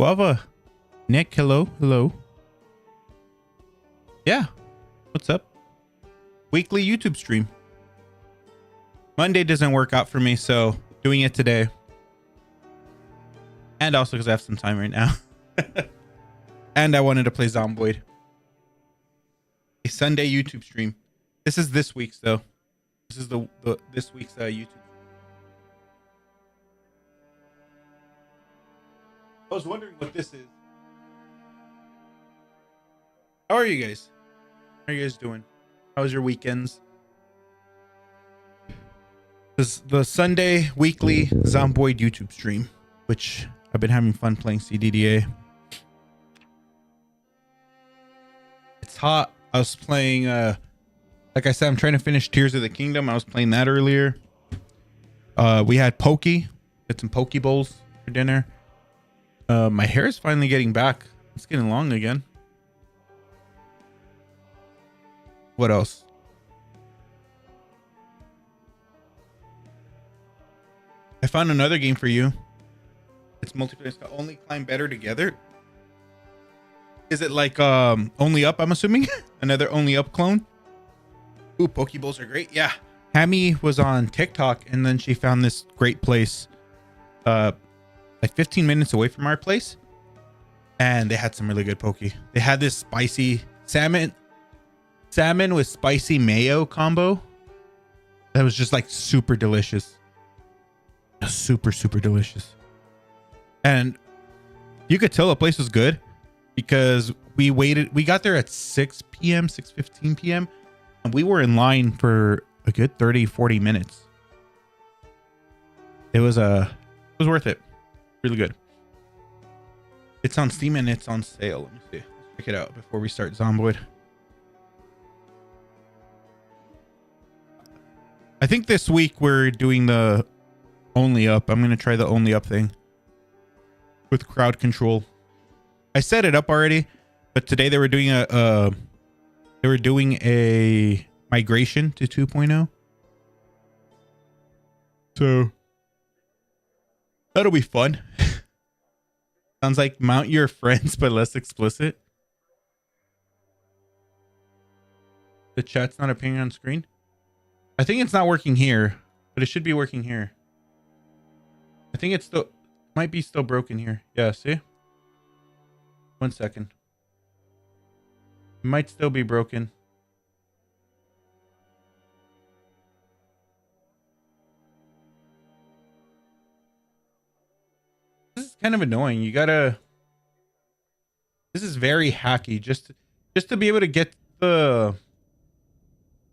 Guava. Nick, hello. Hello. Yeah. What's up? Weekly YouTube stream. Monday doesn't work out for me, so doing it today. And also because I have some time right now. And I wanted to play Zomboid. A Sunday YouTube stream. This is this week's though. This is this week's YouTube. I was wondering what this is. How are you guys? How are you guys doing? How was your weekends? This is the Sunday weekly Zomboid YouTube stream, which I've been having fun playing CDDA. It's hot. I was playing, like I said, I'm trying to finish Tears of the Kingdom. I was playing that earlier. We had poke. Had some poke bowls for dinner. My hair is finally getting back. It's getting long again. What else? I found another game for you. It's multiplayer. It's called Only Climb Better Together. Is it like Only Up, I'm assuming? Another Only Up clone? Ooh, Pokeballs are great. Yeah. Hammy was on TikTok and then she found this great place like 15 minutes away from our place. And they had some really good poke. They had this spicy salmon with spicy mayo combo. That was just like super delicious. Super delicious. And you could tell the place was good because we got there at 6 p.m 6:15 p.m and we were in line for a good 30-40 minutes. It was worth it. Really good. It's on Steam and it's on sale. Let me see. Let's check it out before we start Zomboid. I think this week we're doing the Only Up. I'm going to try the Only Up thing with crowd control. I set it up already, but today they were doing a migration to 2.0. So that'll be fun. Sounds like mount your friends but less explicit. The chat's not appearing on screen. I think it's not working here, but it should be working here. I think it's still might be still broken here. Yeah, see? 1 second. It might still be broken. This is kind of annoying. You gotta. This is very hacky. Just to be able to get the.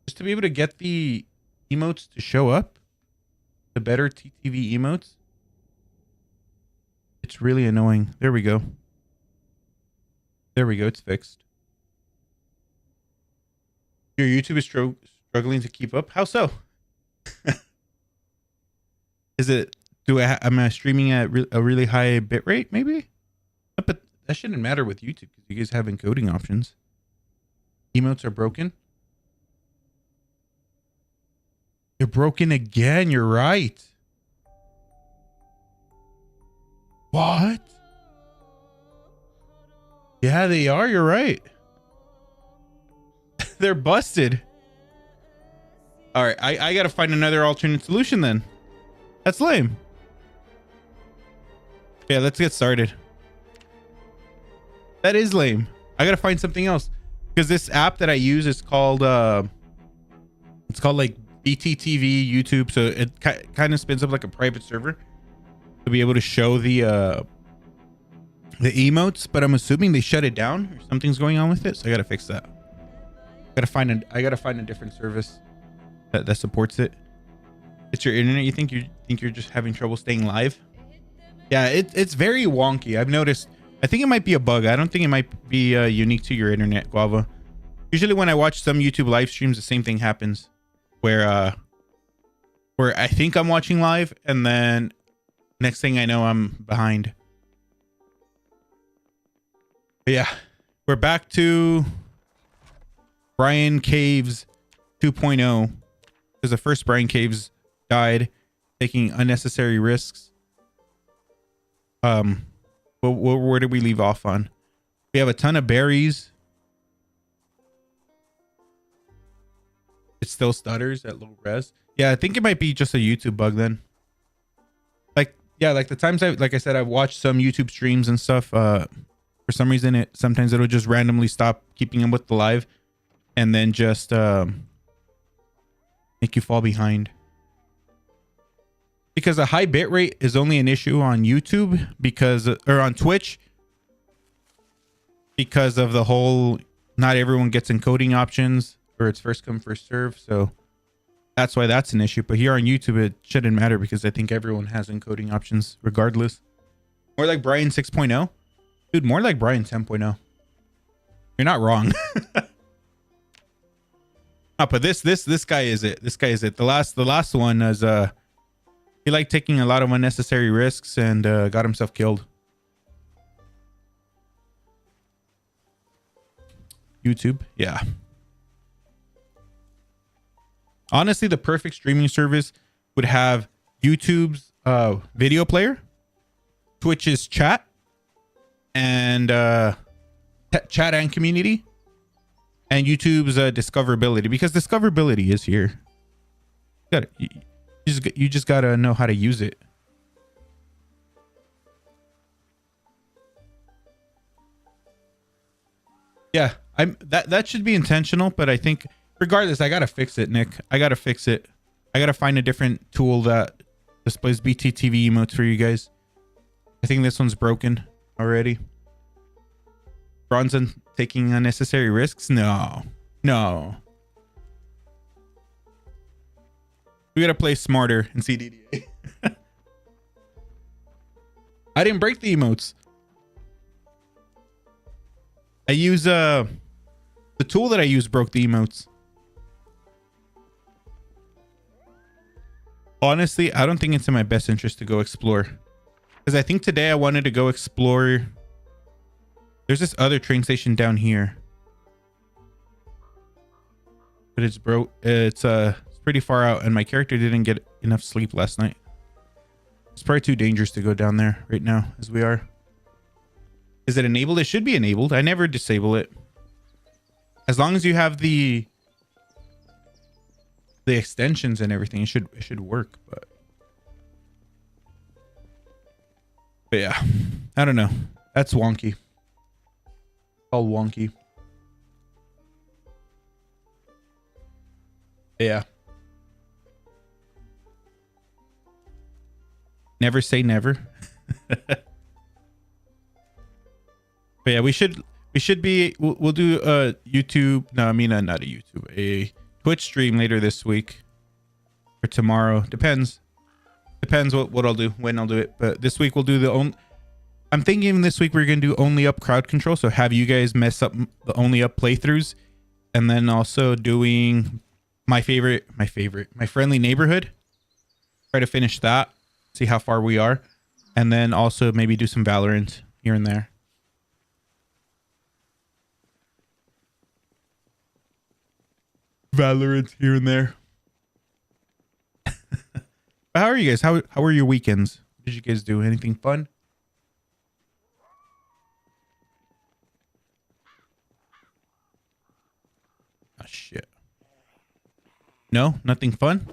Just to be able to get the emotes to show up. The better TTV emotes. It's really annoying. There we go. There we go. It's fixed. Your YouTube is struggling to keep up. How so? Is it? Am I streaming at a really high bit rate? Maybe. But that shouldn't matter with YouTube because you guys have encoding options. Emotes are broken. They're broken again. You're right. What? Yeah, they are. You're right. They're busted. All right. I got to find another alternate solution then. That's lame. Yeah, let's get started. That is lame. I got to find something else because this app that I use is called it's called like BTTV YouTube. So it kind of spins up like a private server to be able to show the emotes, but I'm assuming they shut it down or something's going on with it. So I got to fix that. I gotta find a different service that supports it. It's your internet. You think you're just having trouble staying live? Yeah, it's very wonky. I've noticed. I think it might be a bug. I don't think it might be unique to your internet, Guava. Usually when I watch some YouTube live streams, the same thing happens, where I think I'm watching live, and then next thing I know, I'm behind. But yeah, we're back to Brian Caves 2.0 because the first Brian Caves died taking unnecessary risks. Where did we leave off on? We have a ton of berries. It still stutters at low res. Yeah, I think it might be just a YouTube bug then. Like, yeah, like the times like I said, I've watched some YouTube streams and stuff. For some reason, sometimes it'll just randomly stop keeping them with the live, and then just make you fall behind. Because a high bit rate is only an issue on YouTube or on Twitch, because of the whole not everyone gets encoding options, or it's first come first serve. So that's why that's an issue. But here on YouTube, it shouldn't matter because I think everyone has encoding options regardless. More like Brian 6.0. Dude, more like Brian 10.0. You're not wrong. Oh, but this guy is it. This guy is it. The last one is he liked taking a lot of unnecessary risks and got himself killed. YouTube, yeah. Honestly, the perfect streaming service would have YouTube's video player, Twitch's chat, and chat and community, and YouTube's discoverability, because discoverability is here. You just gotta know how to use it. Yeah, that should be intentional, but I think regardless, I gotta fix it, Nick. I gotta fix it. I gotta find a different tool that displays BTTV emotes for you guys. I think this one's broken already. Bronze taking unnecessary risks? No. We gotta play smarter in CDDA. I didn't break the emotes. I use the tool that I use broke the emotes. Honestly, I don't think it's in my best interest to go explore, because I think today I wanted to go explore. There's this other train station down here, but it's broke. It's pretty far out, and my character didn't get enough sleep last night. It's probably too dangerous to go down there right now as we are. Is it enabled? It should be enabled. I never disable it. As long as you have the extensions and everything, it should work. But yeah, I don't know. That's wonky. All wonky. Yeah. Never say never. But yeah, we should be, we'll do a YouTube. No, I mean, not a YouTube, a Twitch stream later this week or tomorrow. Depends what I'll do, when I'll do it. But this week we'll do I'm thinking this week we're going to do only up crowd control. So have you guys mess up the only up playthroughs, and then also doing my friendly neighborhood. Try to finish that, see how far we are. And then also maybe do some Valorant here and there. Valorant here and there. How are you guys? How were your weekends? What did you guys do? Anything fun? Oh shit. No, nothing fun?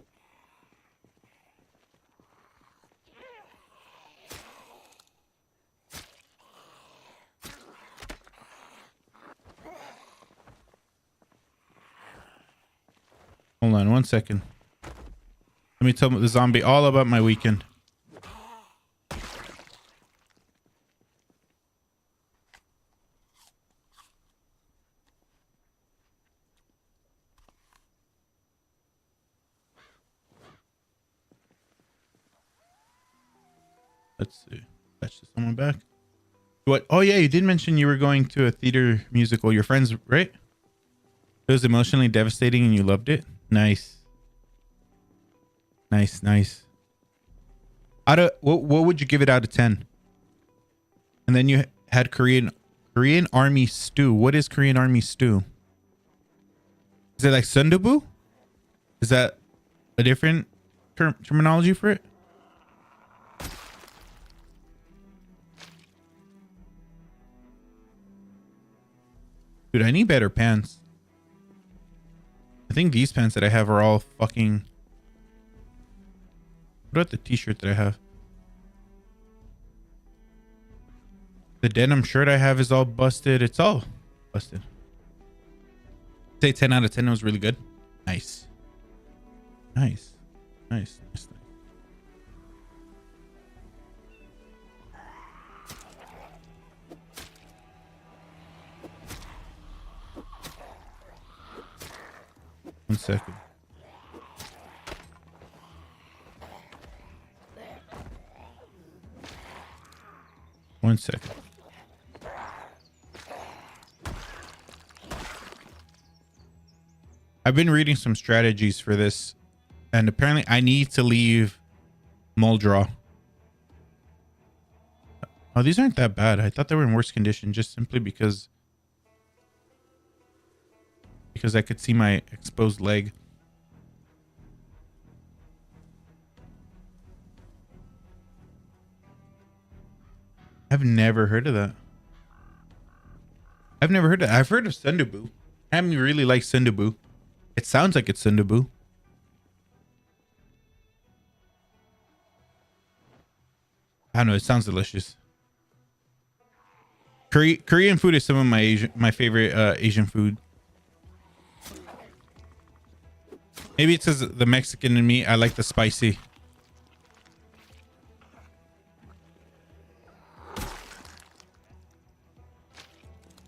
Hold on 1 second. Let me tell the zombie all about my weekend. Let's see. Fetch someone back. What? Oh yeah, you did mention you were going to a theater musical. Your friends, right? It was emotionally devastating and you loved it. Nice. Nice. What would you give it out of 10? And then you had Korean army stew. What is Korean army stew? Is it like sundubu? Is that a different terminology for it? Dude, I need better pants. I think these pants that I have are all fucking... What about the t-shirt that I have? The denim shirt I have is all busted. It's all busted. Say 10 out of 10. It was really good. Nice. Nice. Nice. Nice. One second. One second. I've been reading some strategies for this, and apparently I need to leave Muldra. Oh, these aren't that bad. I thought they were in worse condition just simply because I could see my exposed leg. I've never heard of that. I've never heard of I've heard of Sundubu. I haven't really liked Sundubu. It sounds like it's Sundubu. I don't know. It sounds delicious. Korean food is some of my favorite Asian food. Maybe it's because the Mexican in me, I like the spicy.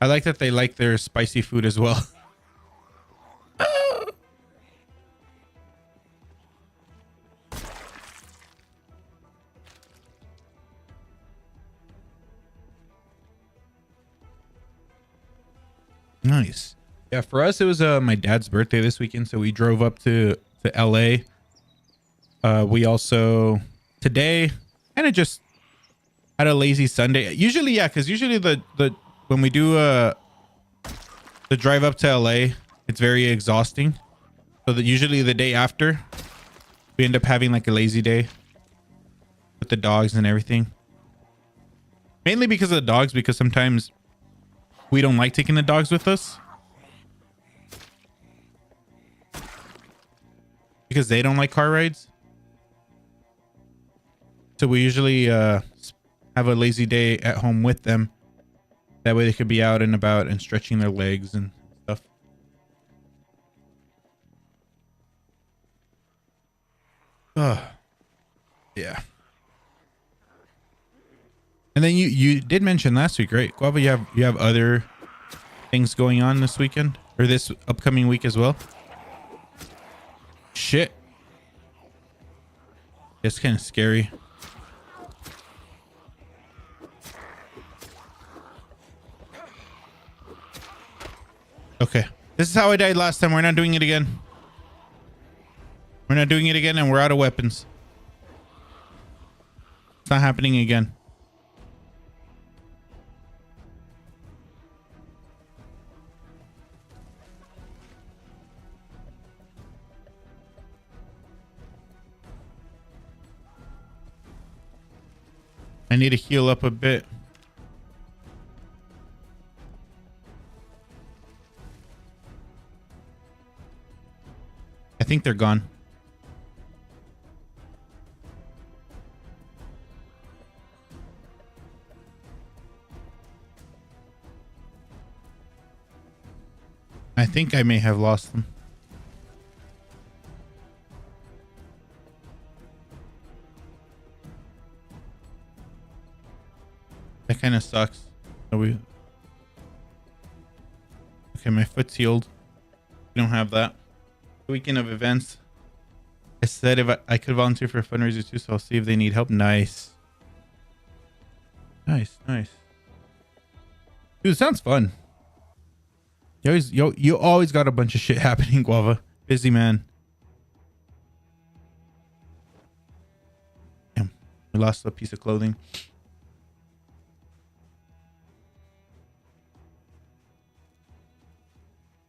I like that they like their spicy food as well. Nice. Yeah, for us it was my dad's birthday this weekend, so we drove up to LA. We also today kind of just had a lazy Sunday. Usually, yeah, because usually the when we do the drive up to LA, it's very exhausting. So that usually the day after, we end up having like a lazy day with the dogs and everything. Mainly because of the dogs, because sometimes we don't like taking the dogs with us. Because they don't like car rides. So we usually have a lazy day at home with them. That way they could be out and about and stretching their legs and stuff. Yeah. And then you did mention last week, right? Guava, you have other things going on this weekend or this upcoming week as well. Shit. It's kind of scary. Okay. This is how I died last time. We're not doing it again. We're not doing it again, and we're out of weapons. It's not happening again. I need to heal up a bit. I think they're gone. I think I may have lost them. That kind of sucks. Okay, my foot's healed. We don't have that. Weekend of events. I said if I could volunteer for a fundraiser too, so I'll see if they need help. Nice. Nice. Dude, sounds fun. You always got a bunch of shit happening, Guava. Busy man. Damn, we lost a piece of clothing.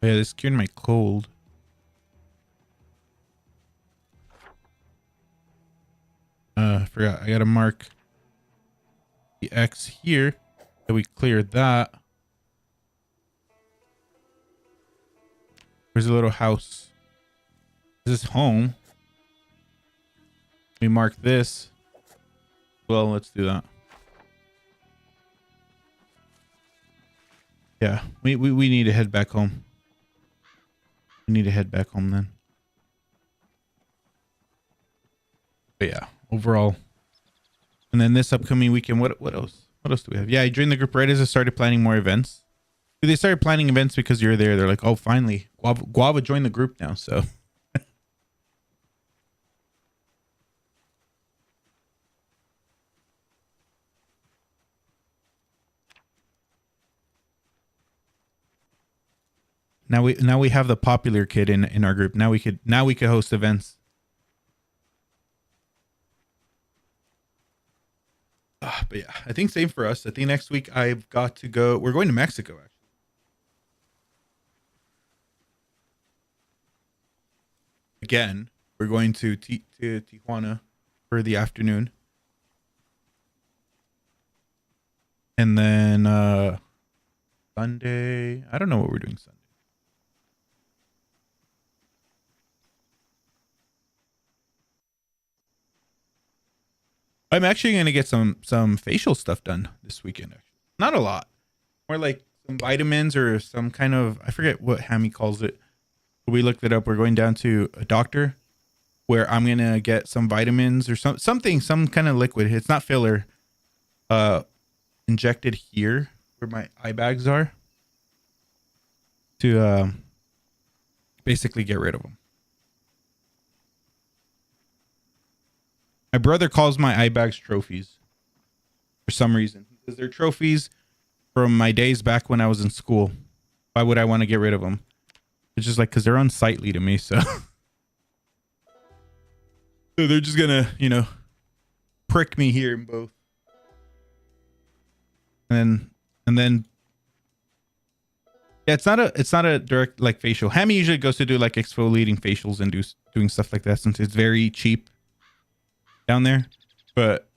Oh, yeah, this cured my cold. I forgot. I gotta mark the X here. So we cleared that. Where's the little house? This is home. We mark this. Well, let's do that. Yeah, we need to head back home. We need to head back home then. But yeah, overall. And then this upcoming weekend, what else? What else do we have? Yeah, I joined the group right as I started planning more events. They started planning events because you're there. They're like, oh, finally, Guava joined the group now. So now we have the popular kid in our group. Now we could host events. But yeah, I think same for us. I think next week I've got to go. We're going to Mexico actually. Again, we're going to Tijuana for the afternoon. And then Sunday, I don't know what we're doing Sunday. I'm actually going to get some facial stuff done this weekend. Actually, not a lot. More like some vitamins or some kind of, I forget what Hammy calls it. We looked it up. We're going down to a doctor where I'm going to get some vitamins or some kind of liquid. It's not filler. Injected here where my eye bags are to basically get rid of them. My brother calls my eye bags trophies for some reason. He says they're trophies from my days back when I was in school. Why would I want to get rid of them? It's just like, because they're unsightly to me. So they're just going to, prick me here in both. And then yeah, it's not a direct like facial. Hammy usually goes to do like exfoliating facials and doing stuff like that since it's very cheap down there. But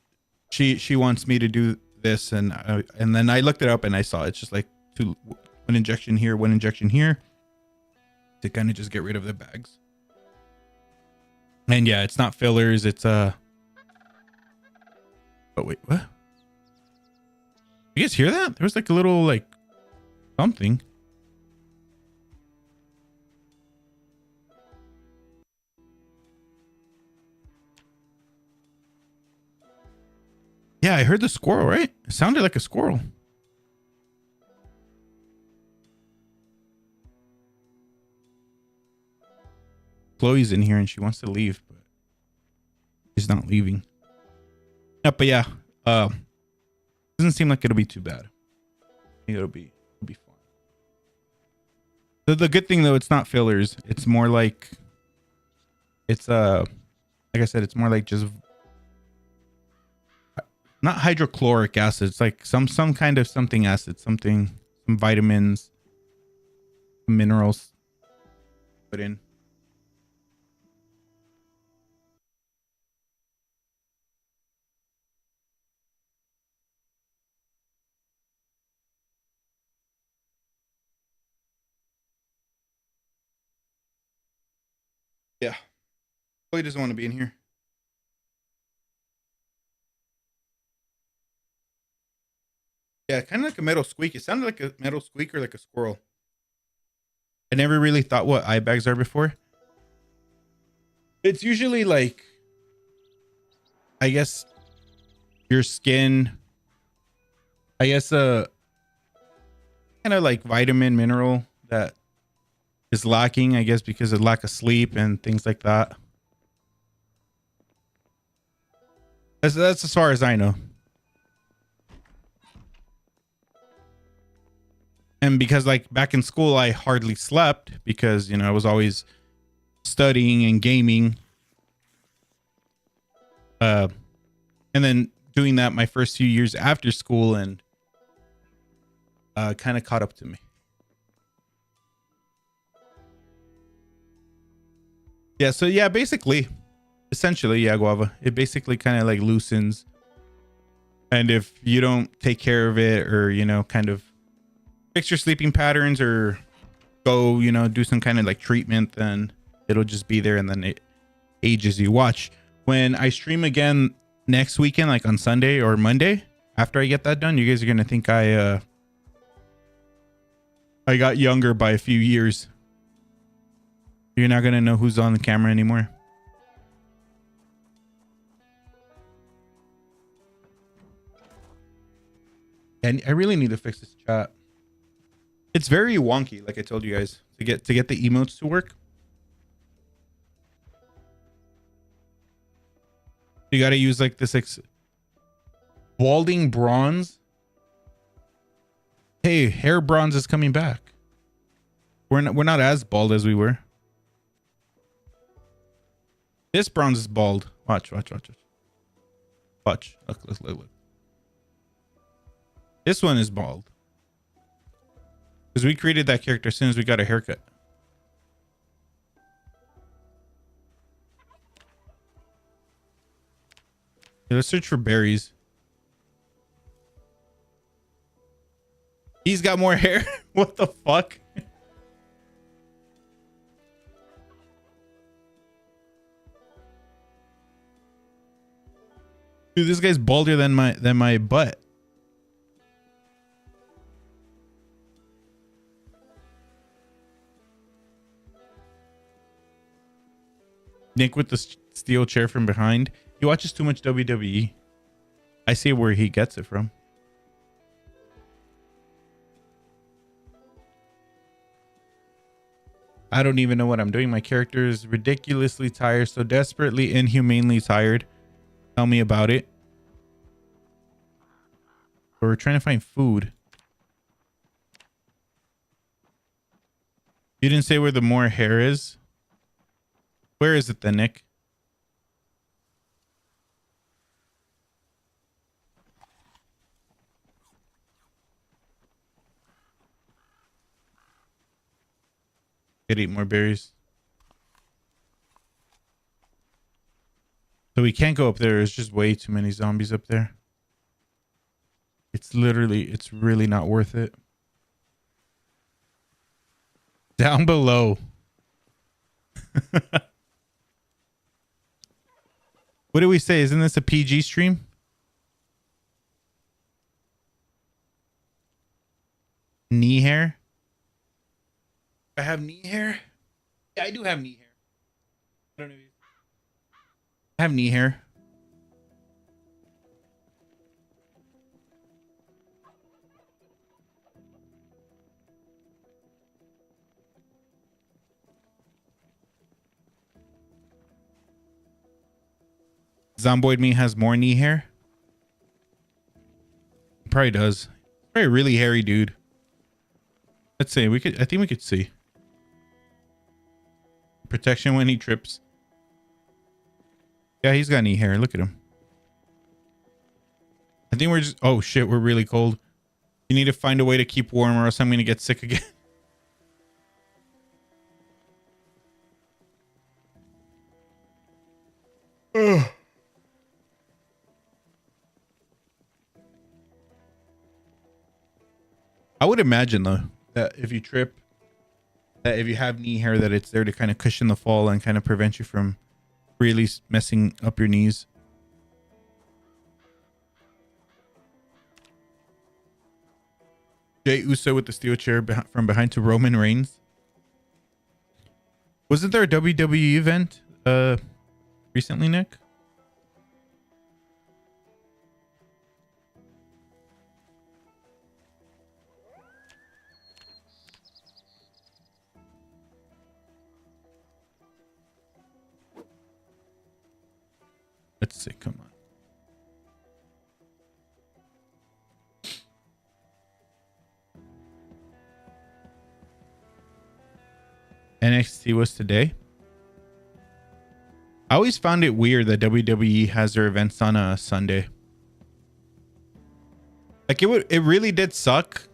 she wants me to do this, and then I looked it up and I saw it's just like one injection here to kind of just get rid of the bags. And yeah, it's not fillers. It's oh wait, what? You guys hear that? There was like a little like something. Yeah, I heard the squirrel, right? It sounded like a squirrel. Chloe's in here and she wants to leave, but she's not leaving. Yeah, but yeah, doesn't seem like it'll be too bad. I think it'll be fun. The good thing though, it's not fillers. It's more like it's like I said, it's more like just not hydrochloric acid. It's like some kind of something acid, some vitamins, minerals put in. Yeah. Chloe doesn't want to be in here. Yeah, kind of like a metal squeak. It sounded like a metal squeak or like a squirrel. I never really thought what eye bags are before. It's usually like, I guess, your skin. I guess kind of like vitamin mineral that is lacking, I guess, because of lack of sleep and things like that. That's as far as I know. And because like back in school, I hardly slept because, I was always studying and gaming. And then doing that my first few years after school and kind of caught up to me. Yeah, so yeah, essentially, yeah, Guava. It basically kind of like loosens. And if you don't take care of it or, kind of fix your sleeping patterns or go, you know, do some kind of like treatment, then it'll just be there and then it ages you. Watch when I stream again next weekend, like on Sunday or Monday, after I get that done, you guys are gonna think I got younger by a few years. You're not gonna know who's on the camera anymore. And I really need to fix this chat. It's very wonky, like I told you guys, to get the emotes to work. You got to use like this balding bronze. Hey, hair bronze is coming back. We're not as bald as we were. This bronze is bald. Watch. Look. This one is bald. Because we created that character as soon as we got a haircut. Okay, let's search for berries. He's got more hair. What the fuck? Dude, this guy's balder than my butt. Nick with the steel chair from behind. He watches too much WWE. I see where he gets it from. I don't even know what I'm doing. My character is ridiculously tired, so desperately, inhumanely tired. Tell me about it. We're trying to find food. You didn't say where the more hair is? Where is it then, Nick? Could eat more berries. So we can't go up there. There's just way too many zombies up there. It's really not worth it. Down below. What do we say? Isn't this a PG stream? Knee hair? I have knee hair? Yeah, I do have knee hair. I don't know. I have knee hair. Zomboid me has more knee hair. Probably does. Probably a really hairy dude. Let's see. I think we could see. Protection when he trips. Yeah, he's got knee hair. Look at him. I think we're just... Oh, shit. We're really cold. You need to find a way to keep warm or else I'm going to get sick again. Ugh. I would imagine, though, that if you trip, that if you have knee hair, that it's there to kind of cushion the fall and kind of prevent you from really messing up your knees. Jey Uso with the steel chair from behind to Roman Reigns. Wasn't there a WWE event recently, Nick? Let's see. Come on. NXT was today. I always found it weird that WWE has their events on a Sunday. Like it really did suck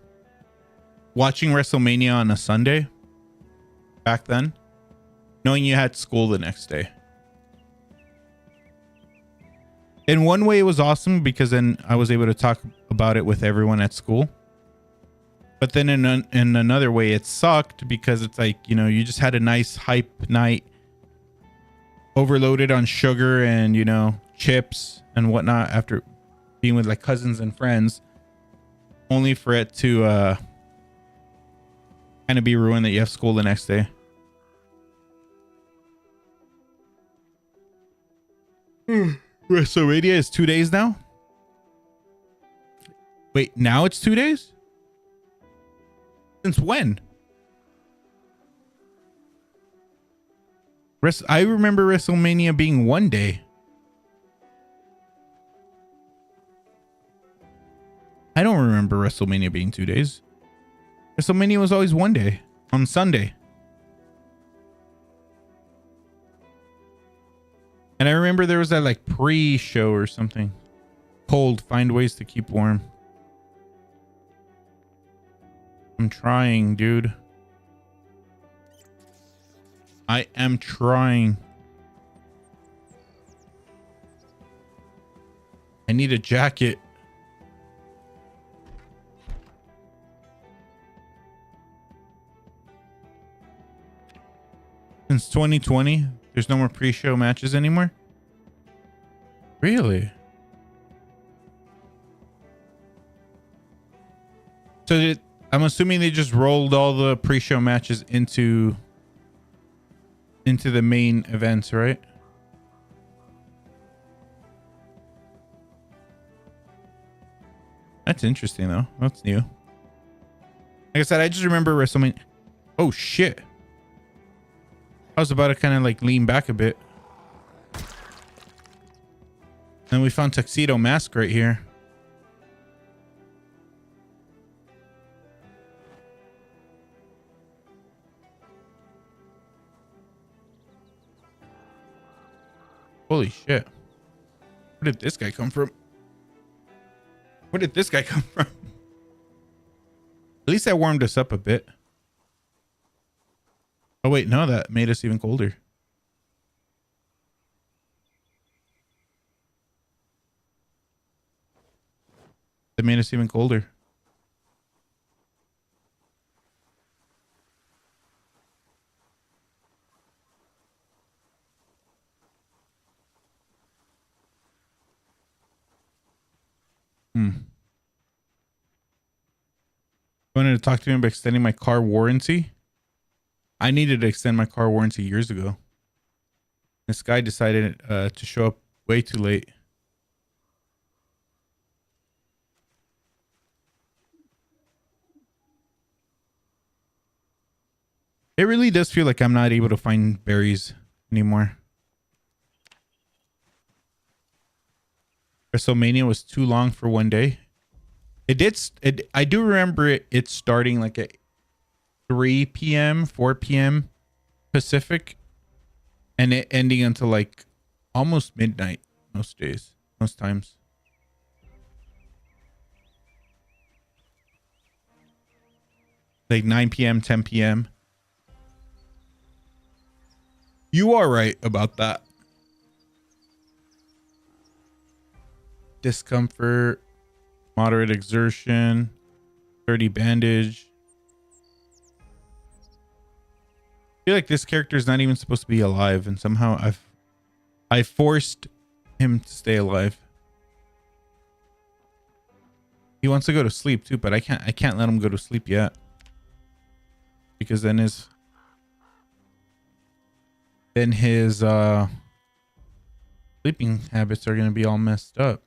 watching WrestleMania on a Sunday back then, knowing you had school the next day. In one way, it was awesome because then I was able to talk about it with everyone at school. But then in another way, it sucked because it's like, you know, you just had a nice hype night, overloaded on sugar and, you know, chips and whatnot after being with like cousins and friends, only for it to kind of be ruined that you have school the next day. WrestleMania is 2 days now. Wait, now it's 2 days? Since when? I remember WrestleMania being 1 day. I don't remember WrestleMania being 2 days. WrestleMania was always 1 day on Sunday. And I remember there was that like pre-show or something. Cold, find ways to keep warm. I'm trying, dude. I am trying. I need a jacket. Since 2020, there's no more pre-show matches anymore? Really? So I'm assuming they just rolled all the pre-show matches into the main events, right? That's interesting though. That's new. Like I said, I just remember WrestleMania. Oh shit. I was about to kind of like lean back a bit. And we found Tuxedo Mask right here. Holy shit. Where did this guy come from? Where did this guy come from? At least that warmed us up a bit. Oh wait, no, that made us even colder. That made us even colder. Wanted to talk to him about extending my car warranty. I needed to extend my car warranty years ago. This guy decided to show up way too late. It really does feel like I'm not able to find berries anymore. WrestleMania was too long for 1 day. I do remember it starting like at 3 p.m., 4 p.m. Pacific, and it ending until like almost midnight most days, most times. Like 9 p.m., 10 p.m. You are right about that. Discomfort, moderate exertion, 30 bandage. I feel like this character is not even supposed to be alive, and somehow I forced him to stay alive. He wants to go to sleep too, but I can't let him go to sleep yet, because then his sleeping habits are going to be all messed up.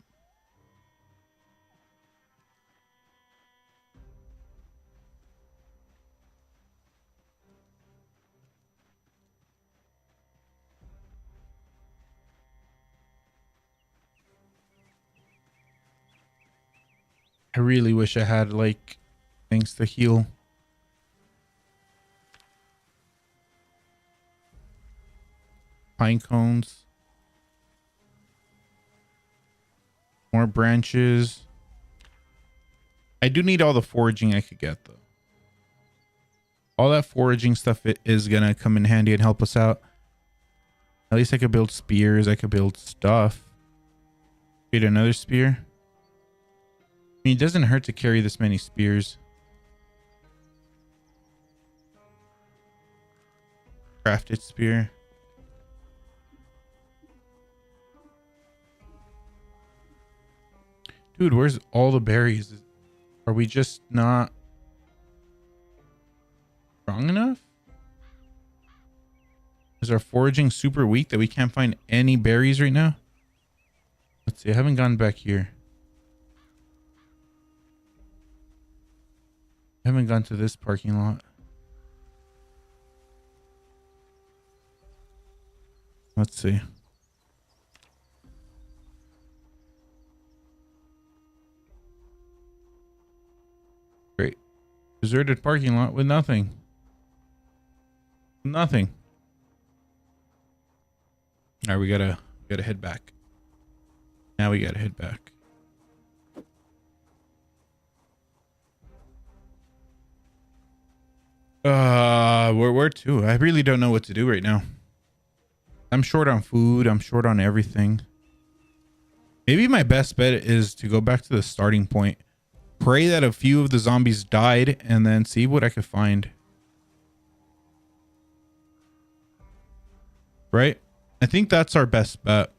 I really wish I had like things to heal. Pine cones. More branches. I do need all the foraging I could get though. All that foraging stuff is gonna come in handy and help us out. At least I could build spears. I could build stuff. Create another spear. I mean, it doesn't hurt to carry this many spears. Crafted spear. Dude, where's all the berries? Are we just not strong enough? Is our foraging super weak that we can't find any berries right now? Let's see. I haven't gone back here. I haven't gone to this parking lot. Let's see. Great. Deserted parking lot with nothing. Nothing. All right, we gotta head back. Now we gotta head back. Where to? I really don't know what to do right now. I'm short on food. I'm short on everything. Maybe my best bet is to go back to the starting point. Pray that a few of the zombies died and then see what I could find. Right? I think that's our best bet.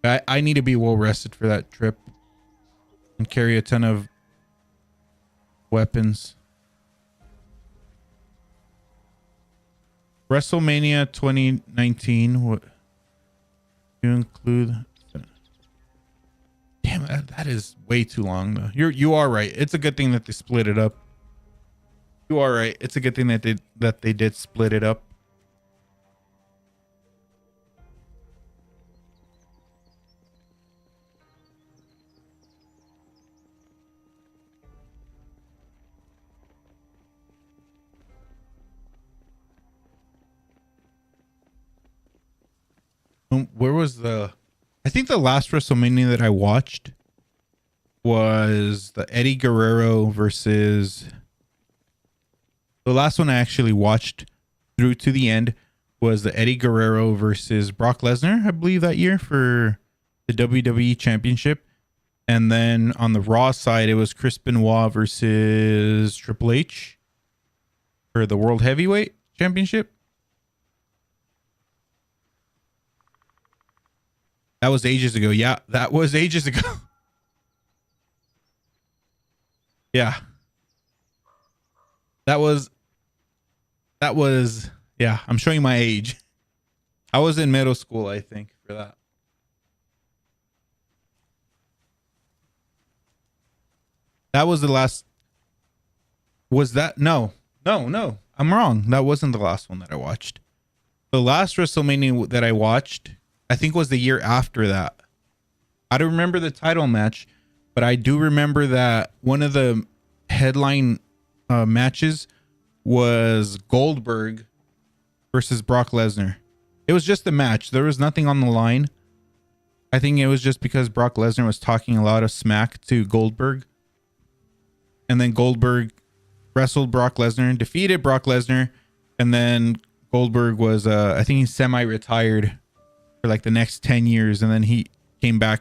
I need to be well rested for that trip and carry a ton of weapons. WrestleMania 2019. What you include? Damn, that is way too long though. You are right. It's a good thing that they split it up. You are right. It's a good thing that they did split it up. Where was the... I think the last WrestleMania that I watched was the Eddie Guerrero versus... The last one I actually watched through to the end was the Eddie Guerrero versus Brock Lesnar, I believe, that year for the WWE Championship. And then on the Raw side, it was Chris Benoit versus Triple H for the World Heavyweight Championship. That was ages ago. Yeah, that was ages ago. Yeah. That was, yeah, I'm showing my age. I was in middle school, I think, for that. That was the last. Was that? No. I'm wrong. That wasn't the last one that I watched. The last WrestleMania that I watched, I think, was the year after that. I don't remember the title match, but I do remember that one of the headline matches was Goldberg versus Brock Lesnar. It was just a match. There was nothing on the line. I think it was just because Brock Lesnar was talking a lot of smack to Goldberg. And then Goldberg wrestled Brock Lesnar, defeated Brock Lesnar, and then Goldberg was I think he's semi-retired for like the next 10 years, and then he came back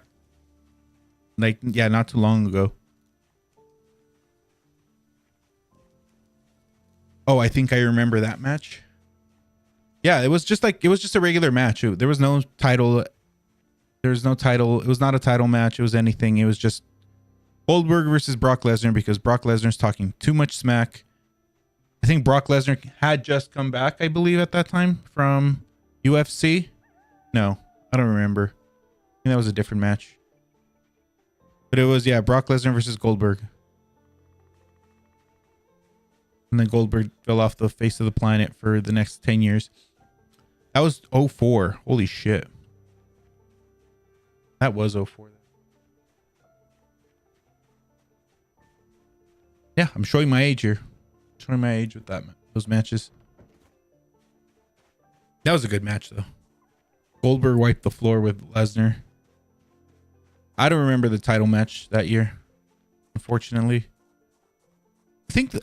like, yeah, not too long ago. Oh, I think I remember that match. Yeah, it was just a regular match. There was no title. There was no title. It was not a title match. It was anything. It was just Goldberg versus Brock Lesnar because Brock Lesnar's talking too much smack. I think Brock Lesnar had just come back, I believe, at that time from UFC. No, I don't remember. I think that was a different match. But it was, yeah, Brock Lesnar versus Goldberg. And then Goldberg fell off the face of the planet for the next 10 years. That was 04. Holy shit. That was 04. Yeah, I'm showing my age here. Showing my age with those matches. That was a good match, though. Goldberg wiped the floor with Lesnar. I don't remember the title match that year, unfortunately.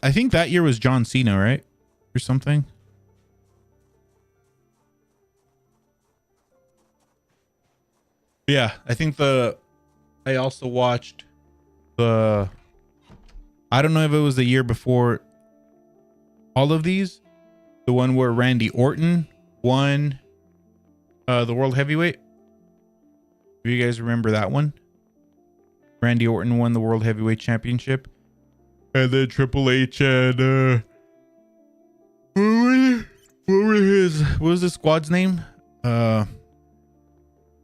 I think that year was John Cena, right? Or something. Yeah, I think I also watched I don't know if it was the year before all of these. The one where Randy Orton won the World Heavyweight. Do you guys remember that one? Randy Orton won the World Heavyweight Championship. And then Triple H and what was the squad's name? It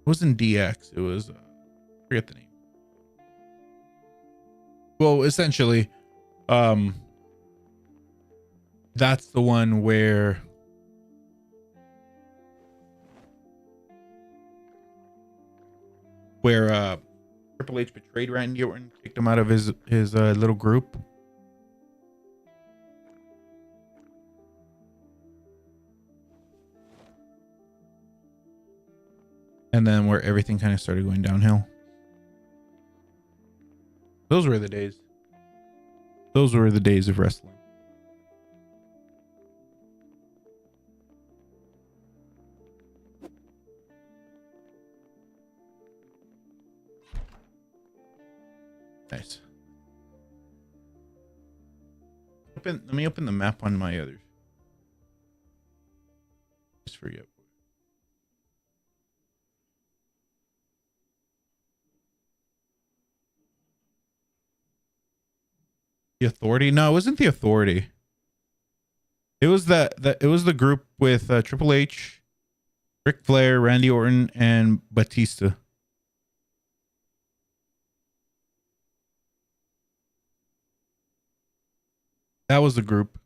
wasn't DX. It was forget the name. Well, essentially, that's the one where Triple H betrayed Randy Orton, kicked him out of his little group. And then where everything kind of started going downhill. Those were the days. Those were the days of wrestling. Nice. Let me open the map on my others. Just forget. The Authority? No, it wasn't the Authority. It was it was the group with Triple H, Ric Flair, Randy Orton, and Batista. That was the group.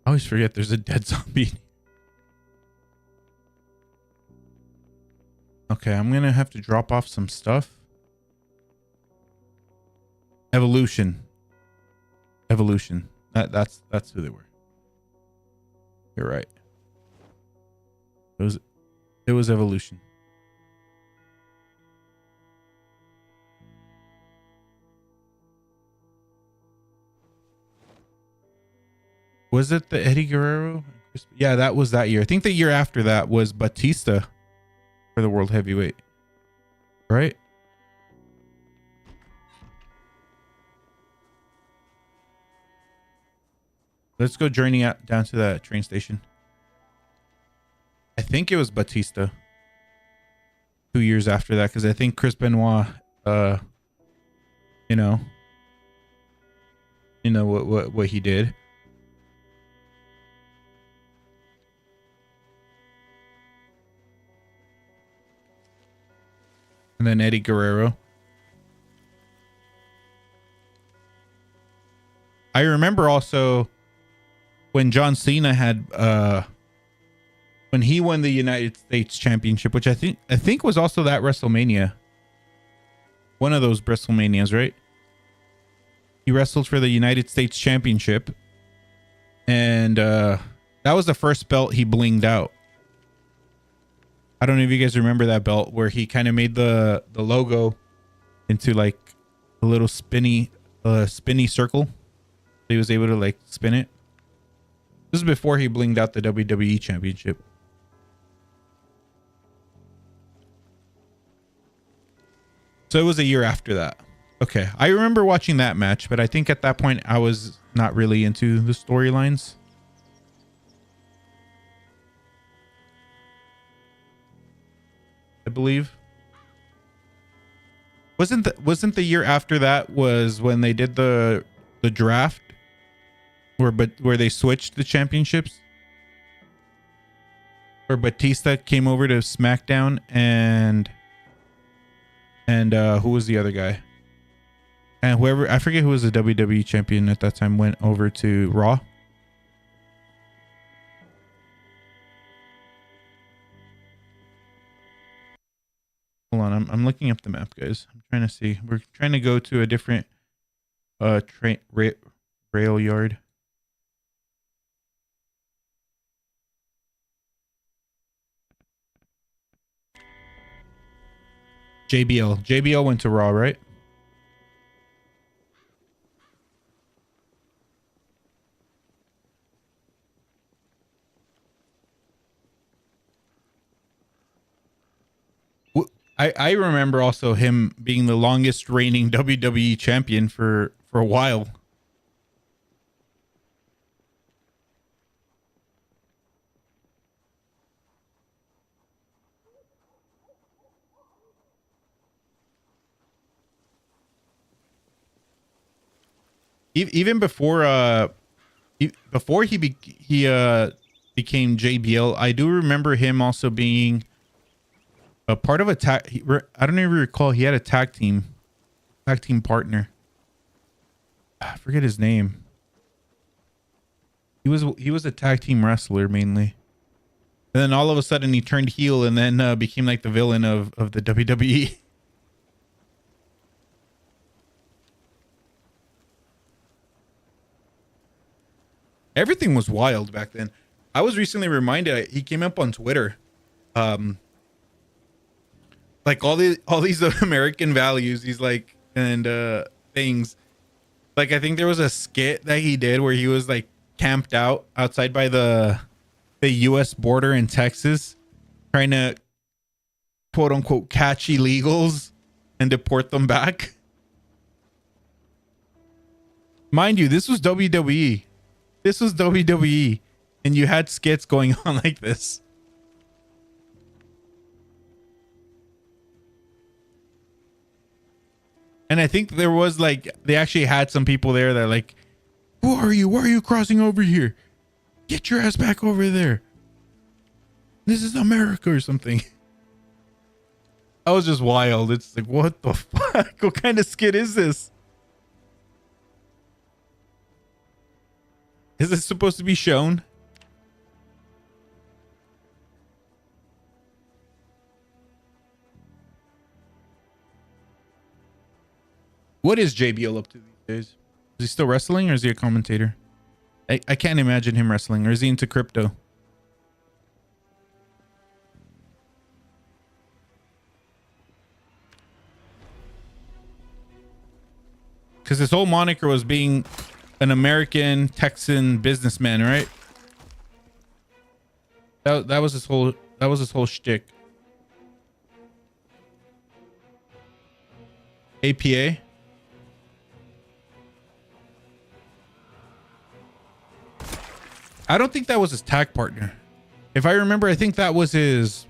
I always forget there's a dead zombie. Okay, I'm gonna have to drop off some stuff. Evolution. That's who they were. You're right. It was Evolution. Was it the Eddie Guerrero? Yeah, that was that year. I think the year after that was Batista for the World Heavyweight. Right? Let's go journey out down to that train station. I think it was Batista 2 years after that, because I think Chris Benoit you know what he did. And then Eddie Guerrero. I remember also when John Cena had when he won the United States Championship, which I think was also that WrestleMania. One of those WrestleManias, right? He wrestled for the United States Championship. And that was the first belt he blinged out. I don't know if you guys remember that belt where he kind of made the logo into like a little spinny circle. He was able to like spin it. This is before he blinged out the WWE Championship. So it was a year after that. Okay. I remember watching that match, but I think at that point I was not really into the storylines. I believe. Wasn't the year after that was when they did the draft where they switched the championships? Where Batista came over to SmackDown and who was the other guy? And whoever, I forget who was the WWE champion at that time, went over to Raw. Hold on, I'm looking up the map, guys. I'm trying to see. We're trying to go to a different train rail yard. JBL went to Raw, right? I remember also him being the longest reigning WWE champion for a while. Even before before he became JBL, I do remember him also being a part of a tag. I don't even recall he had a tag team partner. I forget his name. He was a tag team wrestler mainly, and then all of a sudden he turned heel and then became like the villain of the WWE. Everything was wild back then. I was recently reminded he came up on Twitter. Um, like all these American values, he's like and things. Like I think there was a skit that he did where he was like camped out outside by the US border in Texas trying to quote unquote catch illegals and deport them back. Mind you, this was WWE. This was WWE and you had skits going on like this. And I think there was like they actually had some people there that like, who are you? Why are you crossing over here? Get your ass back over there. This is America or something. I was just wild. It's like, what the fuck? What kind of skit is this? Is this supposed to be shown? What is JBL up to these days? Is he still wrestling or is he a commentator? I can't imagine him wrestling. Or is he into crypto? Because his whole moniker was being an American Texan businessman, right? That was his whole shtick. APA. I don't think that was his tag partner. If I remember, I think that was the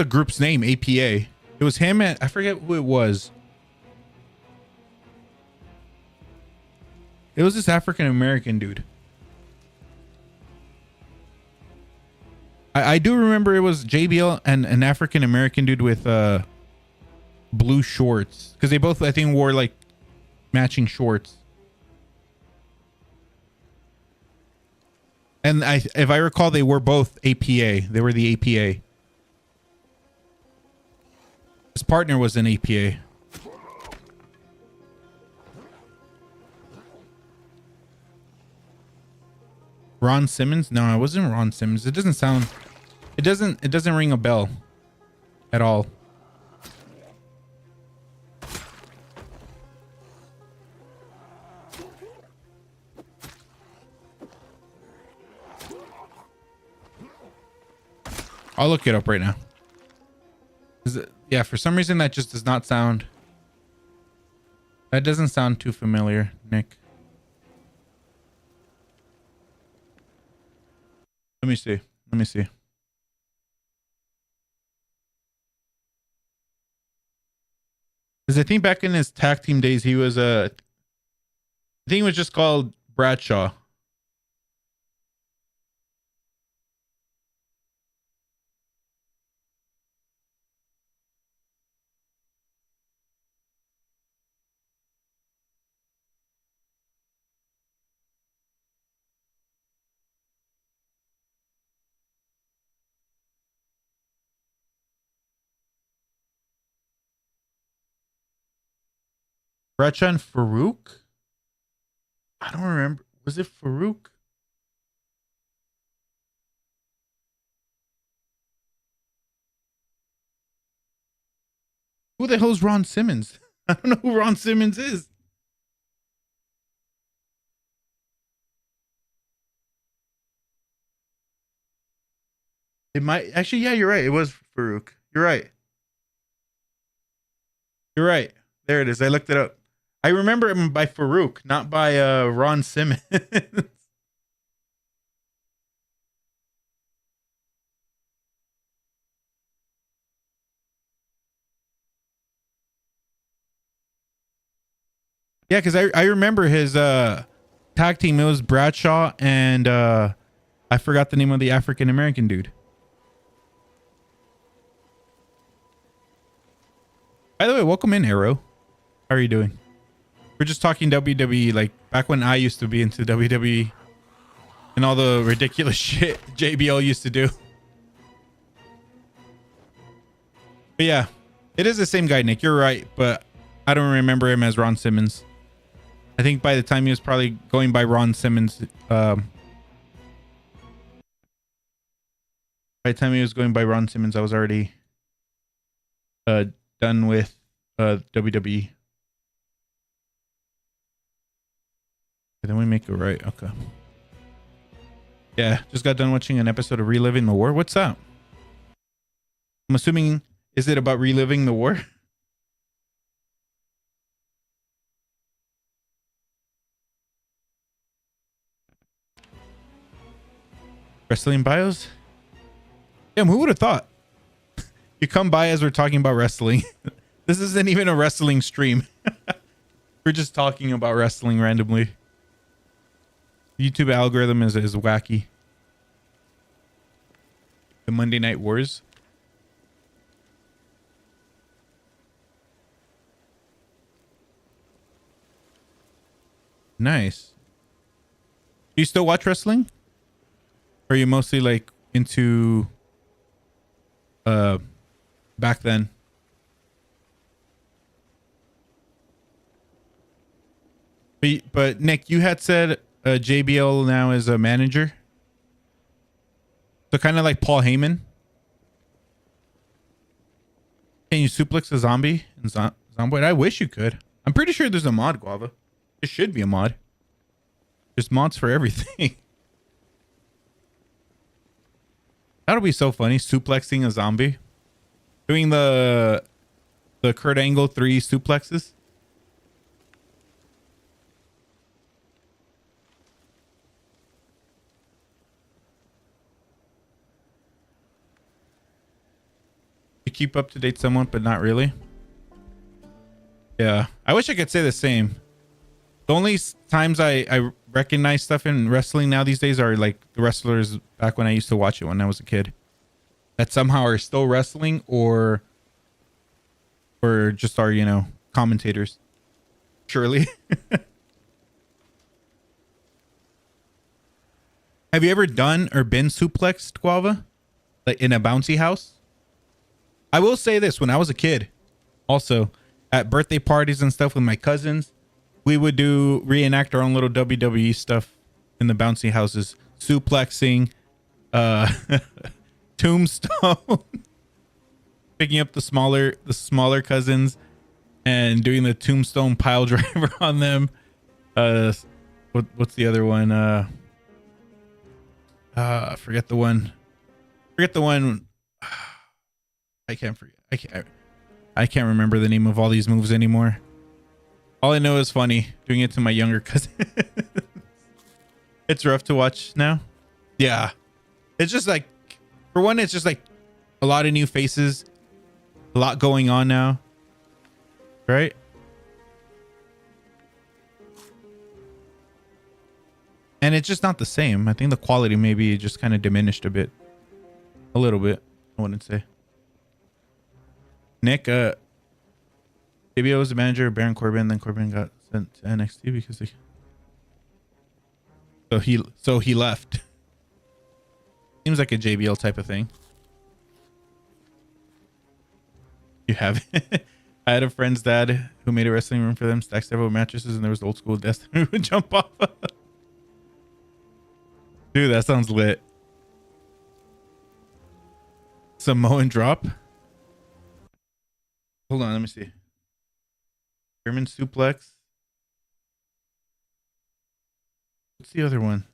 group's name, APA. It was him and I forget who it was. It was this African American dude. I do remember it was JBL and an African American dude with blue shorts. Because they both, I think, wore like matching shorts. And if I recall, they were both APA. They were the APA. His partner was an APA. Ron Simmons? No, it wasn't Ron Simmons. It doesn't ring a bell at all. I'll look it up right now. Yeah, for some reason that just does not sound. That doesn't sound too familiar, Nick. Let me see. Let me see. Because I think back in his tag team days, he was I think he was just called Bradshaw. Bradshaw and Farouk? I don't remember. Was it Farouk? Who the hell is Ron Simmons? I don't know who Ron Simmons is. It might actually, yeah, you're right. It was Farouk. You're right. You're right. There it is. I looked it up. I remember him by Farouk, not by Ron Simmons. Yeah, because I remember his tag team. It was Bradshaw and I forgot the name of the African American dude. By the way, welcome in, Arrow. How are you doing? We're just talking WWE, like back when I used to be into WWE and all the ridiculous shit JBL used to do. But yeah, it is the same guy, Nick. You're right, but I don't remember him as Ron Simmons. I think by the time he was probably going by Ron Simmons, by the time he was going by Ron Simmons, I was already done with WWE. And then we make it right. Okay. Yeah, just got done watching an episode of Reliving the War. What's up? I'm assuming, is it about reliving the war? Wrestling bios? Damn, who would have thought? You come by as we're talking about wrestling. This isn't even a wrestling stream. We're just talking about wrestling randomly. YouTube algorithm is wacky. The Monday Night Wars. Nice. Do you still watch wrestling? Or are you mostly like into back then? But Nick, you had said JBL now is a manager. So kind of like Paul Heyman. Can you suplex a zombie in Zomboid? I wish you could. I'm pretty sure there's a mod, Guava. There should be a mod. There's mods for everything. That'll be so funny. Suplexing a zombie. Doing the Kurt Angle 3 suplexes. You keep up to date somewhat, but not really. Yeah. I wish I could say the same. The only times I recognize stuff in wrestling now these days are like the wrestlers back when I used to watch it when I was a kid. That somehow are still wrestling or just are, you know, commentators. Surely. Have you ever done or been suplexed, Guava? Like in a bouncy house? I will say this, when I was a kid, also at birthday parties and stuff with my cousins, we would reenact our own little WWE stuff in the bouncy houses, suplexing, tombstone, picking up the smaller cousins and doing the tombstone pile driver on them. What's the other one? Forget the one. I can't forget. I can't remember the name of all these moves anymore. All I know is funny doing it to my younger cousin. It's rough to watch now. Yeah. It's just like, for one, it's just like a lot of new faces, a lot going on now. Right? And it's just not the same. I think the quality maybe just kind of diminished a bit. A little bit, I wouldn't say. Nick, JBL was the manager of Baron Corbin, then Corbin got sent to NXT because so he left. Seems like a JBL type of thing. You have I had a friend's dad who made a wrestling room for them, stacked several mattresses, and there was the old school desk that we would jump off of. Dude, that sounds lit. Samoan drop. Hold on, let me see. German suplex. What's the other one?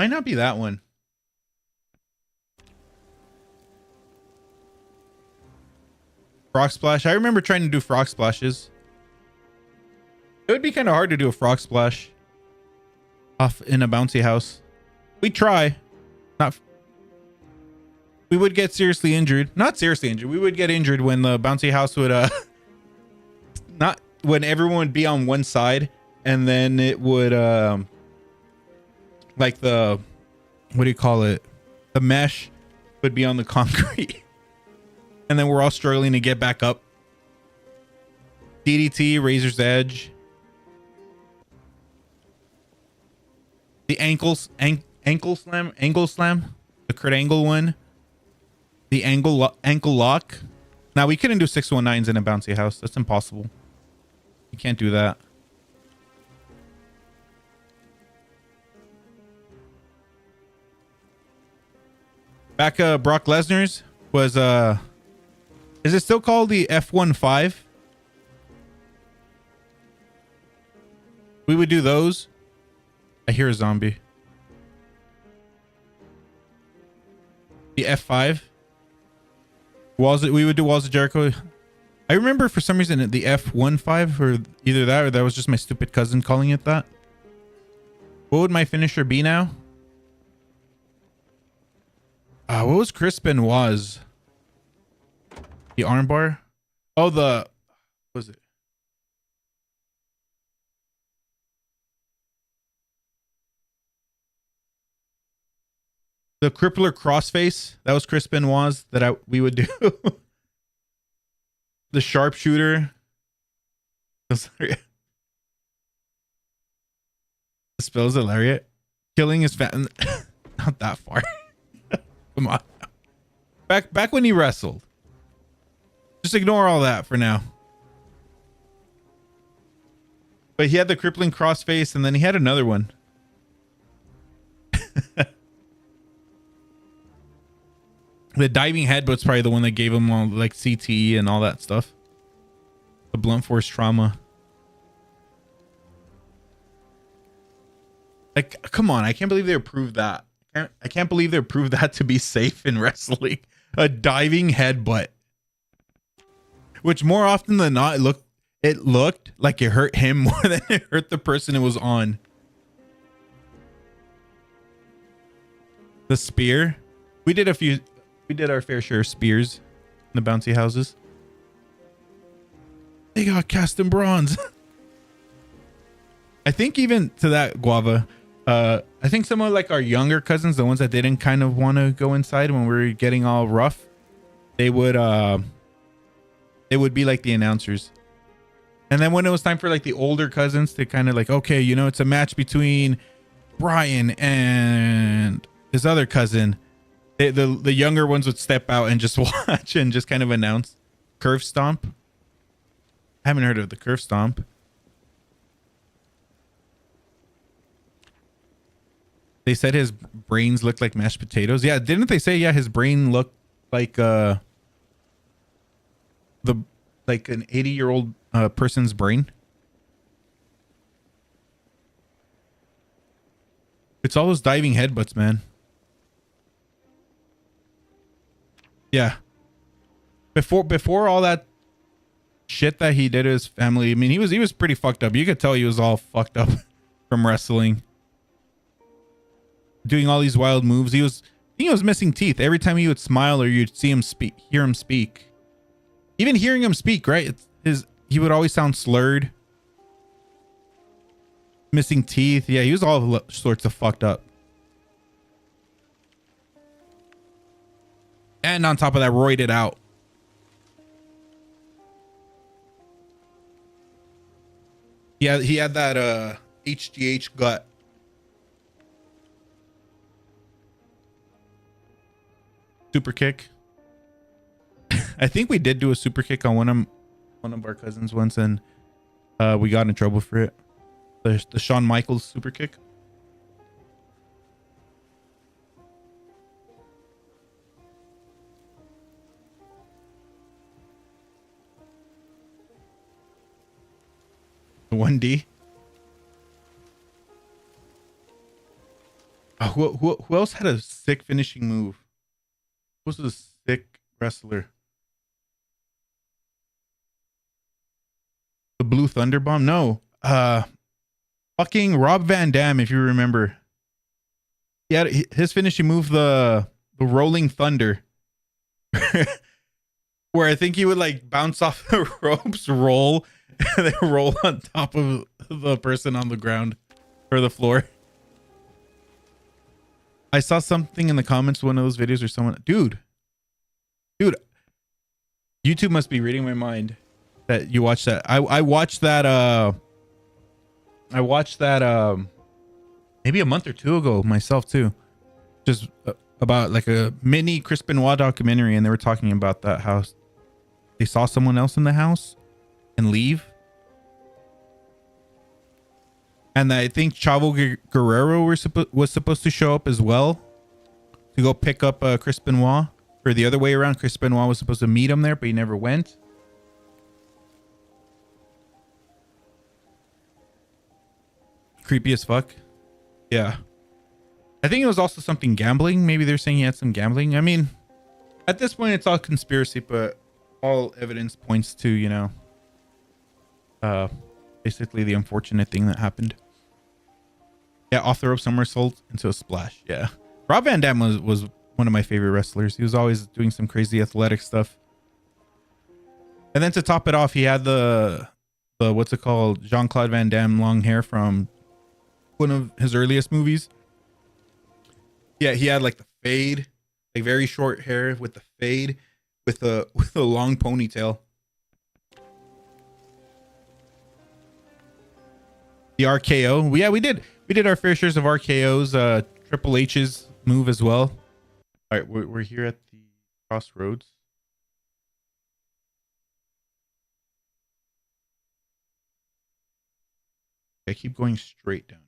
Might not be that one. Frog splash. I remember trying to do frog splashes. It would be kind of hard to do a frog splash off in a bouncy house. We try. Not. We would get seriously injured. Not seriously injured. We would get injured when the bouncy house would not when everyone would be on one side, and then it would like the, what do you call it? The mesh would be on the concrete. And then we're all struggling to get back up. DDT, Razor's Edge. The ankle slam, the Kurt Angle one. The ankle lock. Now we couldn't do 619s in a bouncy house. That's impossible. You can't do that. Back Brock Lesnar's was is it still called the F15? We would do those. I hear a zombie. The F5. We would do Walls of Jericho. I remember for some reason the F15, or either that or that was just my stupid cousin calling it that. What would my finisher be now? What was Chris Benoit's? The armbar? Oh, what was it? The crippler crossface. That was Chris Benoit's that we would do. The sharpshooter. The spells of lariat. Killing his fan. Not that far. Come on. Back when he wrestled. Just ignore all that for now. But he had the crippling crossface, and then he had another one. The diving headbutt's probably the one that gave him all like CTE and all that stuff. The blunt force trauma. Like, come on! I can't believe they approved that. I can't believe they approved that to be safe in wrestling. A diving headbutt. Which more often than not, it looked like it hurt him more than it hurt the person it was on. The spear. We did our fair share of spears in the bouncy houses. They got cast in bronze. I think even to that, Guava, I think some of like our younger cousins, the ones that didn't kind of want to go inside when we were getting all rough, they would be like the announcers. And then when it was time for like the older cousins to kind of like, okay, you know, it's a match between Brian and his other cousin, the younger ones would step out and just watch and just kind of announce. Curve stomp. I haven't heard of the curve stomp. They said his brains looked like mashed potatoes. Yeah, didn't they say, yeah, his brain looked like an 80-year-old person's brain? It's all those diving headbutts, man. Yeah. Before all that shit that he did to his family, I mean, he was pretty fucked up. You could tell he was all fucked up from wrestling. Doing all these wild moves. He was missing teeth every time he would smile or you'd see him hear him speak. Even hearing him speak, right? He would always sound slurred. Missing teeth. Yeah, he was all sorts of fucked up. And on top of that, roided out. Yeah, he had that HGH gut. Super kick. I think we did do a super kick on one of our cousins once, and we got in trouble for it. The Shawn Michaels super kick. The 1D. Who else had a sick finishing move? Who was a sick wrestler? The Blue Thunder Bomb? No. Fucking Rob Van Dam, if you remember. He had his finishing move, the Rolling Thunder. Where I think he would like bounce off the ropes, roll, and then roll on top of the person on the ground or the floor. I saw something in the comments, one of those videos, or someone, dude, YouTube must be reading my mind that you watched that. I watched that. I watched that maybe a month or two ago myself too, just about like a mini Chris Benoit documentary, and they were talking about that house. They saw someone else in the house and leave. And I think Chavo Guerrero was supposed to show up as well to go pick up Chris Benoit. Or the other way around, Chris Benoit was supposed to meet him there, but he never went. Creepy as fuck. Yeah. I think it was also something gambling. Maybe they're saying he had some gambling. I mean, at this point, it's all conspiracy, but all evidence points to, you know, basically the unfortunate thing that happened. Yeah, off the rope somersault into a splash. Yeah. Rob Van Dam was one of my favorite wrestlers. He was always doing some crazy athletic stuff. And then to top it off, he had the what's it called? Jean-Claude Van Damme long hair from one of his earliest movies. Yeah, he had like the fade, like very short hair with the fade with a long ponytail. The RKO. Yeah, we did our fair shares of RKOs. Triple H's move as well. All right, we're here at the crossroads. I keep going straight down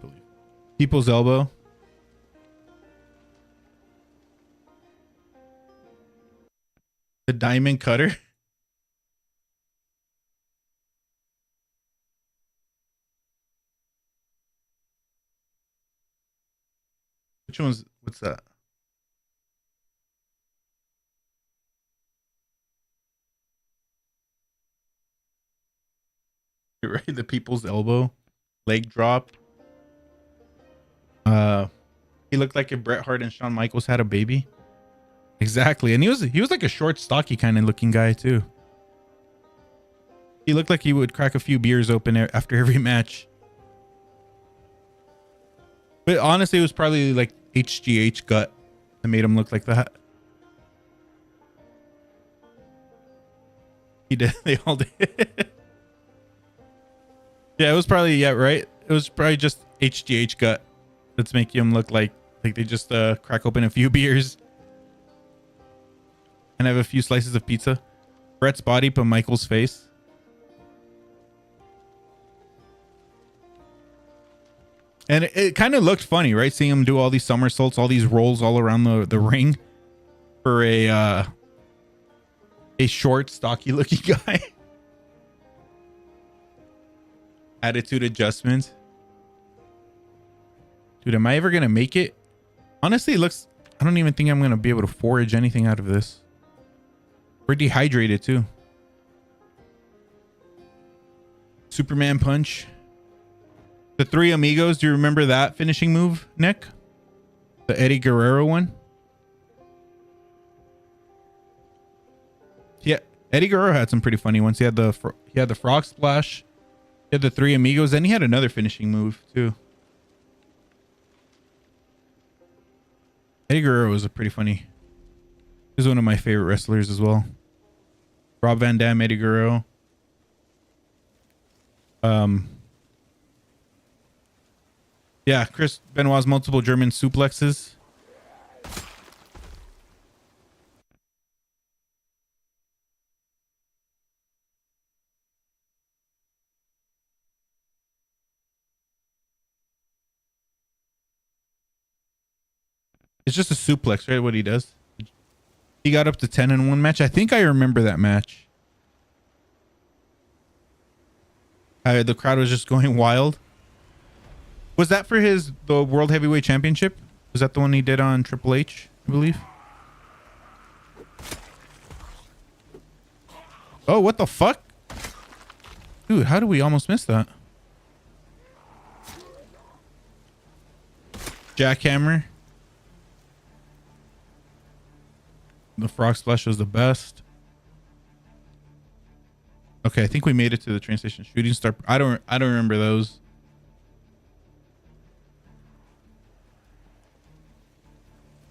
here. People's elbow. The diamond cutter. Which one's, what's that? Right, the people's elbow, leg drop. He looked like if Bret Hart and Shawn Michaels had a baby. Exactly, and he was like a short, stocky kind of looking guy too. He looked like he would crack a few beers open after every match. But honestly, it was probably like HGH gut that made him look like that. He did. They all did. Yeah, it was probably, yeah, right. It was probably just HGH gut that's making him look like they just crack open a few beers and have a few slices of pizza. Brett's body, but Michael's face. And it kind of looked funny, right? Seeing him do all these somersaults, all these rolls all around the ring for a short, stocky looking guy. Attitude adjustment. Dude, am I ever going to make it? Honestly, it looks... I don't even think I'm going to be able to forage anything out of this. We're dehydrated too. Superman punch. The Three Amigos. Do you remember that finishing move, Nick? The Eddie Guerrero one? Yeah, Eddie Guerrero had some pretty funny ones. He had the frog splash. He had the Three Amigos, and he had another finishing move too. Eddie Guerrero was a pretty funny. He's one of my favorite wrestlers as well. Rob Van Dam, Eddie Guerrero. Yeah, Chris Benoit's multiple German suplexes. It's just a suplex, right? What he does. He got up to 10 in one match. I think I remember that match. The crowd was just going wild. Was that for the World Heavyweight Championship? Was that the one he did on Triple H, I believe? Oh, what the fuck? Dude, how did we almost miss that? Jackhammer. The frog splash was the best. Okay, I think we made it to the train station. Shooting star. I don't remember those.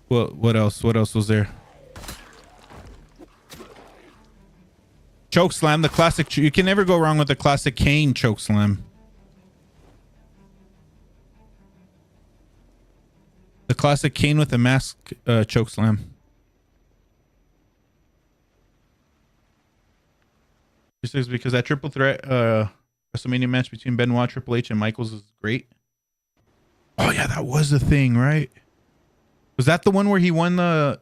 What else? What else was there? Choke slam, the classic. You can never go wrong with the classic Kane choke slam. The classic Kane with the mask choke slam. This is because that triple threat WrestleMania match between Benoit, Triple H, and Michaels is great. Oh yeah, that was the thing, right? Was that the one where he won the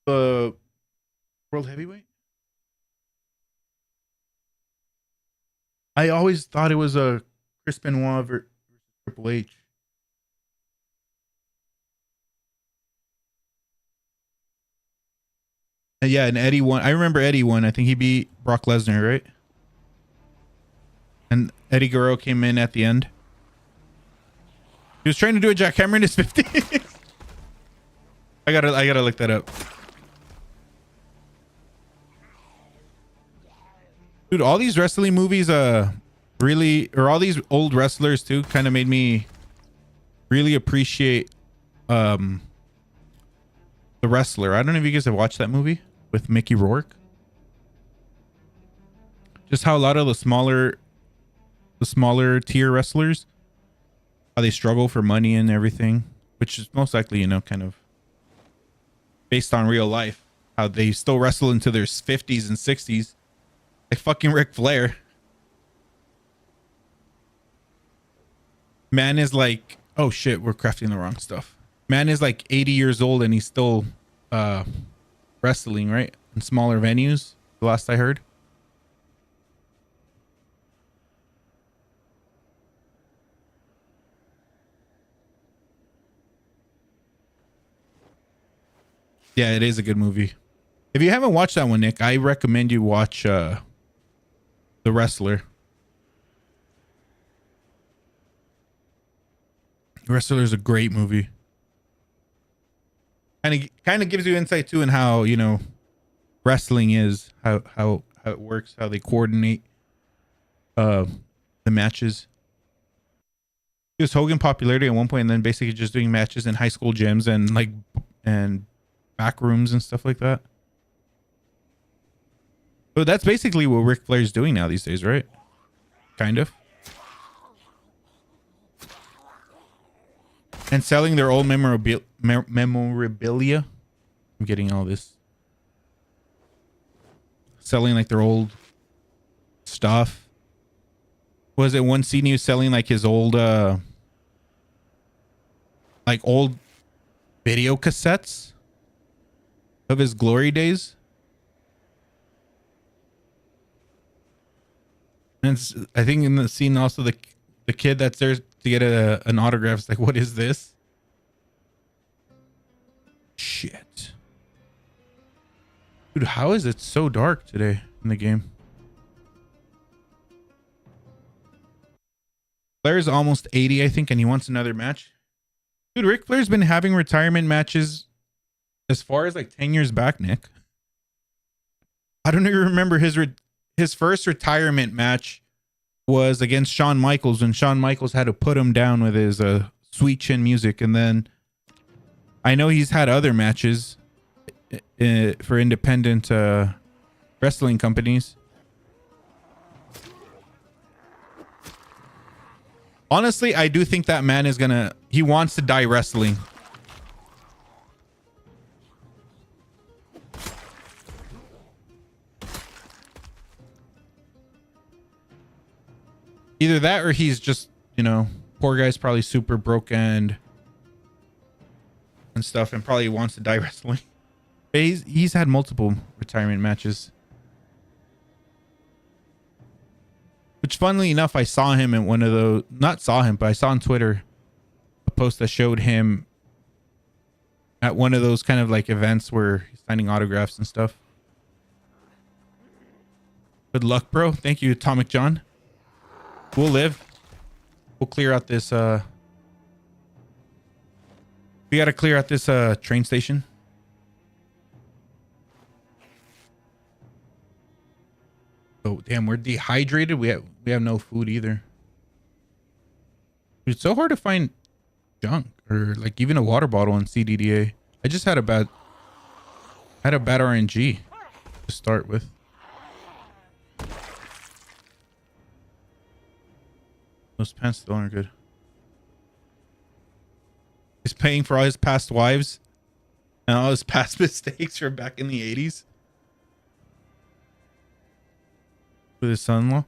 World Heavyweight? I always thought it was a Chris Benoit versus Triple H. And yeah, and Eddie won. I remember Eddie won. I think he beat Brock Lesnar, right? And Eddie Guerrero came in at the end. He was trying to do a jackhammer in his 50s. I gotta look that up. Dude, all these wrestling movies really, or all these old wrestlers too, kind of made me really appreciate The Wrestler. I don't know if you guys have watched that movie with Mickey Rourke. Just how a lot of the smaller tier wrestlers, how they struggle for money and everything, which is most likely, you know, kind of based on real life, how they still wrestle into their 50s and 60s, like fucking Ric Flair. Man is like, oh shit, we're crafting the wrong stuff. Man is like 80 years old and he's still wrestling, right? In smaller venues, the last I heard. Yeah, it is a good movie. If you haven't watched that one, Nick, I recommend you watch The Wrestler. The Wrestler is a great movie. Kind of gives you insight too in how, you know, wrestling is, how it works, how they coordinate the matches. He was Hogan popularity at one point, and then basically just doing matches in high school gyms and back rooms and stuff like that. But that's basically what Ric Flair's doing now these days, right? Kind of. And selling their old memorabilia. I'm getting all this. Selling like their old stuff. Was it one scene he was selling like his old old video cassettes of his glory days? And I think in the scene also the kid that's there to get an autograph is like, what is this? Shit. Dude, how is it so dark today in the game? Flair's almost 80, I think, and he wants another match. Dude, Ric Flair's been having retirement matches as far as like 10 years back, Nick. I don't even remember his first retirement match was against Shawn Michaels when Shawn Michaels had to put him down with his sweet chin music. And then I know he's had other matches for independent wrestling companies. Honestly, I do think that man is he wants to die wrestling. Either that or he's just, you know, poor guy's probably super broken and stuff and probably wants to die wrestling. But he's had multiple retirement matches. Which, funnily enough, I saw him in one of those. Not saw him, but I saw on Twitter a post that showed him at one of those kind of like events where he's signing autographs and stuff. Good luck, bro. Thank you, Atomic John. We'll live. We'll clear out this. We got to clear out this train station. Oh damn, we're dehydrated. We have no food either. It's so hard to find junk or like even a water bottle in CDDA. I just had a bad RNG to start with. Those pants still aren't good. He's paying for all his past wives and all his past mistakes from back in the 80s. With his son-in-law.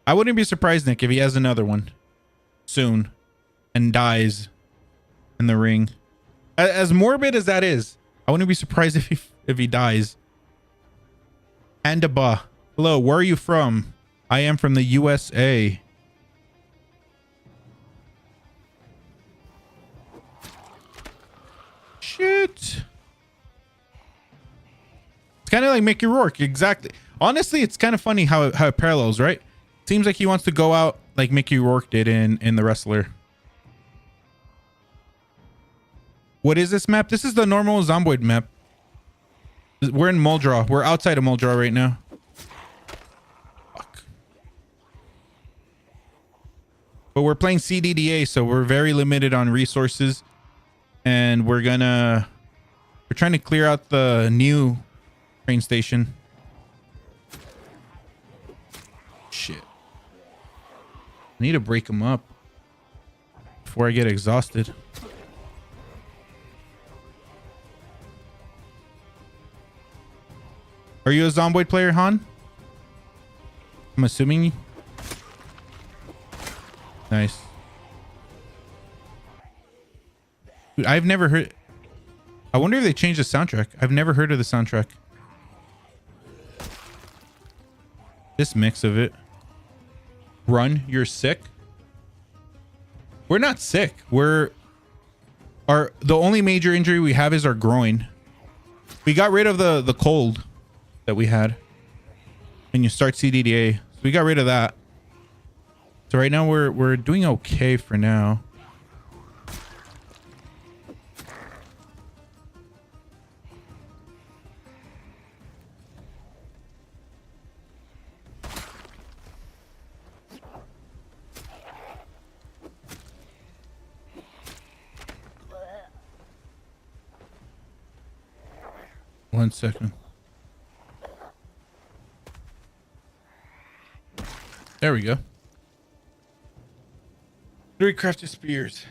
I wouldn't be surprised, Nick, if he has another one soon and dies in the ring. As morbid as that is, I wouldn't be surprised if he dies. Andaba, hello, where are you from? I am from the USA. Shit. It's kind of like Mickey Rourke, exactly. Honestly, it's kind of funny how it parallels, right? Seems like he wants to go out like Mickey Rourke did in The Wrestler. What is this map? This is the normal Zomboid map. We're in Muldraw. We're outside of Muldraw right now. Fuck. But we're playing CDDA, so we're very limited on resources. And we're trying to clear out the new train station. Shit. I need to break them up before I get exhausted. Are you a Zomboid player, Han? I'm assuming. Nice. Dude, I've never heard. I wonder if they changed the soundtrack. I've never heard of the soundtrack. This mix of it. Run, you're sick. We're not sick. The only major injury we have is our groin. We got rid of the cold that we had when you start CDDA. So we got rid of that. So right now we're doing okay for now. One second. There we go. 3 crafted spears.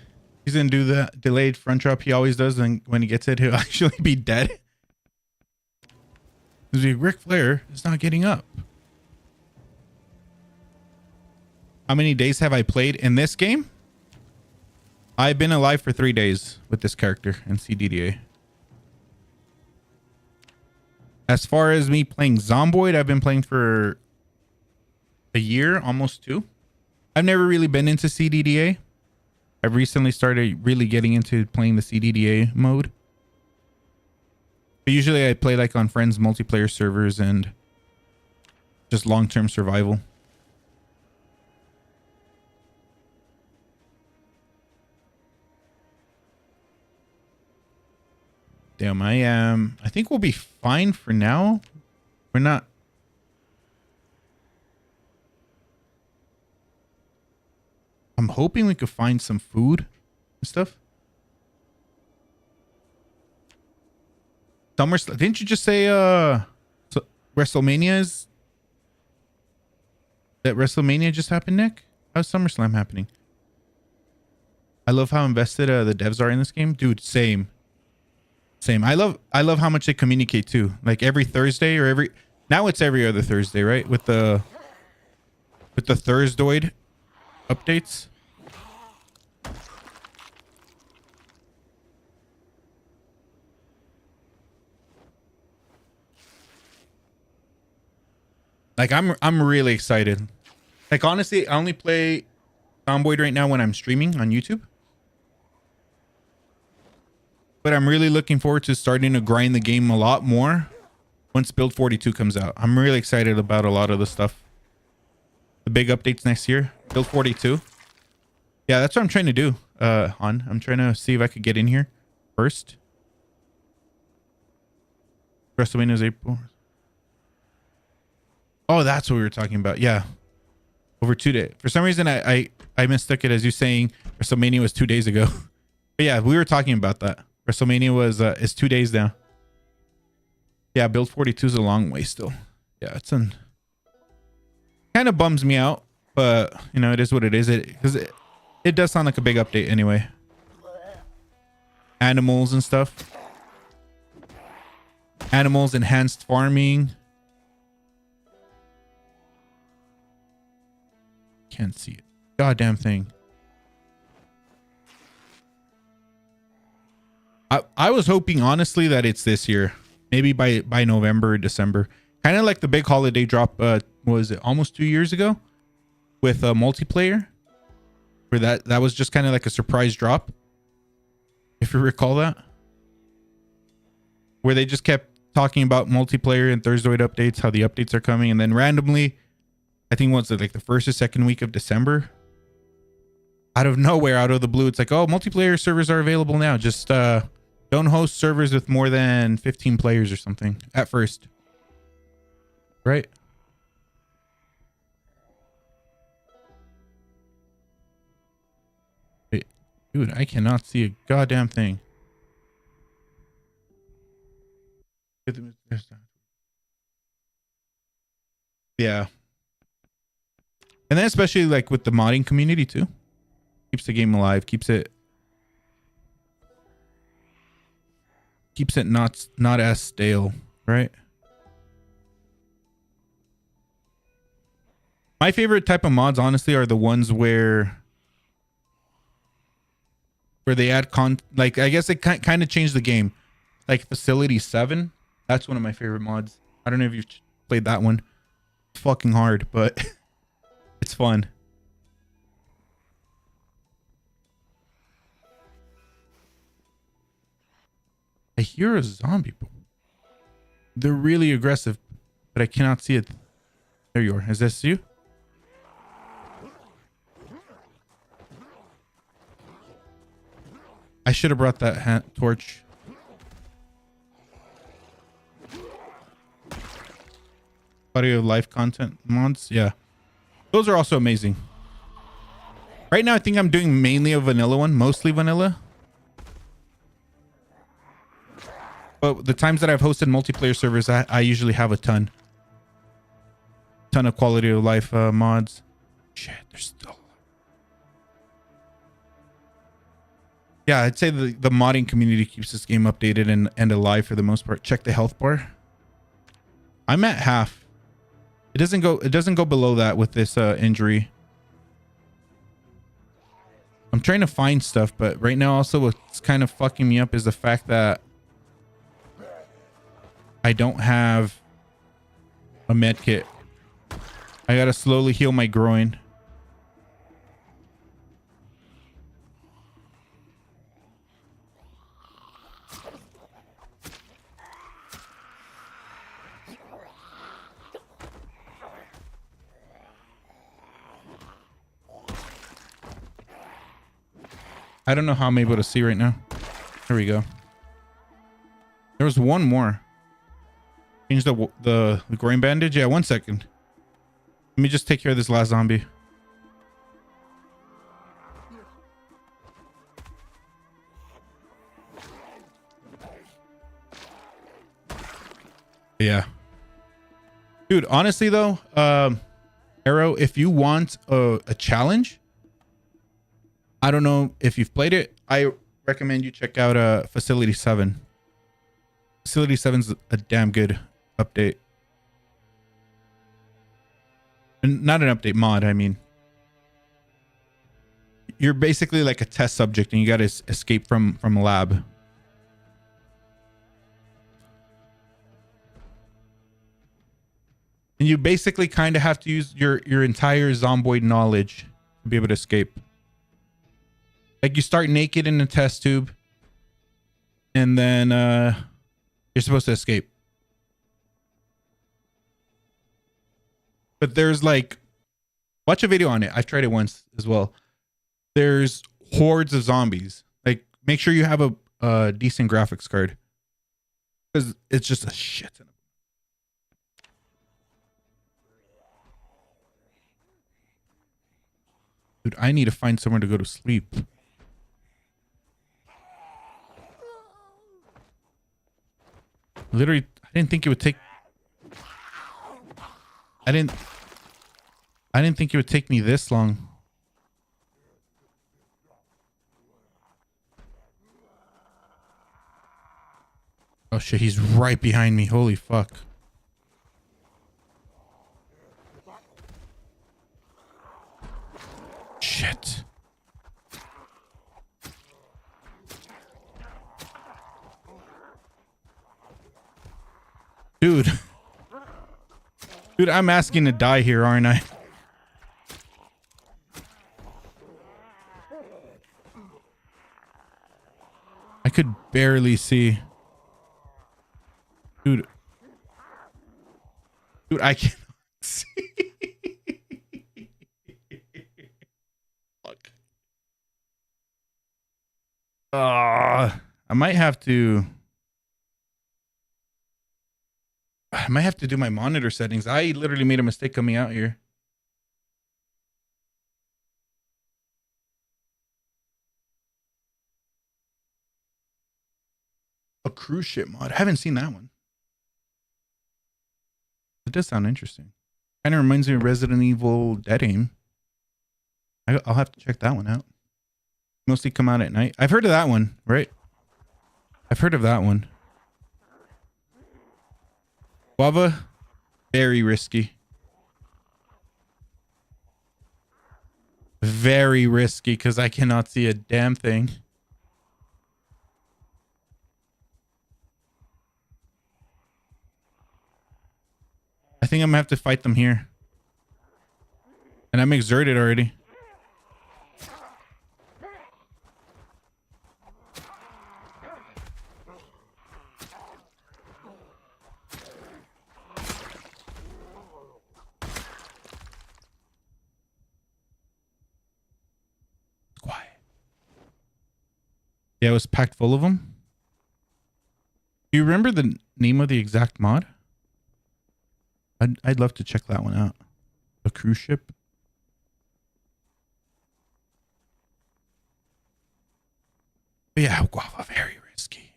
He's gonna do the delayed front drop he always does, and when he gets it, he'll actually be dead. Ric Flair is not getting up. How many days have I played in this game? I've been alive for 3 days with this character in CDDA. As far as me playing Zomboid, I've been playing for a year, almost 2. I've never really been into CDDA. I've recently started really getting into playing the CDDA mode. But usually I play like on friends' multiplayer servers and just long-term survival. Damn, I think we'll be fine for now. We're not. I'm hoping we could find some food and stuff. SummerSlam. Didn't you just say so WrestleMania is that WrestleMania just happened, Nick? How's SummerSlam happening? I love how invested the devs are in this game, dude. Same. I love how much they communicate too. Like every Thursday or now it's every other Thursday, right? With the Thursdoid updates. Like I'm really excited. Like honestly, I only play Zomboid right now when I'm streaming on YouTube. But I'm really looking forward to starting to grind the game a lot more once Build 42 comes out. I'm really excited about a lot of the stuff. The big updates next year. Build 42. Yeah, that's what I'm trying to do. I'm trying to see if I could get in here first. WrestleMania is April. Oh, that's what we were talking about. Yeah. Over 2 days. For some reason, I mistook it as you saying WrestleMania was 2 days ago. But yeah, we were talking about that. WrestleMania was is 2 days now. Yeah, Build 42 is a long way still. Yeah, it's kind of bums me out, but you know, it is what it is. Because it does sound like a big update anyway. Animals and stuff. Animals, enhanced farming. Can't see it. Goddamn thing. I was hoping honestly that it's this year. Maybe by November or December. Kind of like the big holiday drop was it almost 2 years ago with multiplayer. Where that was just kind of like a surprise drop. If you recall that. Where they just kept talking about multiplayer and Thursdoid updates, how the updates are coming, and then randomly, I think what's it like the first or second week of December, out of nowhere, out of the blue, it's like, oh, multiplayer servers are available now. Just don't host servers with more than 15 players or something at first, right? Wait, dude, I cannot see a goddamn thing. Yeah. And then especially like with the modding community too. Keeps the game alive, keeps it not as stale, right? My favorite type of mods honestly are the ones where they add like I guess it kind of changed the game. Like Facility 7, that's one of my favorite mods. I don't know if you've played that one. It's fucking hard, but it's fun. I hear a zombie. They're really aggressive, but I cannot see it. There you are. Is this you? I should have brought that torch. Quality of life content mods. Yeah. Those are also amazing. Right now, I think I'm doing mainly a vanilla one. Mostly vanilla. But the times that I've hosted multiplayer servers, I usually have a ton of quality of life mods. Shit, there's still. Yeah, I'd say the modding community keeps this game updated and alive for the most part. Check the health bar. I'm at half. It doesn't go below that with this injury. I'm trying to find stuff, but right now also what's kind of fucking me up is the fact that I don't have a med kit. I gotta slowly heal my groin. I don't know how I'm able to see right now. There we go. There was one more. Change the groin bandage. Yeah, 1 second. Let me just take care of this last zombie. Yeah. Dude, honestly though, Arrow, if you want a challenge, I don't know if you've played it. I recommend you check out Facility 7. Facility 7's a damn good update. And not an update mod, I mean. You're basically like a test subject and you gotta escape from a lab. And you basically kind of have to use your entire zomboid knowledge to be able to escape. Like you start naked in a test tube, and then you're supposed to escape. But there's like, watch a video on it. I've tried it once as well. There's hordes of zombies. Like, make sure you have a decent graphics card, because it's just a shit ton of them. Dude, I need to find somewhere to go to sleep. Literally, I didn't think it would take. I didn't think it would take me this long. Oh shit, he's right behind me. Holy fuck. Shit. Dude. Dude, I'm asking to die here, aren't I? I could barely see. Dude. Dude, I can't see. Fuck. I might have to do my monitor settings. I literally made a mistake coming out here. A cruise ship mod. I haven't seen that one. It does sound interesting. Kind of reminds me of Resident Evil Dead Aim. I'll have to check that one out. Mostly come out at night. I've heard of that one, right? I've heard of that one. Guava, very risky. Very risky because I cannot see a damn thing. I think I'm gonna have to fight them here. And I'm exerted already. Quiet. Yeah, it was packed full of them. Do you remember the name of the exact mod? I'd love to check that one out. A cruise ship. But yeah, guava, very risky.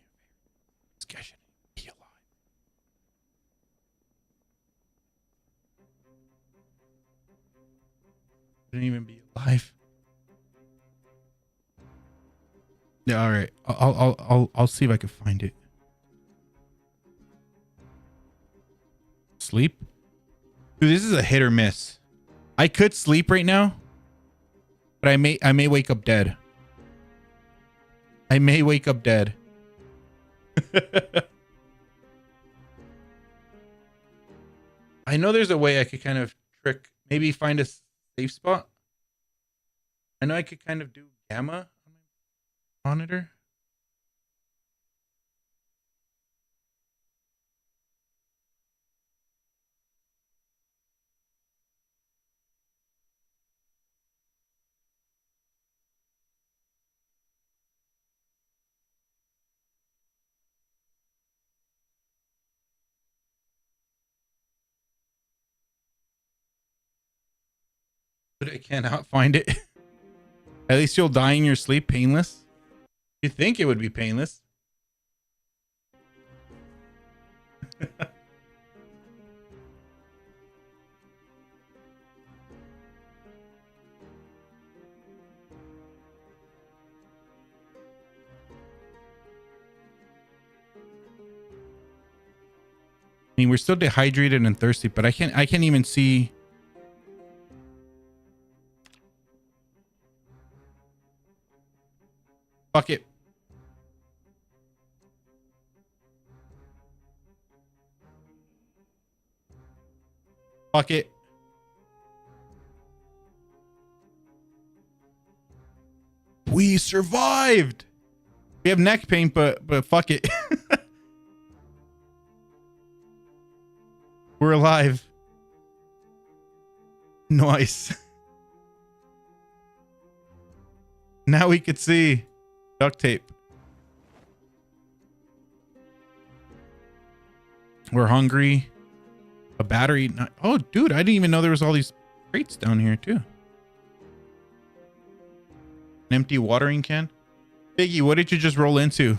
This guy shouldn't be alive. Shouldn't even be alive. Yeah, all right. I'll see if I can find it. Sleep? Dude, this is a hit or miss. I could sleep right now, but I may wake up dead. I may wake up dead. I know there's a way I could kind of trick, maybe find a safe spot. I know I could kind of do gamma on my monitor. But I cannot find it. At least you'll die in your sleep painless. You think it would be painless. I mean, we're still dehydrated and thirsty, but I can't even see. Fuck it. Fuck it. We survived. We have neck pain, but fuck it. We're alive. Nice. Now we could see duct tape. We're hungry. A battery. Oh, dude, I didn't even know there was all these crates down here too. An empty watering can. Biggie, what did you just roll into?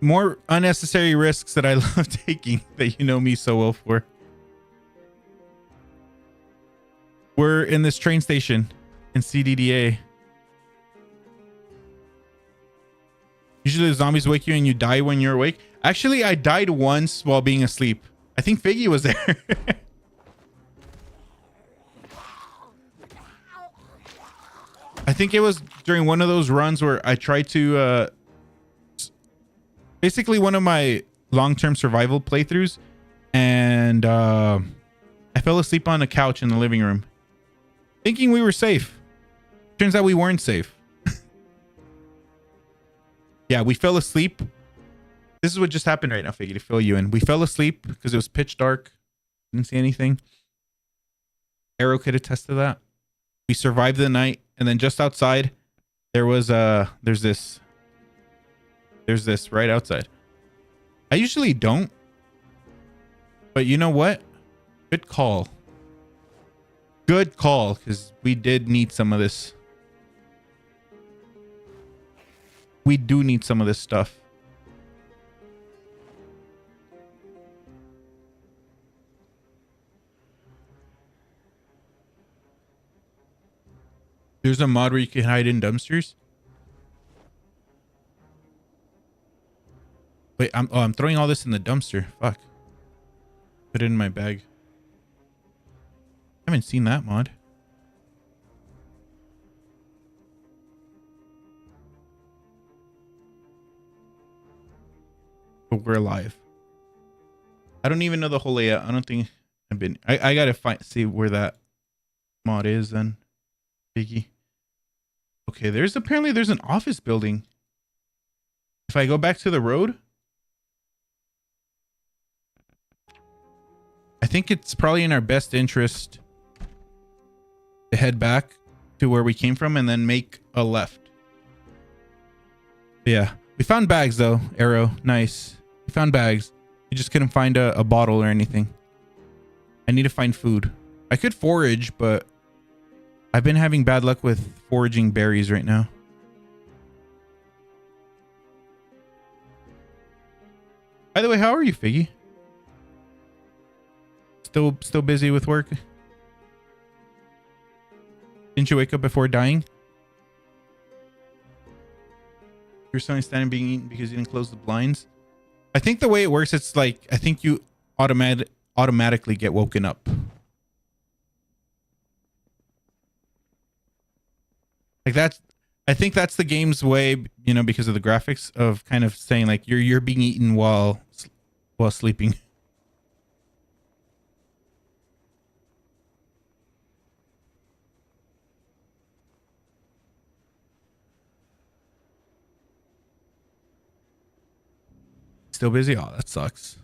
More unnecessary risks that I love taking that you know me so well for. We're in this train station in CDDA. Usually the zombies wake you and you die when you're awake. Actually, I died once while being asleep. I think Figgy was there. I think it was during one of those runs where I tried to basically one of my long-term survival playthroughs, and I fell asleep on a couch in the living room thinking we were safe. Turns out we weren't safe. Yeah, we fell asleep. This is what just happened right now, Figgy, to fill you in. We fell asleep because it was pitch dark. Didn't see anything. Arrow could attest to that. We survived the night, and then just outside there was there's this right outside. I usually don't, but you know what? Good call. Good call, because we did need some of this. We do need some of this stuff. There's a mod where you can hide in dumpsters. Wait, I'm throwing all this in the dumpster. Fuck. Put it in my bag. I haven't seen that mod. But we're alive. I don't even know the whole layout. I don't think I've been. I gotta see where that mod is then. Biggie. Okay, there's an office building. If I go back to the road, I think it's probably in our best interest to head back to where we came from and then make a left. Yeah, we found bags though. Arrow, nice. We found bags. We just couldn't find a bottle or anything. I need to find food. I could forage, but I've been having bad luck with foraging berries right now. By the way, how are you, Figgy? Still busy with work? Didn't you wake up before dying? You're suddenly standing being eaten because you didn't close the blinds. I think the way it works, it's like, I think you automatically get woken up. Like that's, I think that's the game's way, you know, because of the graphics of kind of saying like you're being eaten while sleeping. Still busy? Oh, that sucks.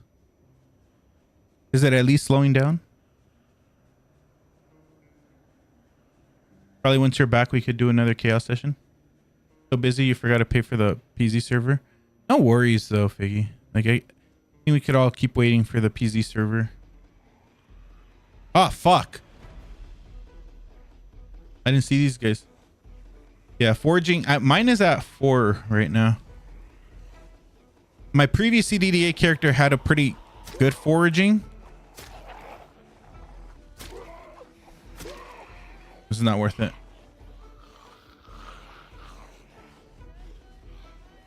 Is it at least slowing down? Probably once you're back, we could do another chaos session. So busy, you forgot to pay for the PZ server. No worries though, Figgy. Like I think we could all keep waiting for the PZ server. Ah, fuck. I didn't see these guys. Yeah, foraging. Mine is at 4 right now. My previous CDDA character had a pretty good foraging. This is not worth it.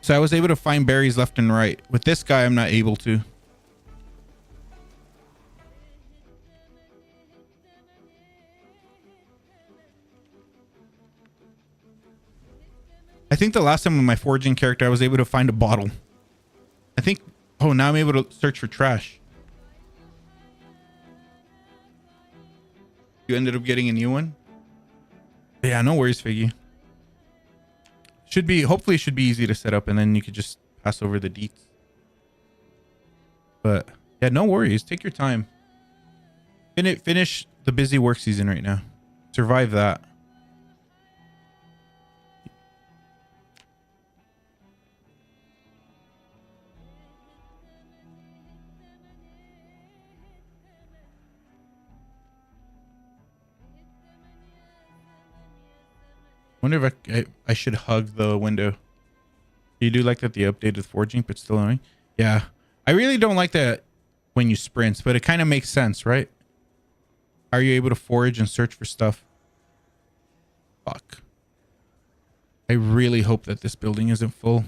So I was able to find berries left and right. With this guy, I'm not able to. I think the last time with my foraging character, I was able to find a bottle. I think, oh, now I'm able to search for trash. You ended up getting a new one. Yeah, no worries, Figgy. Should be, hopefully it should be easy to set up, and then you could just pass over the deets. But yeah, no worries. Take your time. Finish the busy work season right now. Survive that. Wonder if I should hug the window. You do like that the updated forging, but still annoying. Yeah, I really don't like that when you sprint, but it kind of makes sense, right? Are you able to forage and search for stuff? Fuck. I really hope that this building isn't full.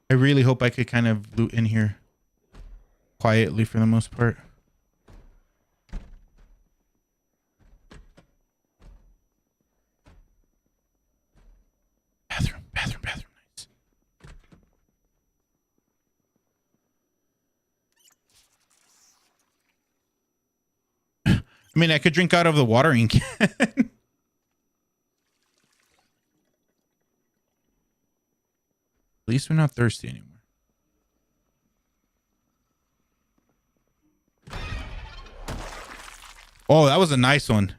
I really hope I could kind of loot in here quietly for the most part. Bathroom, nice. I mean, I could drink out of the watering can. At least we're not thirsty anymore. Oh, that was a nice one.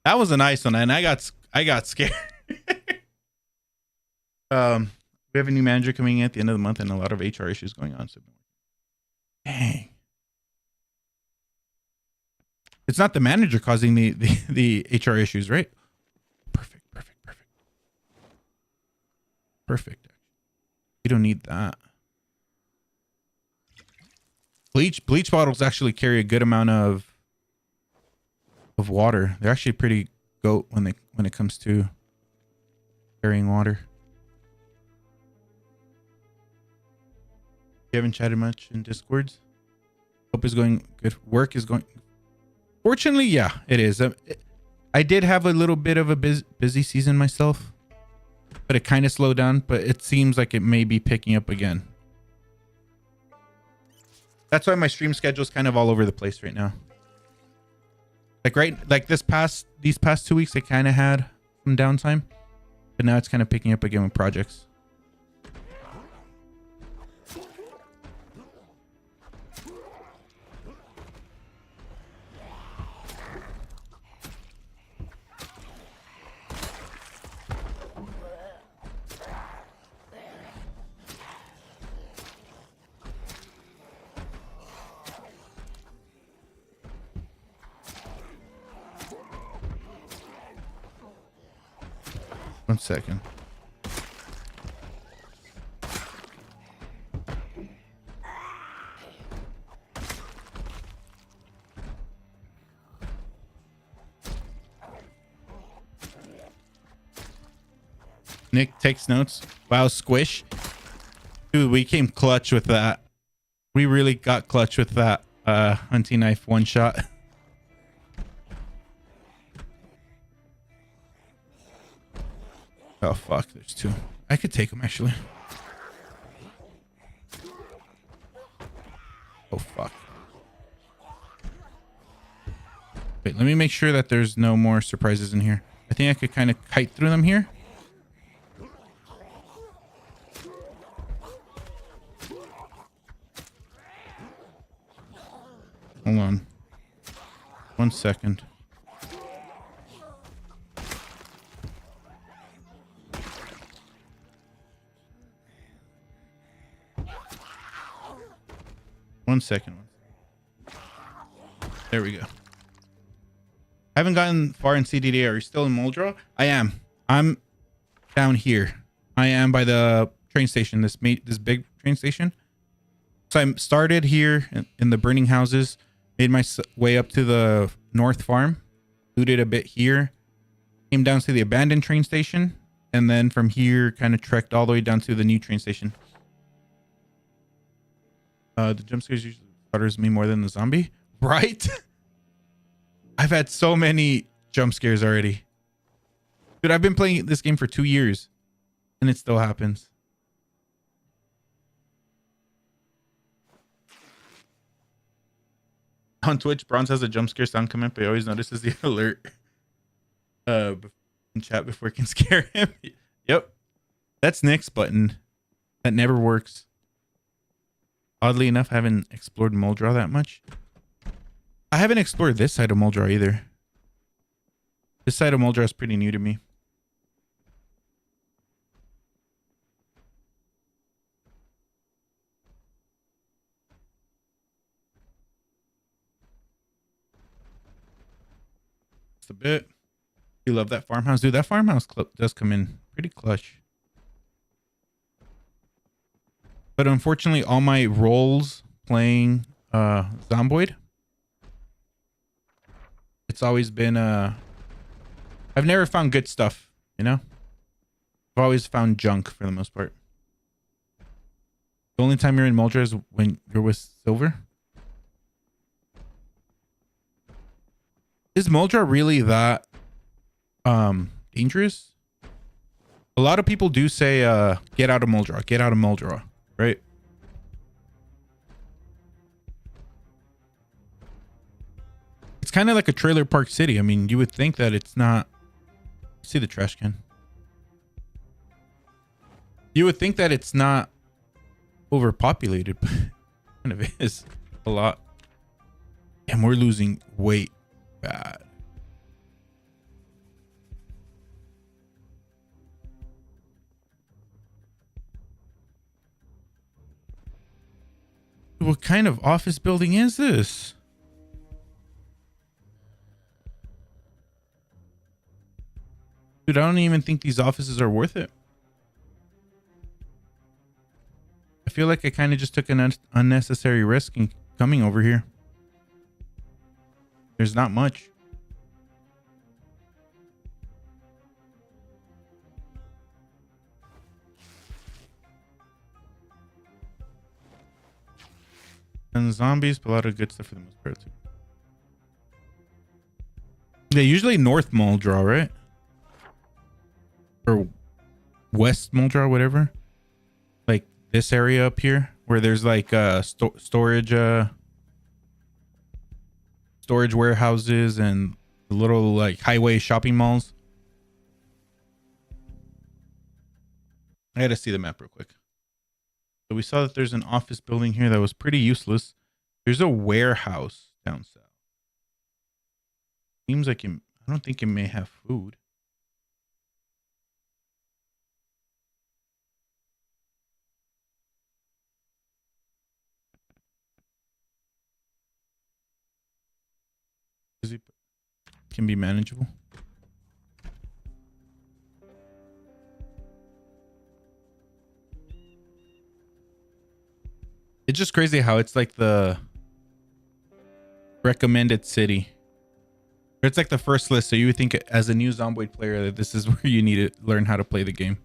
That was a nice one, and I got scared. We have a new manager coming in at the end of the month and a lot of HR issues going on. So dang. It's not the manager causing the HR issues, right? Perfect. You don't need that. Bleach bottles actually carry a good amount of water. They're actually pretty goat when it comes to carrying water. You haven't chatted much in Discords? Hope is going good. Work is going. Fortunately, yeah, it is. I did have a little bit of a busy season myself, but it kind of slowed down. But it seems like it may be picking up again. That's why my stream schedule is kind of all over the place right now. Like these past 2 weeks, I kind of had some downtime, but now it's kind of picking up again with projects. One second. Nick takes notes. Wow, squish. Dude, we came clutch with that. We really got clutch with that hunting knife one shot. Oh, fuck. There's two. I could take them, actually. Oh, fuck. Wait, let me make sure that there's no more surprises in here. I think I could kind of kite through them here. Hold on. 1 second. One second. There we go. I haven't gotten far in CDDA. Are you still in Muldrow? I am. I'm down here. I am by the train station. This big train station. So I started here in the burning houses. Made my way up to the north farm. Looted a bit here. Came down to the abandoned train station. And then from here, kind of trekked all the way down to the new train station. The jump scares usually bothers me more than the zombie. Right? I've had so many jump scares already. Dude, I've been playing this game for 2 years. And it still happens. On Twitch, Bronze has a jump scare sound comment, but he always notices the alert in chat before it can scare him. Yep. That's Nick's button. That never works. Oddly enough, I haven't explored Moldraw that much. I haven't explored this side of Moldraw either. This side of Moldraw is pretty new to me. Just a bit. You love that farmhouse, dude. That farmhouse does come in pretty clutch. But unfortunately, all my roles playing Zomboid, it's always been I've never found good stuff, you know? I've always found junk for the most part. The only time you're in Moldraw is when you're with Silver. Is Moldraw really that dangerous? A lot of people do say get out of Moldraw, get out of Moldraw, right? It's kind of like a trailer park city. I mean, you would think that it's not. See the trash can. You would think that it's not overpopulated, but it kind of is a lot. And we're losing weight bad. What kind of office building is this? Dude, I don't even think these offices are worth it. I feel like I kind of just took an unnecessary risk in coming over here. There's not much. And zombies, but a lot of good stuff for the most part too. Yeah, usually North Moldraw, right? Or West Moldraw, whatever. Like this area up here where there's like storage warehouses and little like highway shopping malls. I gotta see the map real quick. So we saw that there's an office building here that was pretty useless. There's a warehouse down south. Seems like I don't think it may have food. Can be manageable. It's just crazy how it's like the recommended city. It's like the first list, so you would think as a new Zomboid player that this is where you need to learn how to play the game.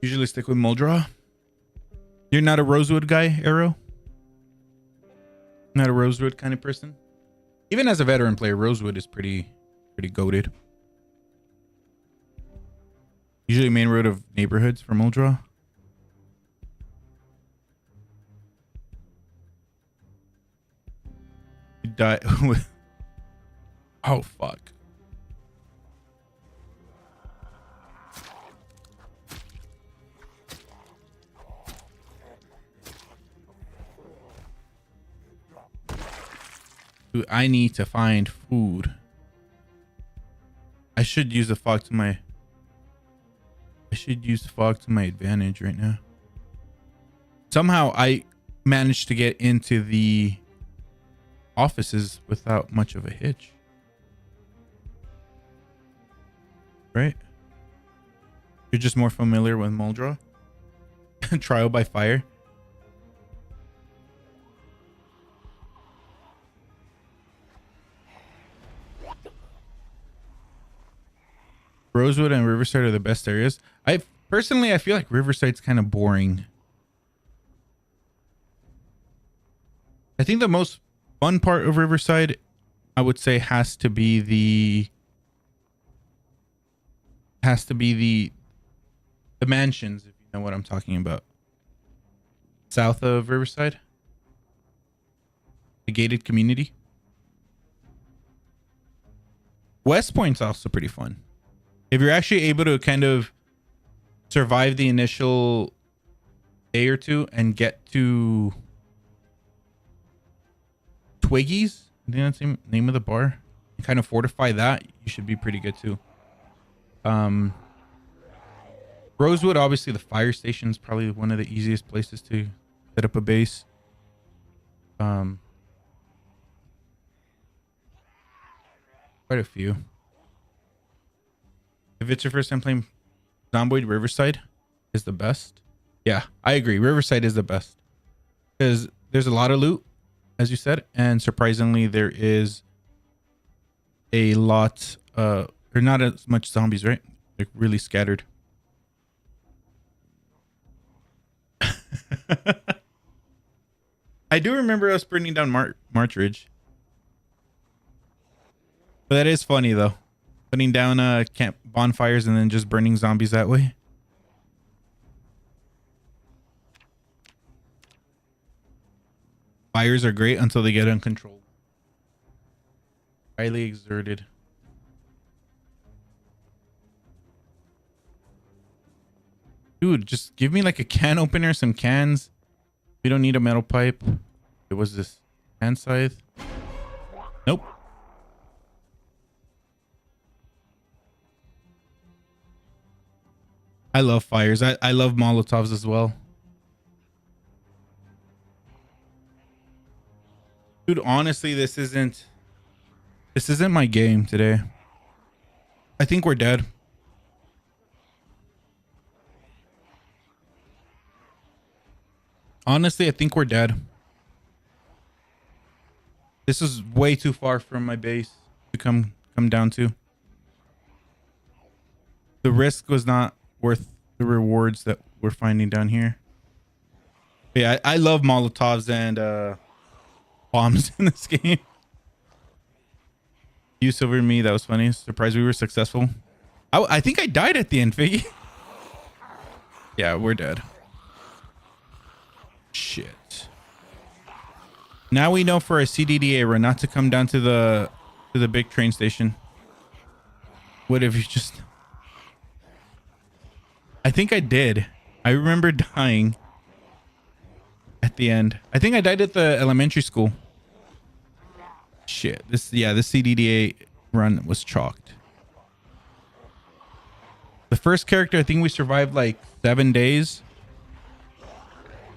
Usually stick with Moldraw. You're not a Rosewood guy, Arrow? Not a Rosewood kind of person? Even as a veteran player, Rosewood is pretty goated. Usually main road of neighborhoods for Moldraw. You die with... Oh, fuck. Dude, I need to find food. I should use the fog to my... I should use the fog to my advantage right now. Somehow I managed to get into the offices without much of a hitch. Right? You're just more familiar with Moldraw? Trial by fire? Rosewood and Riverside are the best areas. I feel like Riverside's kind of boring. I think the most fun part of Riverside, I would say, has to be the mansions, if you know what I'm talking about. south of Riverside, the gated community. West Point's also pretty fun. If you're actually able to kind of survive the initial day or two and get to Twiggy's, I think that's the name of the bar, and kind of fortify that, you should be pretty good too. Rosewood, obviously the fire station is probably one of the easiest places to set up a base. Quite a few. If it's your first time playing Zomboid, Riverside is the best. Yeah, I agree. Riverside is the best because there's a lot of loot, as you said, and surprisingly there is a lot or not as much zombies, right? They're really scattered. I do remember us burning down March Ridge. But that is funny though. Putting down camp bonfires and then just burning zombies that way. Fires are great until they get uncontrolled. Highly exerted. Dude, just give me like a can opener, some cans. We don't need a metal pipe. It was this hand scythe. Nope. I love fires. I love Molotovs as well. Dude, honestly, this isn't my game today. I think we're dead. Honestly, I think we're dead. This is way too far from my base to come down to. The risk was not worth the rewards that we're finding down here. But yeah, I love Molotovs and bombs in this game. You silver me, that was funny. Surprised we were successful. I think I died at the end, Figgy. Yeah, we're dead. Shit. Now we know for a CDDA run not to come down to the big train station. What if you just... I think I did. I remember dying at the end. I think I died at the elementary school. Shit. This CDDA run was chalked. The first character, I think we survived like 7 days.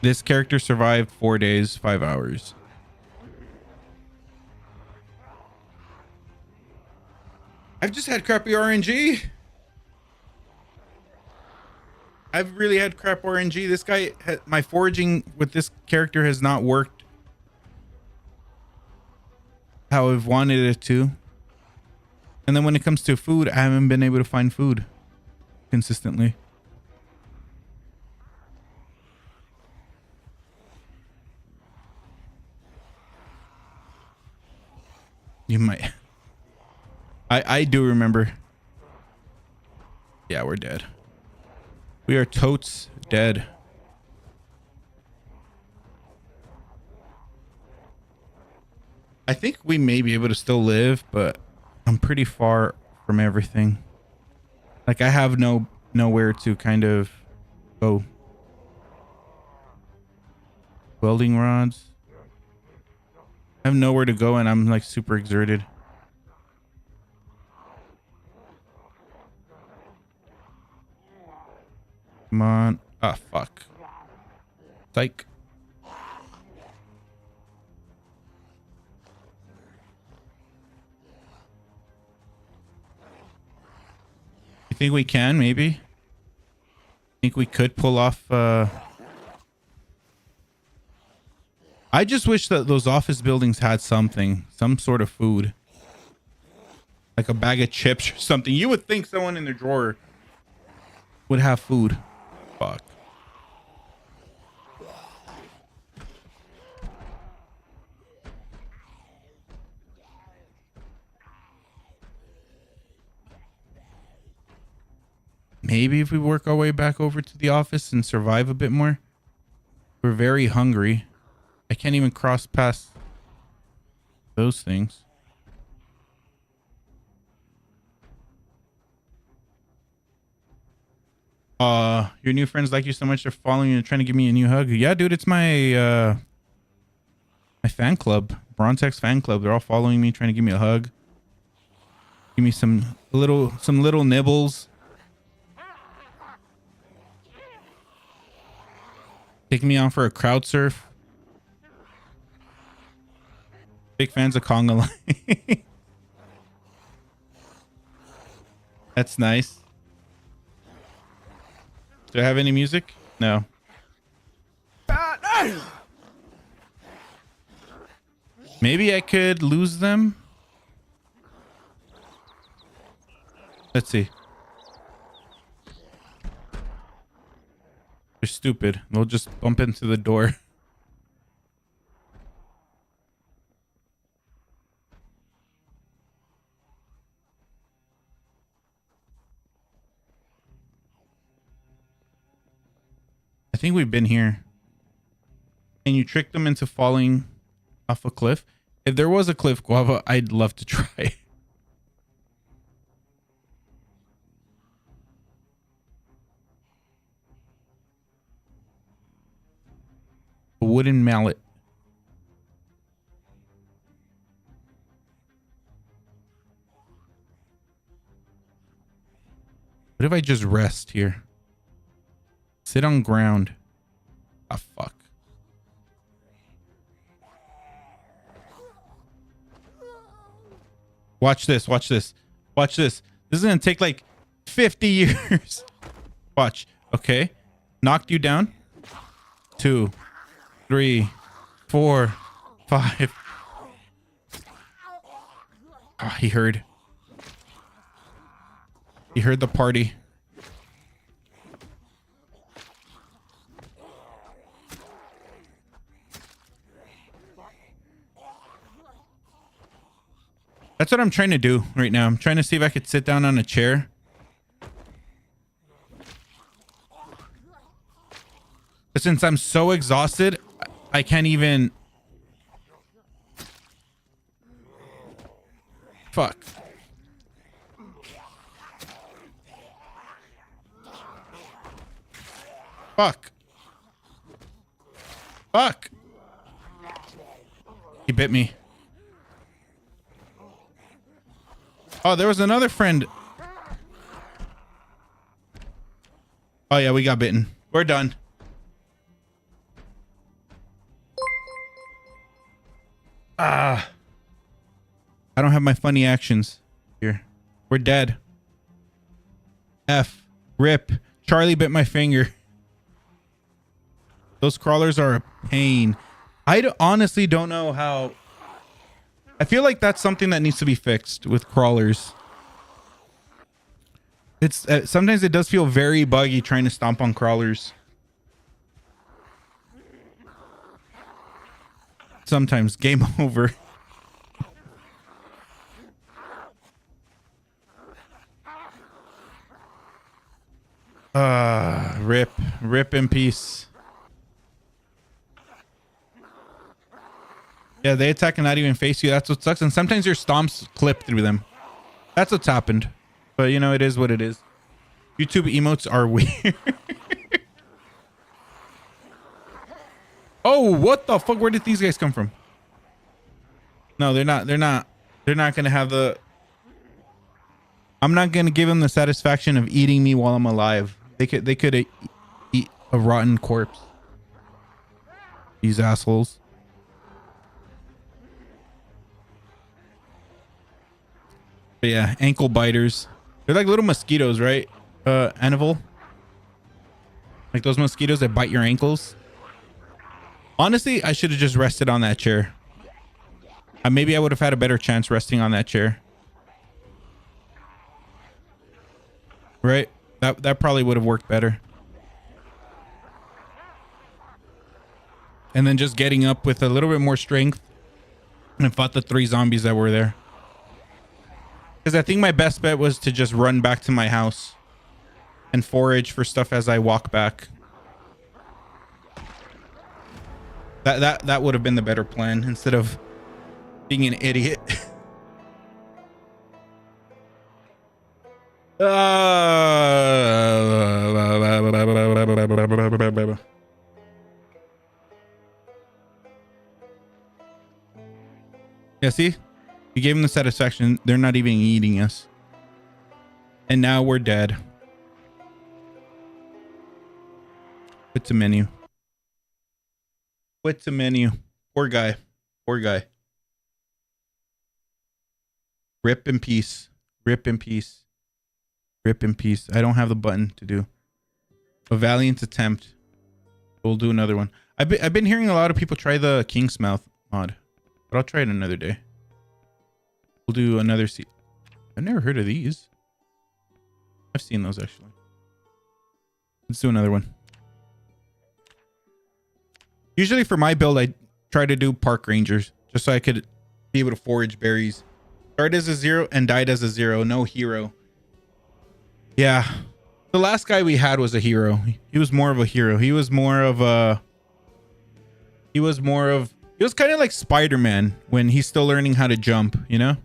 This character survived 4 days, 5 hours. I've just had crappy RNG. I've really had crap RNG. This guy, my foraging with this character has not worked how I've wanted it to. And then when it comes to food, I haven't been able to find food consistently. You might. I do remember. Yeah, we're dead. We are totes dead. I think we may be able to still live, but I'm pretty far from everything. Like I have nowhere to kind of go. Welding rods. I have nowhere to go and I'm like super exerted. Come on. Ah, fuck. Psych. You think we can, maybe? Think we could pull off I just wish that those office buildings had something, some sort of food. Like a bag of chips or something. You would think someone in their drawer would have food. Fuck. Maybe if we work our way back over to the office and survive a bit more. We're very hungry. I can't even cross past those things. Your new friends like you so much they're following you and trying to give me a new hug. Yeah, dude, it's my my fan club, BronzeHex fan club. They're all following me, trying to give me a hug. Give me some little nibbles. Taking me on for a crowd surf. Big fans of Conga Line. That's nice. Do I have any music? No. Maybe I could lose them. Let's see. They're stupid. They'll just bump into the door. I think we've been here. And you tricked them into falling off a cliff. If there was a cliff, Guava, I'd love to try. A wooden mallet. What if I just rest here? Sit on ground. Ah, fuck. Watch this. Watch this. Watch this. This is going to take like 50 years. Watch. Okay. Knocked you down. 2, 3, 4, 5. Oh, he heard. He heard the party. That's what I'm trying to do right now. I'm trying to see if I could sit down on a chair. But since I'm so exhausted, I can't even... Fuck. Fuck. Fuck. He bit me. Oh, there was another friend. Oh, yeah, we got bitten. We're done. Ah. I don't have my funny actions here. We're dead. F. Rip. Charlie bit my finger. Those crawlers are a pain. I honestly don't know how... I feel like that's something that needs to be fixed with crawlers. It's sometimes it does feel very buggy trying to stomp on crawlers. Sometimes game over. Rip in peace. Yeah, they attack and not even face you. That's what sucks. And sometimes your stomps clip through them. That's what's happened. But you know, it is what it is. YouTube emotes are weird. Oh, what the fuck? Where did these guys come from? No, they're not gonna have the... I'm not gonna give them the satisfaction of eating me while I'm alive. They could eat a rotten corpse. These assholes. But yeah, ankle biters. They're like little mosquitoes, right? Anival. Like those mosquitoes that bite your ankles. Honestly, I should have just rested on that chair. Maybe I would have had a better chance resting on that chair. Right? That probably would have worked better. And then just getting up with a little bit more strength and fought the 3 zombies that were there. Because I think my best bet was to just run back to my house and forage for stuff as I walk back. That would have been the better plan instead of being an idiot. Yeah, see? You gave them the satisfaction. They're not even eating us. And now we're dead. Quit to menu. Quit to menu. Poor guy. Poor guy. Rip in peace. Rip in peace. Rip in peace. I don't have the button to do. A valiant attempt. We'll do another one. I've been hearing a lot of people try the King's Mouth mod, but I'll try it another day. We'll do another I've never heard of these. I've seen those actually. Let's do another one. Usually for my build, I try to do park rangers just so I could be able to forage berries. Started as a 0 and died as a 0. No hero. Yeah. The last guy we had was a hero. He was more of a hero. He was more of a... He was kind of like Spider-Man when he's still learning how to jump, you know?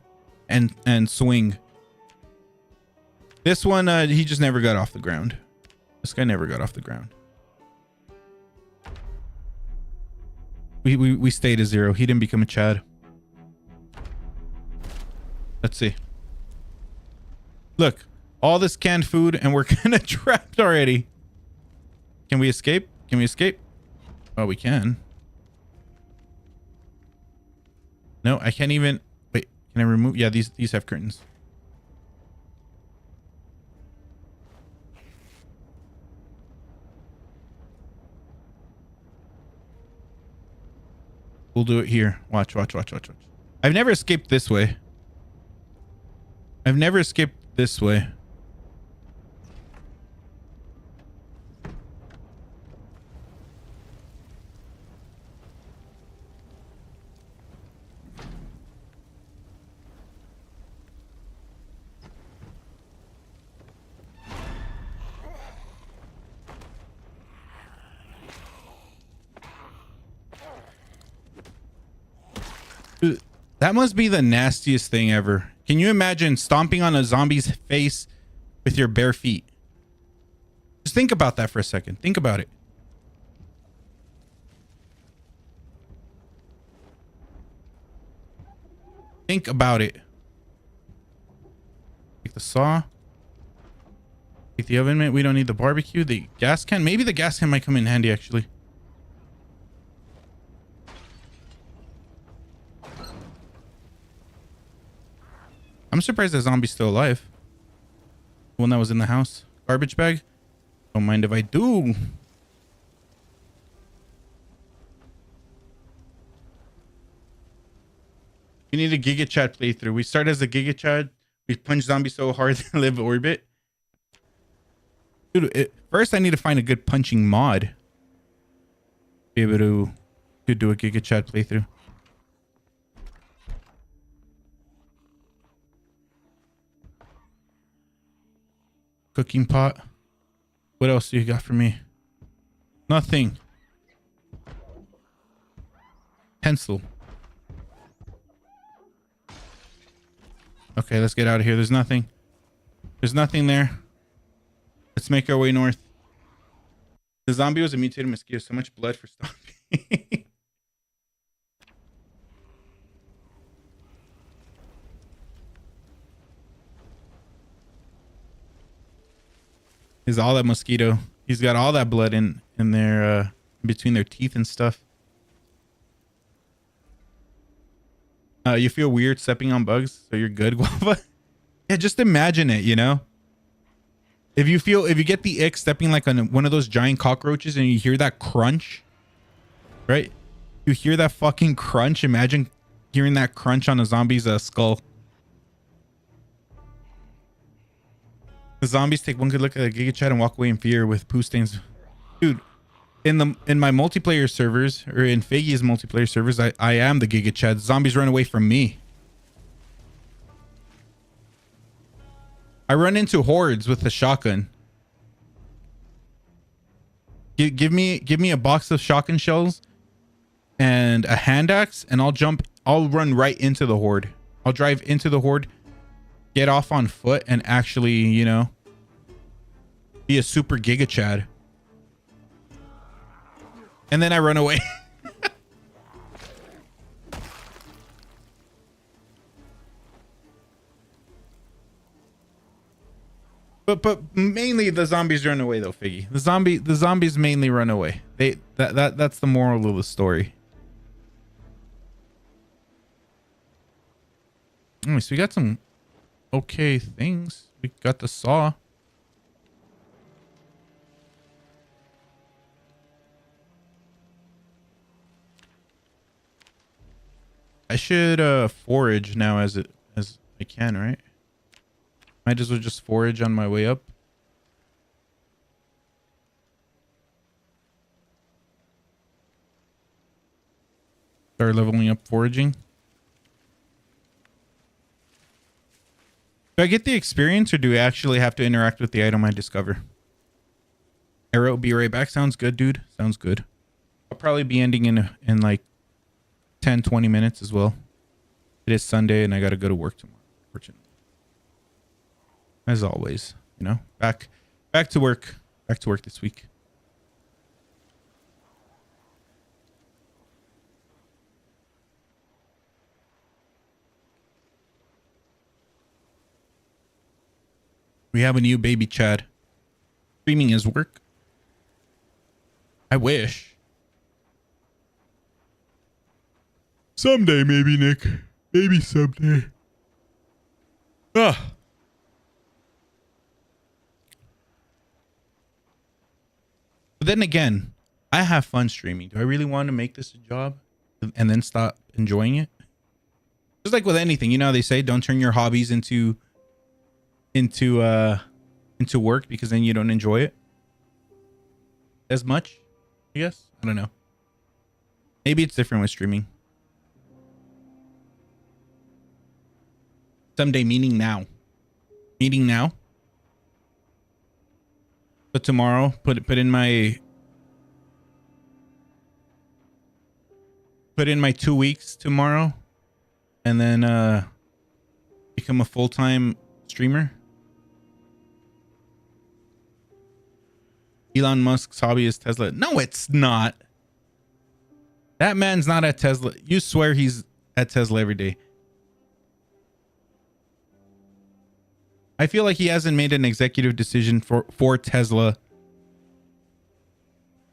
And swing. This one, he just never got off the ground. This guy never got off the ground. We stayed a 0. He didn't become a Chad. Let's see. Look, all this canned food and we're kind of trapped already. Can we escape? Can we escape? Oh, we can. No, I can't even. Wait, can I remove? Yeah, these have curtains. We'll do it here. Watch, watch, watch, watch, watch. I've never escaped this way. I've never escaped this way. Dude, that must be the nastiest thing ever. Can you imagine stomping on a zombie's face with your bare feet? Just think about that for a second. Think about it. Think about it. Take the saw. Take the oven mitt. We don't need the barbecue. The gas can. Maybe the gas can might come in handy actually. I'm surprised that zombie's still alive. The one that was in the house. Garbage bag. Don't mind if I do. You need a Giga Chad playthrough. We start as a Giga Chad. We punch zombies so hard they live orbit. Dude, first I need to find a good punching mod. Be able to do a Giga Chad playthrough. Cooking pot. What else do you got for me? Nothing. Pencil. Okay, let's get out of here. There's nothing. There's nothing there. Let's make our way north. The zombie was a mutated mosquito. So much blood for stomping. Is all that mosquito. He's got all that blood in their between their teeth and stuff. You feel weird stepping on bugs, so you're good, Guava. Yeah, just imagine it, you know. If you get the ick stepping like on one of those giant cockroaches and you hear that crunch, right? You hear that fucking crunch. Imagine hearing that crunch on a zombie's skull. The zombies take one good look at a Giga Chat and walk away in fear with poo stains. Dude, in my multiplayer servers, or in Faggy's multiplayer servers, I am the Giga Chat. Zombies run away from me. I run into hordes with the shotgun. Give me a box of shotgun shells and a hand axe, and I'll run right into the horde. I'll drive into the horde, get off on foot, and actually, you know, be a super giga chad. And then I run away. But mainly the zombies run away though, Figgy. The zombies mainly run away. That's the moral of the story. Anyway, so we got some okay things. We got the saw. I should forage now as I can, right? Might as well just forage on my way up. Start leveling up foraging. Do I get the experience or do I actually have to interact with the item I discover? Arrow, be right back. Sounds good, dude. Sounds good. I'll probably be ending in like 10-20 minutes as well. It is Sunday and I gotta go to work tomorrow, fortunately. As always, you know, back to work this week. We have a new baby Chad. Streaming his work. I wish. Someday, maybe, Nick. Maybe someday. Ah. But then again, I have fun streaming. Do I really want to make this a job and then stop enjoying it? Just like with anything, you know, they say don't turn your hobbies into work because then you don't enjoy it as much, I guess. I don't know. Maybe it's different with streaming. Someday, meaning now. Meaning now. But tomorrow, put in my 2 weeks tomorrow, and then become a full-time streamer. Elon Musk's hobby is Tesla. No, it's not. That man's not at Tesla. You swear he's at Tesla every day. I feel like he hasn't made an executive decision for Tesla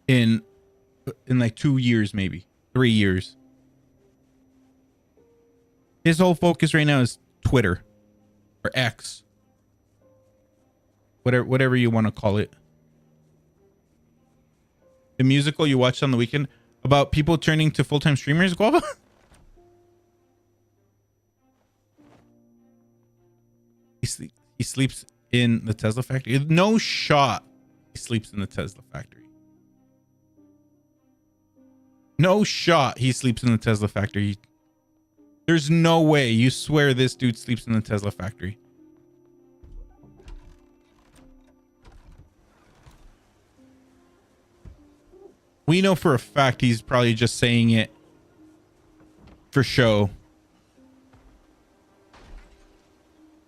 in like 2 years, maybe 3 years. His whole focus right now is Twitter or X, whatever you want to call it. The musical you watched on the weekend about people turning to full-time streamers, Guava? He sleeps in the Tesla factory. No shot. He sleeps in the Tesla factory. No shot. He sleeps in the Tesla factory. There's no way. You swear this dude sleeps in the Tesla factory. We know for a fact he's probably just saying it for show.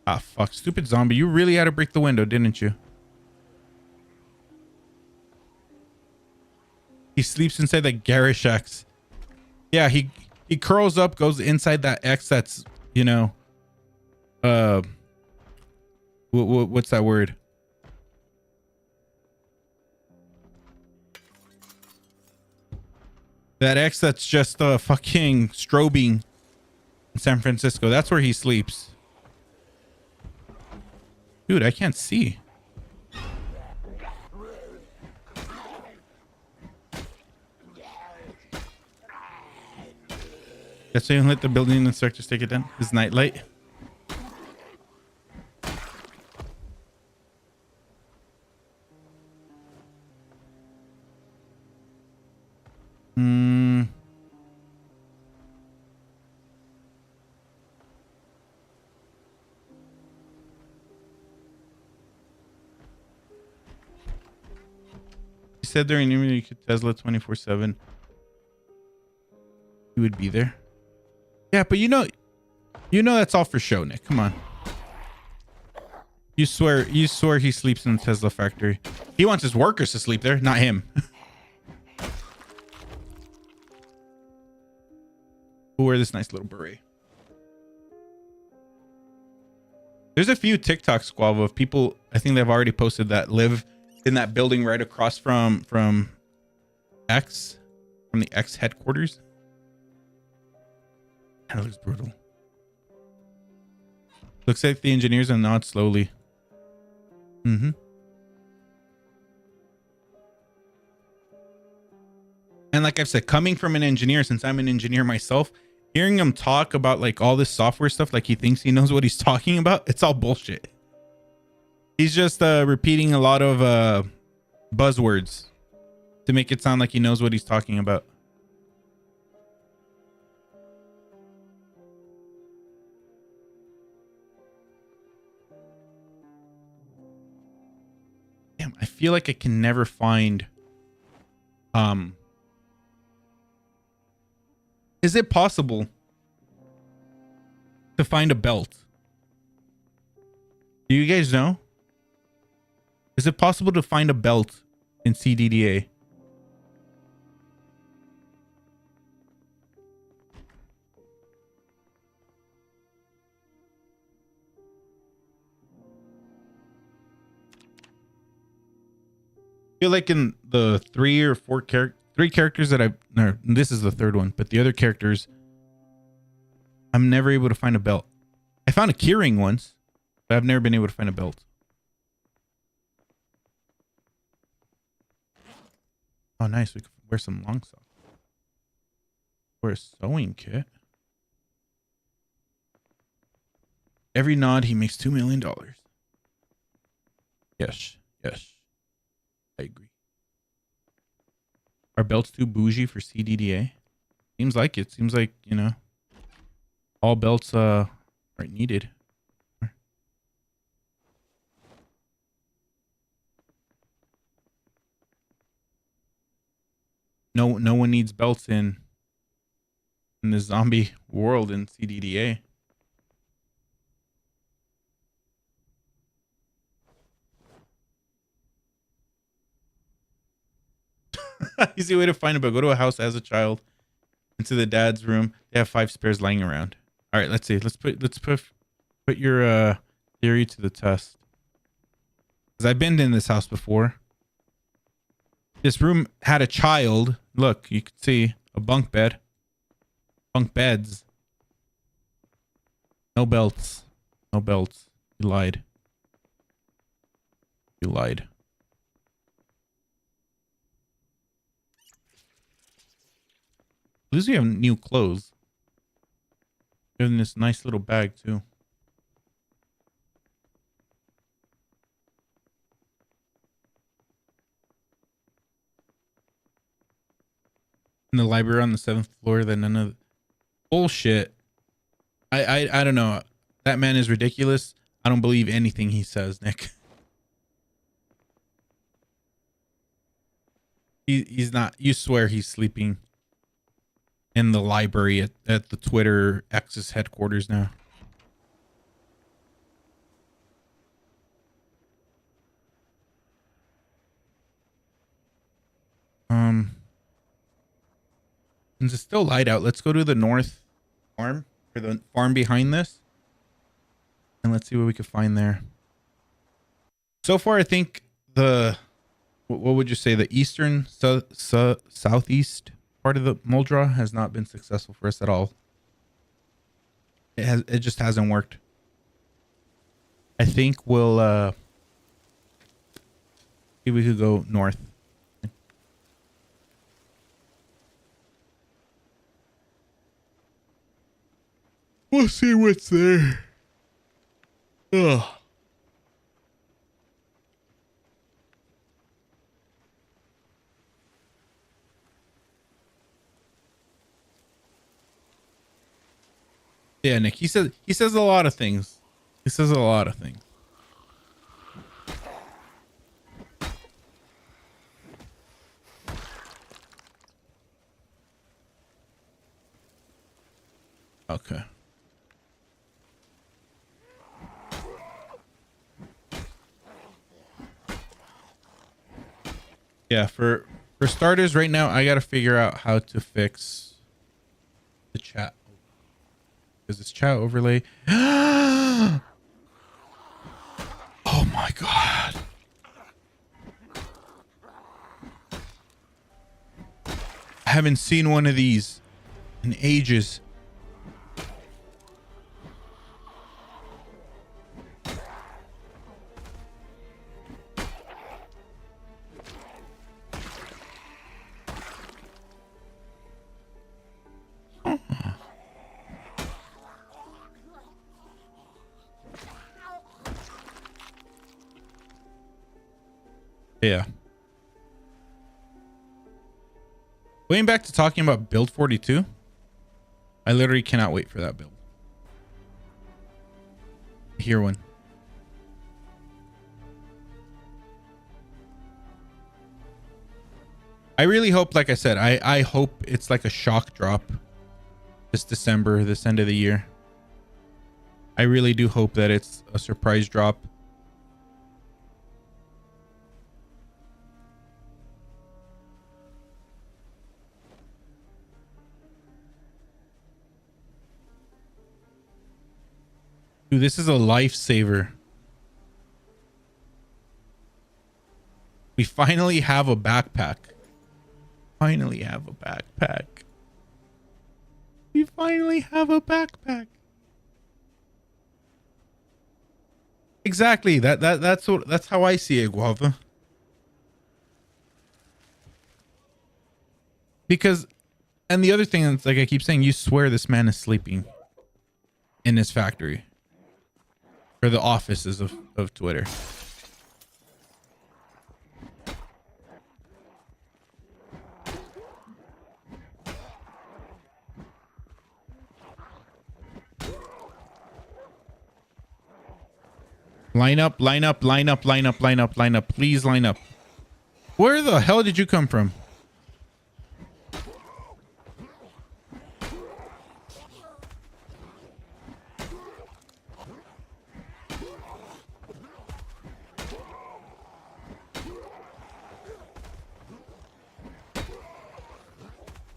Ah, fuck. Stupid zombie. You really had to break the window, didn't you? He sleeps inside the garish X. Yeah, he curls up, goes inside that X that's, you know, what's that word? That X that's just fucking strobing in San Francisco. That's where he sleeps. Dude, I can't see. That's so you let the building inspectors take it down. His nightlight. Said during interview you could Tesla 24/7. he would be there. Yeah, but you know that's all for show, Nick. Come on. You swear he sleeps in the Tesla factory. He wants his workers to sleep there, not him. Who wear this nice little beret? There's a few TikTok squabble of people, I think they've already posted, that live in that building right across from the X headquarters. That looks brutal. Looks like the engineers are nod slowly. And like I've said, coming from an engineer, since I'm an engineer myself, hearing him talk about like all this software stuff, like he thinks he knows what he's talking about, it's all bullshit. He's just repeating a lot of buzzwords to make it sound like he knows what he's talking about. Damn, I feel like I can never find is it possible to find a belt? Do you guys know? Is it possible to find a belt in CDDA? I feel like in the three characters that no, this is the third one, but the other characters, I'm never able to find a belt. I found a keyring once, but I've never been able to find a belt. Oh, nice. We can wear some long socks. Wear a sewing kit. Every nod, he makes $2 million. Yes. Yes. I agree. Are belts too bougie for CDDA? Seems like it. Seems like, you know, all belts are needed. No one needs belts in the zombie world in CDDA. Easy way to find a belt. Go to a house as a child, into the dad's room. They have 5 spares lying around. All right, let's see. Let's put your theory to the test. Because I've been in this house before. This room had a child. Look, you can see a bunk bed. Bunk beds. No belts. No belts. You lied. You lied. At least we have new clothes. In this nice little bag too. In the library on the 7th floor, that none of bullshit. I don't know. That man is ridiculous. I don't believe anything he says, Nick. He's not. You swear he's sleeping in the library at the Twitter X's headquarters now. Since it's still light out, let's go to the north farm, or the farm behind this, and let's see what we can find there. So far, I think what would you say, the eastern southeast part of the Muldra has not been successful for us at all. It just hasn't worked. I think we'll see if we could go north. We'll see what's there. Ugh. Yeah, Nick, he says a lot of things. He says a lot of things. Okay. Yeah, for starters right now, I got to figure out how to fix the chat. Is this chat overlay? Oh my god. I haven't seen one of these in ages. Yeah. Going back to talking about build 42, I literally cannot wait for that build. Hear one. I really hope, like I said, I hope it's like a shock drop this December, this end of the year. I really do hope that it's a surprise drop. Dude, this is a lifesaver. We finally have a backpack. Finally have a backpack. We finally have a backpack. Exactly. That's how I see it, Guava. Because, and the other thing is, like I keep saying, you swear this man is sleeping in his factory or the offices of Twitter. Line up, line up, line up, line up, line up, line up. Please line up. Where the hell did you come from?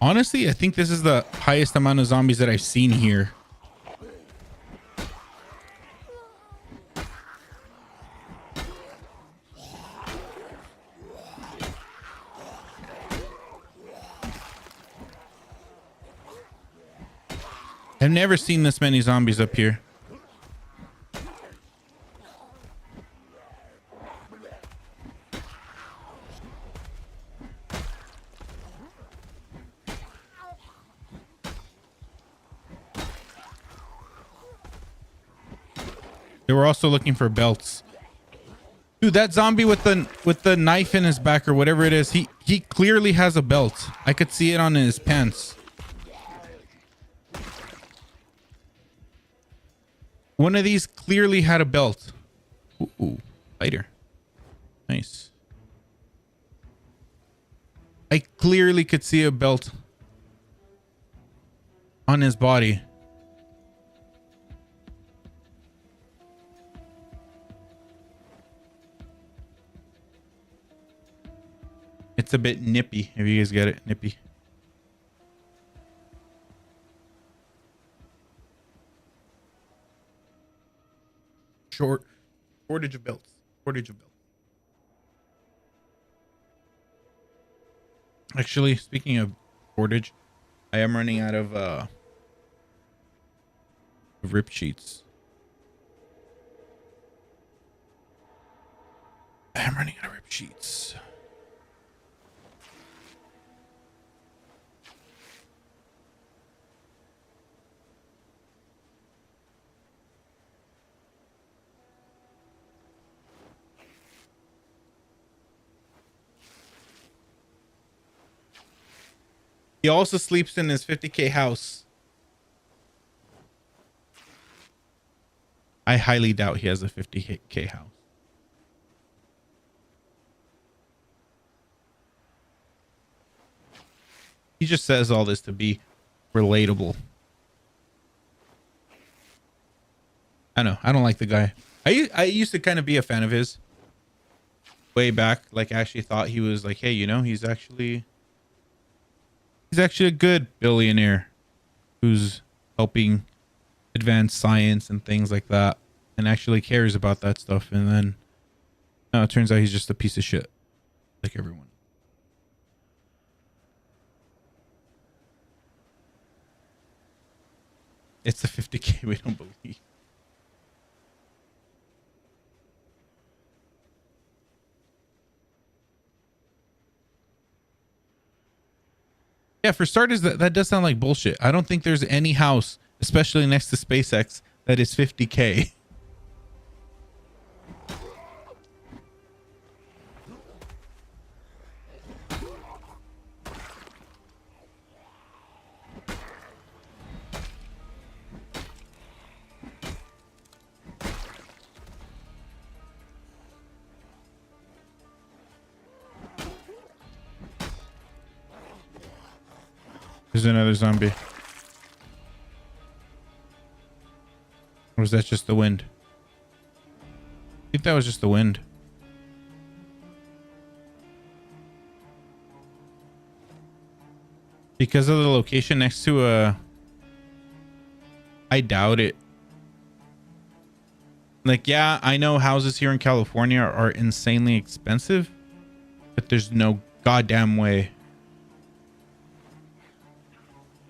Honestly, I think this is the highest amount of zombies that I've seen here. I've never seen this many zombies up here. They were also looking for belts. Dude, that zombie with the knife in his back or whatever it is, he clearly has a belt. I could see it on his pants. One of these clearly had a belt. Ooh, lighter. Nice. I clearly could see a belt on his body. It's a bit nippy, if you guys get it. Nippy. Shortage of belts. Shortage of belts. Actually, speaking of shortage, I am running out of rip sheets. I am running out of rip sheets. He also sleeps in his 50K house. I highly doubt he has a 50K house. He just says all this to be relatable. I know. I don't like the guy. I used to kind of be a fan of his way back. Like I actually thought he was like, hey, you know, he's actually a good billionaire who's helping advance science and things like that and actually cares about that stuff. And then no, it turns out he's just a piece of shit like everyone. It's the 50K we don't believe. Yeah, for starters, that does sound like bullshit. I don't think there's any house, especially next to SpaceX, that is 50K. There's another zombie. Or was that just the wind? I think that was just the wind. Because of the location next to a... I doubt it. Like, yeah, I know houses here in California are insanely expensive, but there's no goddamn way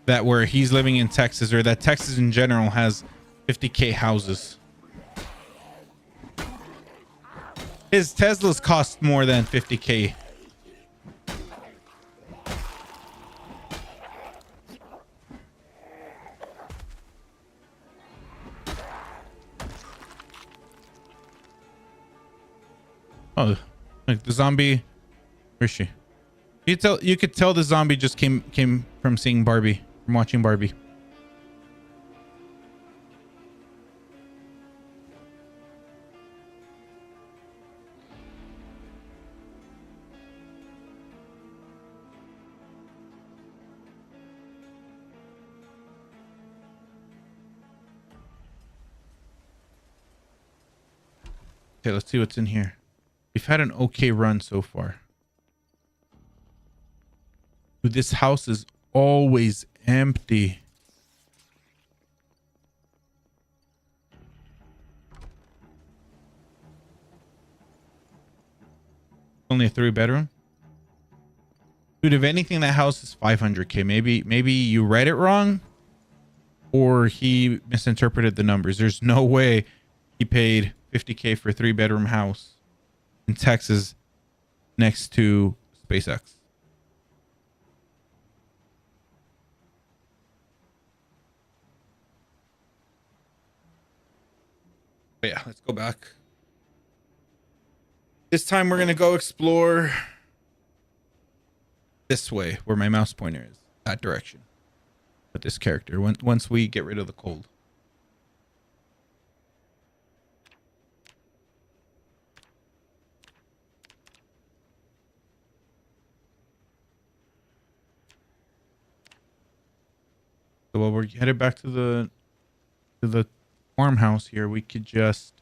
that where he's living in Texas or that Texas in general has 50K houses. His Teslas cost more than 50K. Oh, like the zombie. Where's she? You could tell the zombie just came from seeing Barbie, from watching Barbie. Okay, let's see what's in here. We've had an okay run so far. Dude, this house is always empty. Only a 3-bedroom. Dude, if anything, that house is 500K. Maybe you read it wrong, or he misinterpreted the numbers. There's no way he paid 50K for a 3-bedroom house in Texas next to SpaceX. But yeah, let's go back. This time we're gonna go explore this way, where my mouse pointer is, that direction. With this character, once we get rid of the cold. So while we're headed back to the farmhouse here, we could just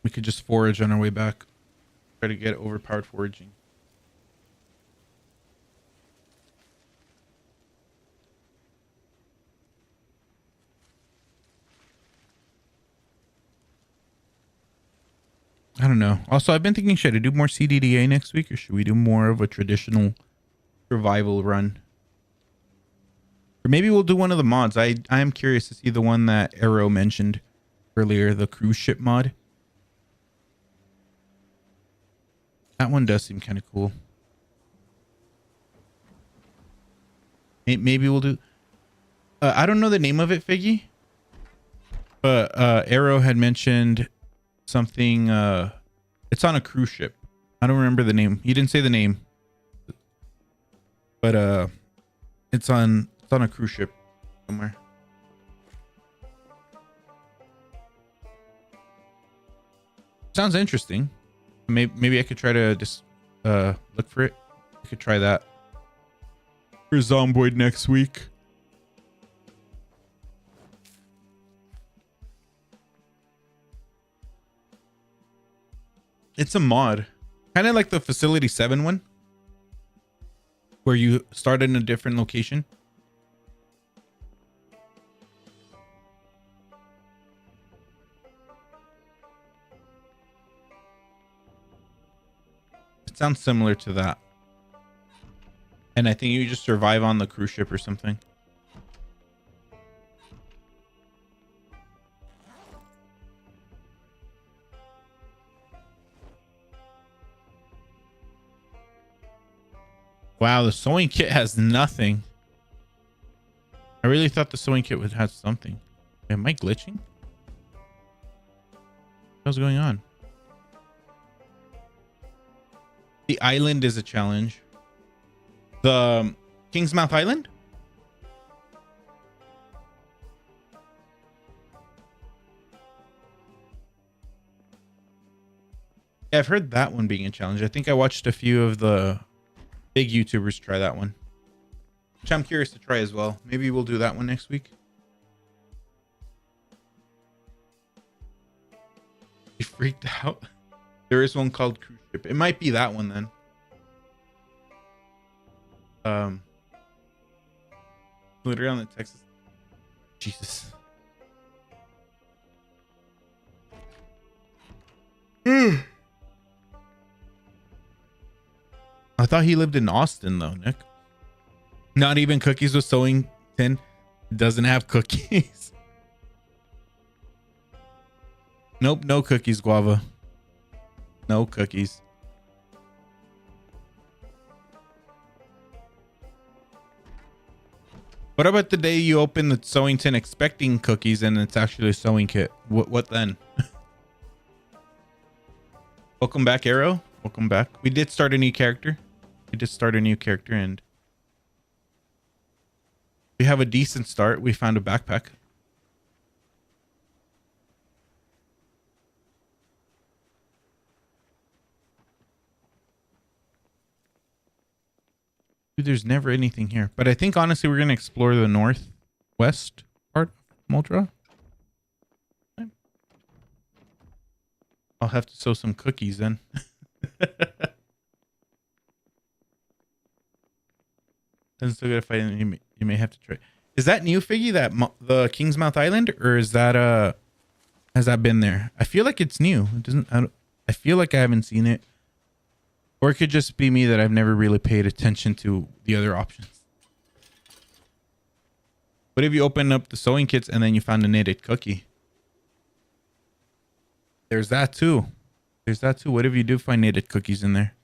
we could just forage on our way back. Try to get overpowered foraging. I don't know. Also, I've been thinking, should I do more CDDA next week, or should we do more of a traditional survival run? Or maybe we'll do one of the mods. I am curious to see the one that Arrow mentioned earlier, the cruise ship mod. That one does seem kind of cool. Maybe we'll do... I don't know the name of it, Figgy. But Arrow had mentioned something. It's on a cruise ship. I don't remember the name. He didn't say the name. But it's on a cruise ship somewhere. Sounds interesting. Maybe I could try to just look for it. I could try that for Zomboid next week. It's a mod, kind of like the Facility 7 one, where you start in a different location. It sounds similar to that. And I think you just survive on the cruise ship or something. Wow, the sewing kit has nothing. I really thought the sewing kit would have something. Am I glitching? What's going on? The island is a challenge. The Kingsmouth Island? Yeah, I've heard that one being a challenge. I think I watched a few of the big YouTubers try that one, which I'm curious to try as well. Maybe we'll do that one next week. You freaked out. There is one called Cruise Ship. It might be that one then. Literally on the Texas. Jesus. I thought he lived in Austin though, Nick. Not even cookies with sewing tin. Doesn't have cookies. Nope, no cookies, Guava. No cookies. What about the day you open the sewing tin expecting cookies and it's actually a sewing kit? What then? Welcome back, Arrow. Welcome back. We did start a new character. And we have a decent start. We found a backpack. Dude, there's never anything here. But I think honestly we're going to explore the northwest part of Moldra. Okay. I'll have to sew some cookies then. Doesn't still good if you may have to try. Is that new, Figgy? That the Kingsmouth Island, or is that has that been there? I feel like it's new. It doesn't. I feel like I haven't seen it, or it could just be me that I've never really paid attention to the other options. What if you open up the sewing kits and then you found a knitted cookie? There's that too. What if you do find knitted cookies in there?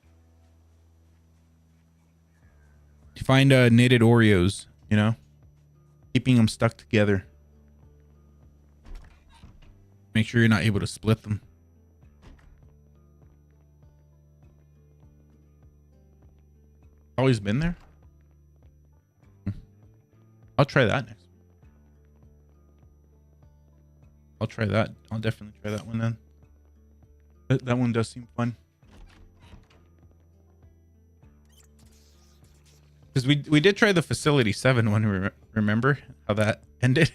You find knitted Oreos, you know, keeping them stuck together. Make sure you're not able to split them. Always been there. I'll try that next. I'll try that. I'll definitely try that one then. That one does seem fun. Because we did try the Facility 7 one, remember how that ended?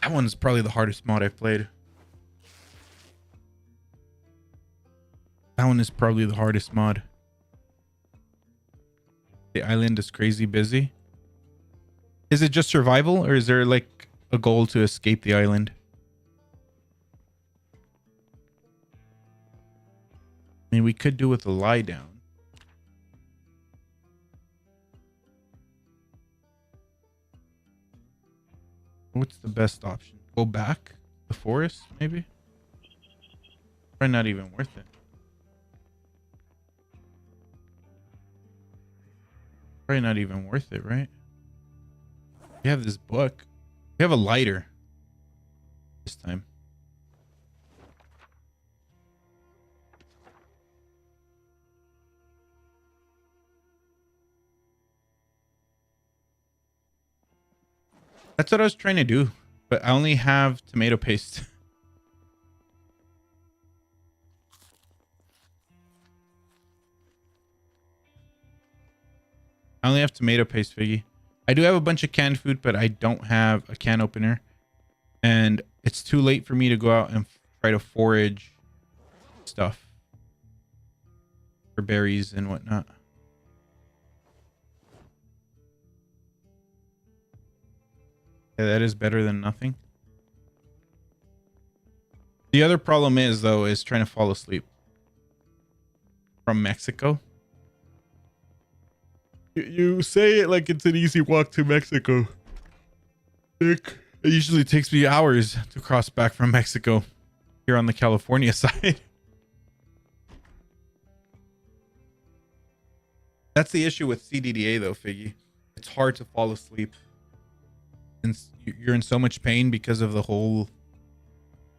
That one's probably the hardest mod I've played. That one is probably the hardest mod. The island is crazy busy. Is it just survival, or is there like a goal to escape the island? I mean, we could do with a lie down. What's the best option? Go back? The forest, maybe? Probably not even worth it. Probably not even worth it, right? We have this book. We have a lighter this time. That's what I was trying to do, but I only have tomato paste. I only have tomato paste, Figgy. I do have a bunch of canned food, but I don't have a can opener. And it's too late for me to go out and try to forage stuff for berries and whatnot. Yeah, that is better than nothing. The other problem is, though, is trying to fall asleep from Mexico. You say it like it's an easy walk to Mexico. Nick. It usually takes me hours to cross back from Mexico here on the California side. That's the issue with CDDA, though, Figgy. It's hard to fall asleep. And you're in so much pain because of the whole...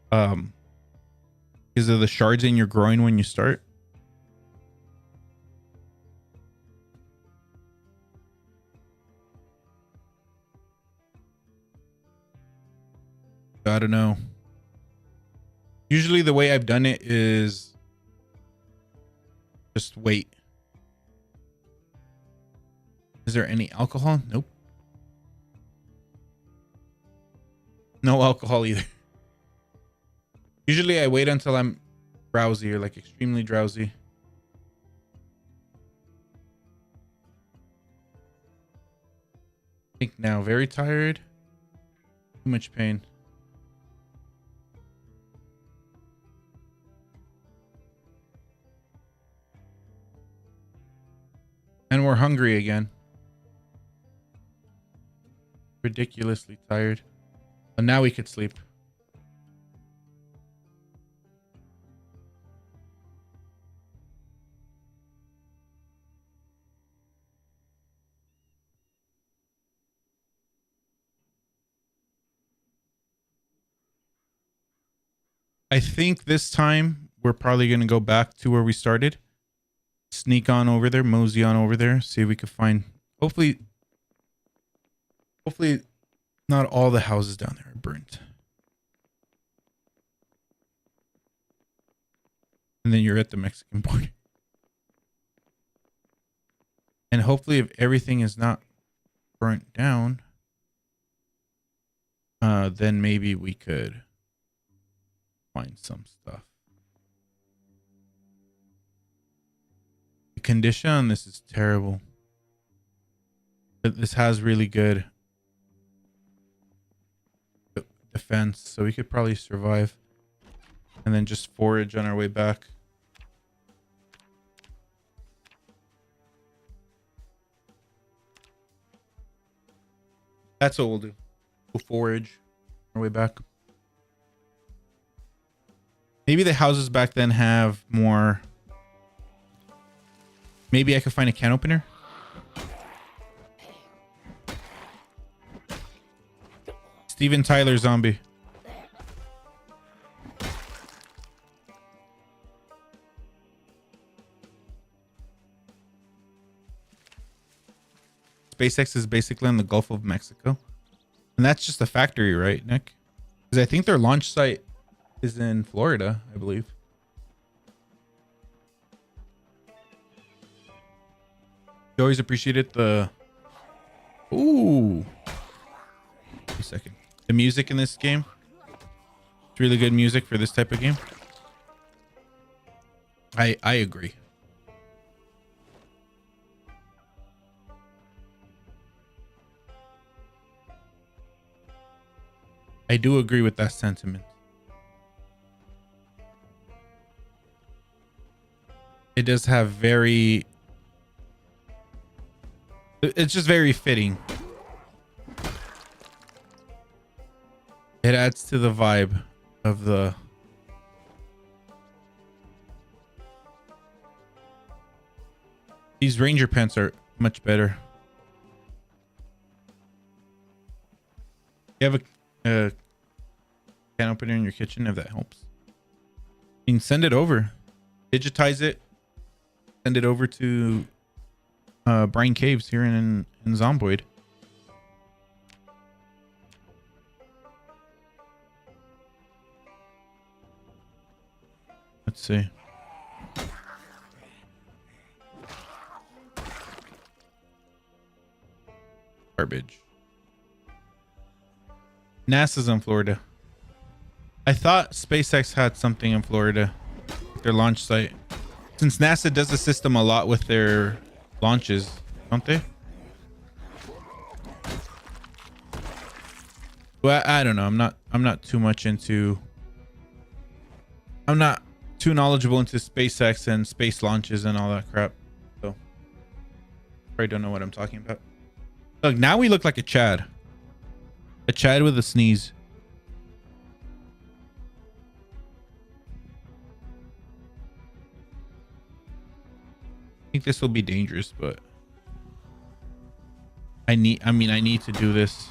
because of the shards in your groin when you start. I don't know. Usually the way I've done it is just wait. Is there any alcohol? Nope. No alcohol either. Usually I wait until I'm drowsy or like extremely drowsy. I think now very tired. Too much pain. And we're hungry again. Ridiculously tired. But now we could sleep. I think this time we're probably going to go back to where we started. Sneak on over there, mosey on over there, see if we could find, hopefully not all the houses down there are burnt. And then you're at the Mexican border. And hopefully if everything is not burnt down, then maybe we could find some stuff. The condition on this is terrible. But this has really good defense, so we could probably survive. And then just forage on our way back. That's what we'll do. We'll forage on our way back. Maybe the houses back then have more. Maybe I could find a can opener. Steven Tyler zombie. SpaceX is basically in the Gulf of Mexico. And that's just a factory, right, Nick? Because I think their launch site is in Florida, I believe. You always appreciated the... Ooh. Wait a second. The music in this game. It's really good music for this type of game. I agree. I do agree with that sentiment. It does have very... It's just very fitting. It adds to the vibe of the... These ranger pants are much better. You have a can opener in your kitchen, if that helps. You can send it over. Digitize it. Send it over to Brian Caves here in Zomboid. Let's see. garbage. NASA's in Florida. I thought SpaceX had something in Florida, their launch site. Since NASA does the system a lot with their launches, don't they? Well, I don't know. I'm not too much into. I'm not too knowledgeable into SpaceX and space launches and all that crap. So probably don't know what I'm talking about. Look, now we look like a Chad. A Chad with a sneeze. I think this will be dangerous, but I need to do this.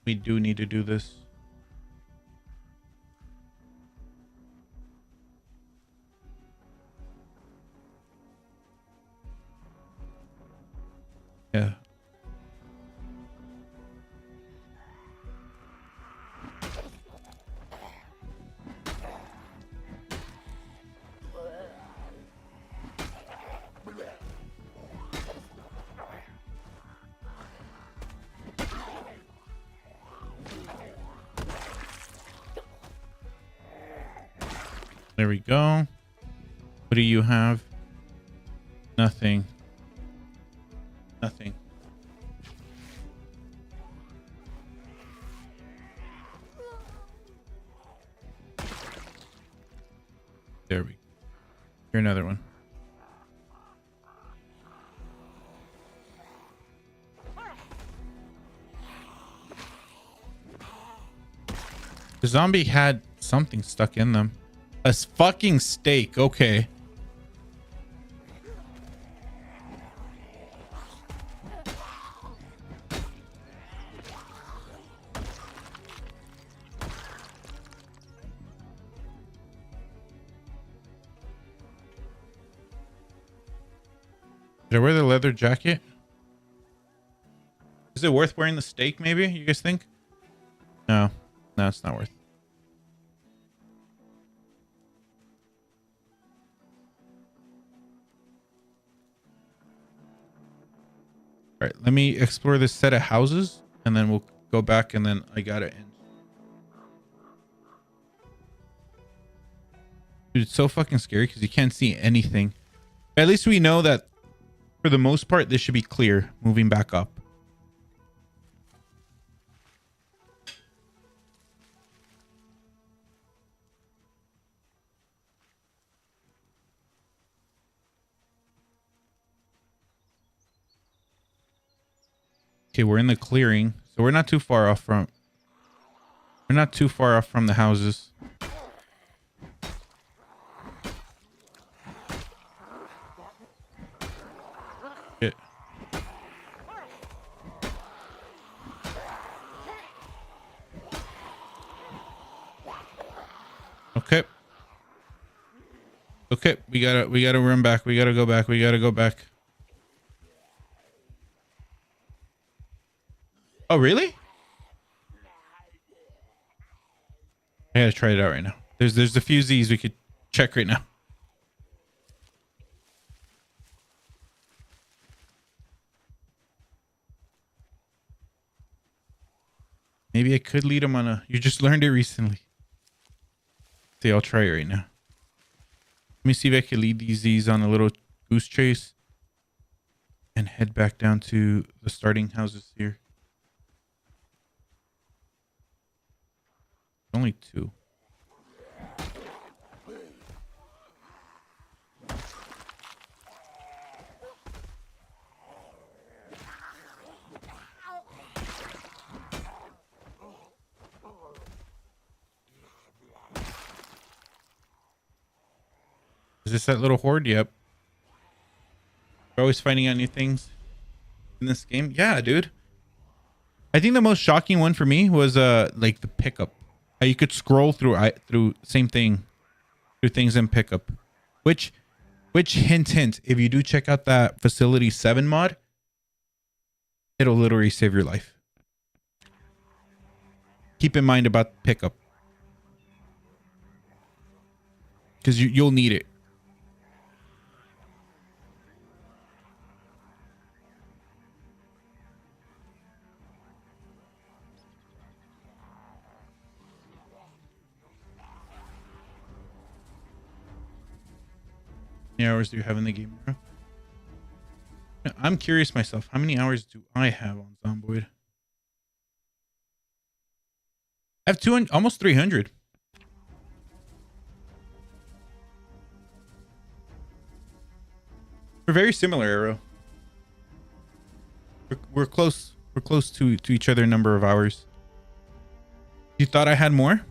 We do need to do this. Yeah. There we go. What do you have? Nothing. Nothing. There we go. Here, another one. The zombie had something stuck in them. A fucking steak. Okay. Did I wear the leather jacket? Is it worth wearing the steak, maybe? You guys think? No. No, it's not worth it. All right, let me explore this set of houses and then we'll go back and then I got it in. Dude, it's so fucking scary because you can't see anything. At least we know that for the most part, this should be clear moving back up. Okay, we're in the clearing, so we're not too far off from. We're not too far off from the houses. Shit. Okay. Okay, we gotta run back. We gotta go back. We gotta go back. Oh, really? I gotta try it out right now. There's a few Z's we could check right now. Maybe I could lead him on a... You just learned it recently. See, I'll try it right now. Let me see if I can lead these Z's on a little goose chase. And head back down to the starting houses here. Only two. Is this that little horde? Yep. We're always finding out new things in this game. Yeah, dude. I think the most shocking one for me was like the pickup. How you could scroll through same thing through things in pickup. Which hint, if you do check out that Facility 7 mod, it'll literally save your life. Keep in mind about pickup. because you'll need it. How many hours do you have in the game, bro? I'm curious myself. How many hours do I have on Zomboid? I have 200, almost 300. We're very similar, Arrow. We're close. We're close to each other number of hours. You thought I had more?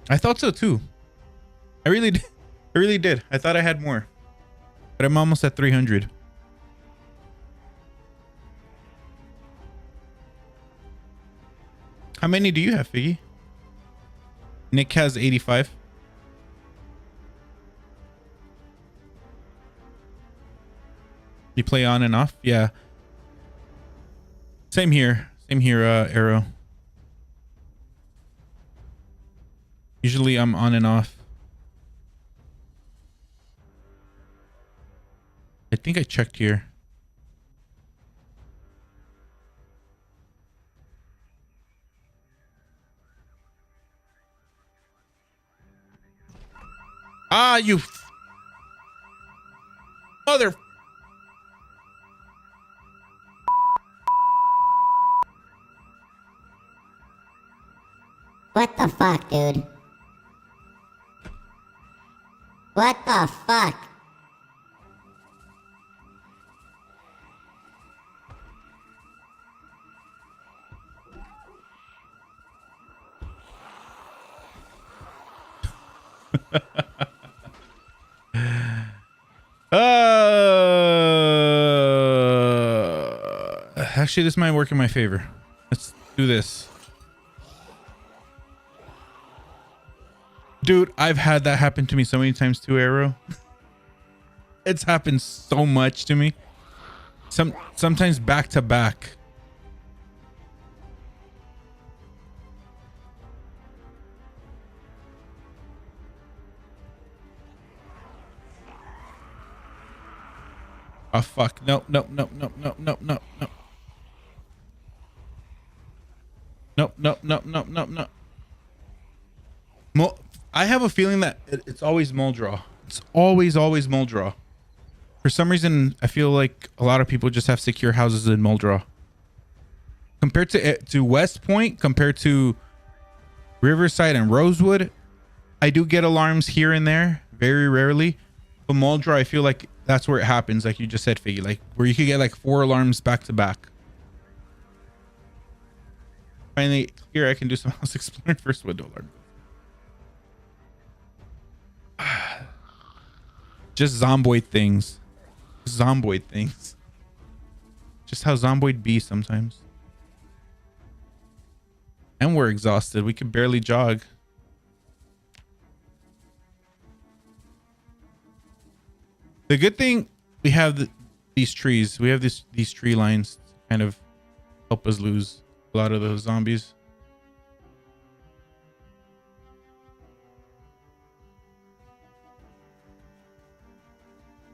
I thought so too. I really did. I really did. I thought I had more. But I'm almost at 300. How many do you have, Figgy? Nick has 85. You play on and off? Yeah. Same here. Same here, Arrow. Usually I'm on and off. I think I checked here. Ah, you mother. What the fuck, dude? What the fuck? Actually, this might work in my favor. Let's do this. Dude, I've had that happen to me so many times too, Arrow. It's happened so much to me. Sometimes back to back. Oh fuck. No, no, no, no, no, no, no, no. No, no, no, no, no, no. I have a feeling that it's always Muldra. It's always Muldra. For some reason, I feel like a lot of people just have secure houses in Muldra. Compared to West Point, compared to Riverside and Rosewood, I do get alarms here and there, very rarely. But Muldra, I feel like that's where it happens, like you just said, Figgy, like where you could get like 4 alarms back to back. Finally, here I can do some house exploring. First window alarm. Just Zomboid things. Zomboid things. Just how Zomboid be sometimes. And we're exhausted. We can barely jog. The good thing, we have these trees. We have these tree lines to kind of help us lose a lot of those zombies.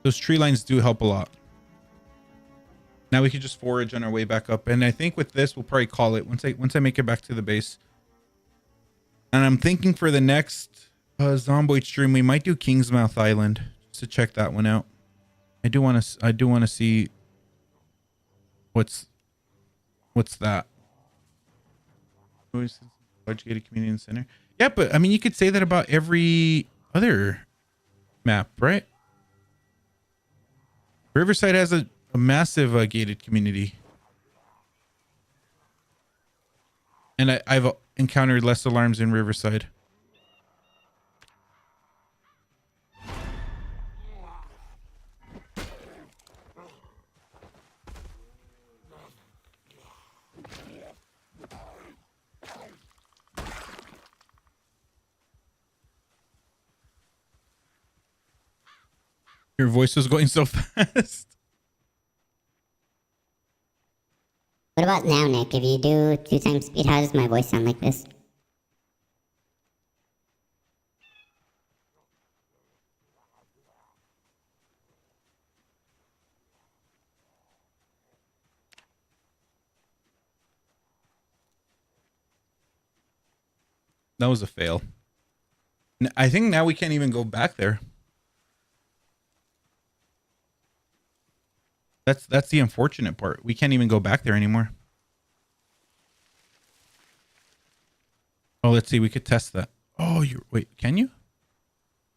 Those tree lines do help a lot. Now we can just forage on our way back up. And I think with this, we'll probably call it once I make it back to the base. And I'm thinking for the next Zomboid stream, we might do Kingsmouth Island just to check that one out. I do want to see what's that. Large gated community center. Yeah, but I mean, you could say that about every other map, right? Riverside has a massive gated community. And I've encountered less alarms in Riverside. Your voice was going so fast. What about now, Nick? If you do 2 times speed, how does my voice sound like this? That was a fail. I think now we can't even go back there. That's the unfortunate part. We can't even go back there anymore. Oh, let's see. We could test that. Oh, wait, can you?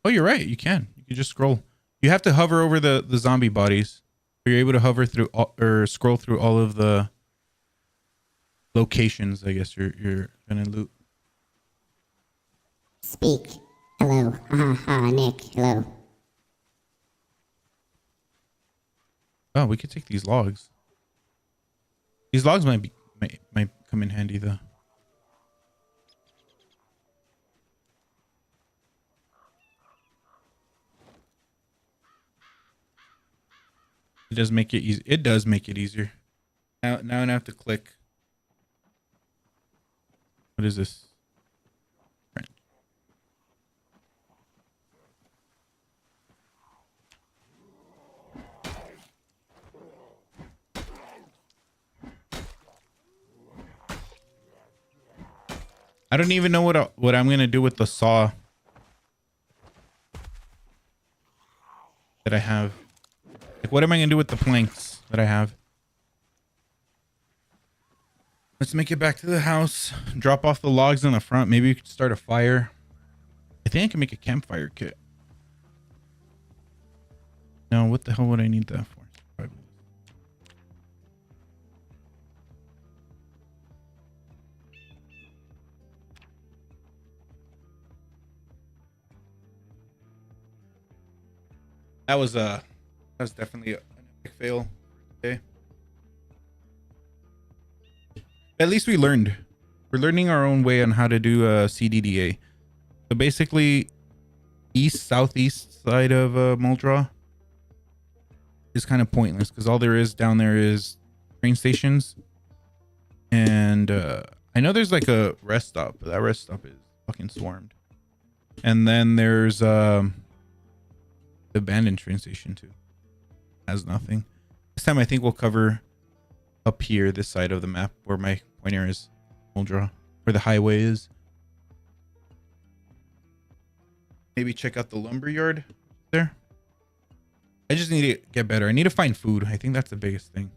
Oh, you're right. You can. You can just scroll. You have to hover over the zombie bodies. You're able to hover through or scroll through all of the locations. I guess you're gonna loot. Speak. Hello. Nick. Hello. Oh, we could take these logs. These logs might come in handy though. It does make it easy. It does make it easier. Now I have to click. What is this? I don't even know what I'm gonna do with the saw that I have. Like, what am I gonna do with the planks that I have? Let's make it back to the house. Drop off the logs in the front. Maybe we could start a fire. I think I can make a campfire kit. No, what the hell would I need that for? That was definitely an epic fail. Okay. At least we learned. We're learning our own way on how to do CDDA. So basically, southeast side of Muldraw is kind of pointless because all there is down there is train stations, and I know there's like a rest stop, but that rest stop is fucking swarmed. And then there's the abandoned train station too. Has nothing. This time I think we'll cover up here, this side of the map where my pointer is. Muldraw, where the highway is. Maybe check out the lumber yard there. I just need to get better. I need to find food. I think that's the biggest thing.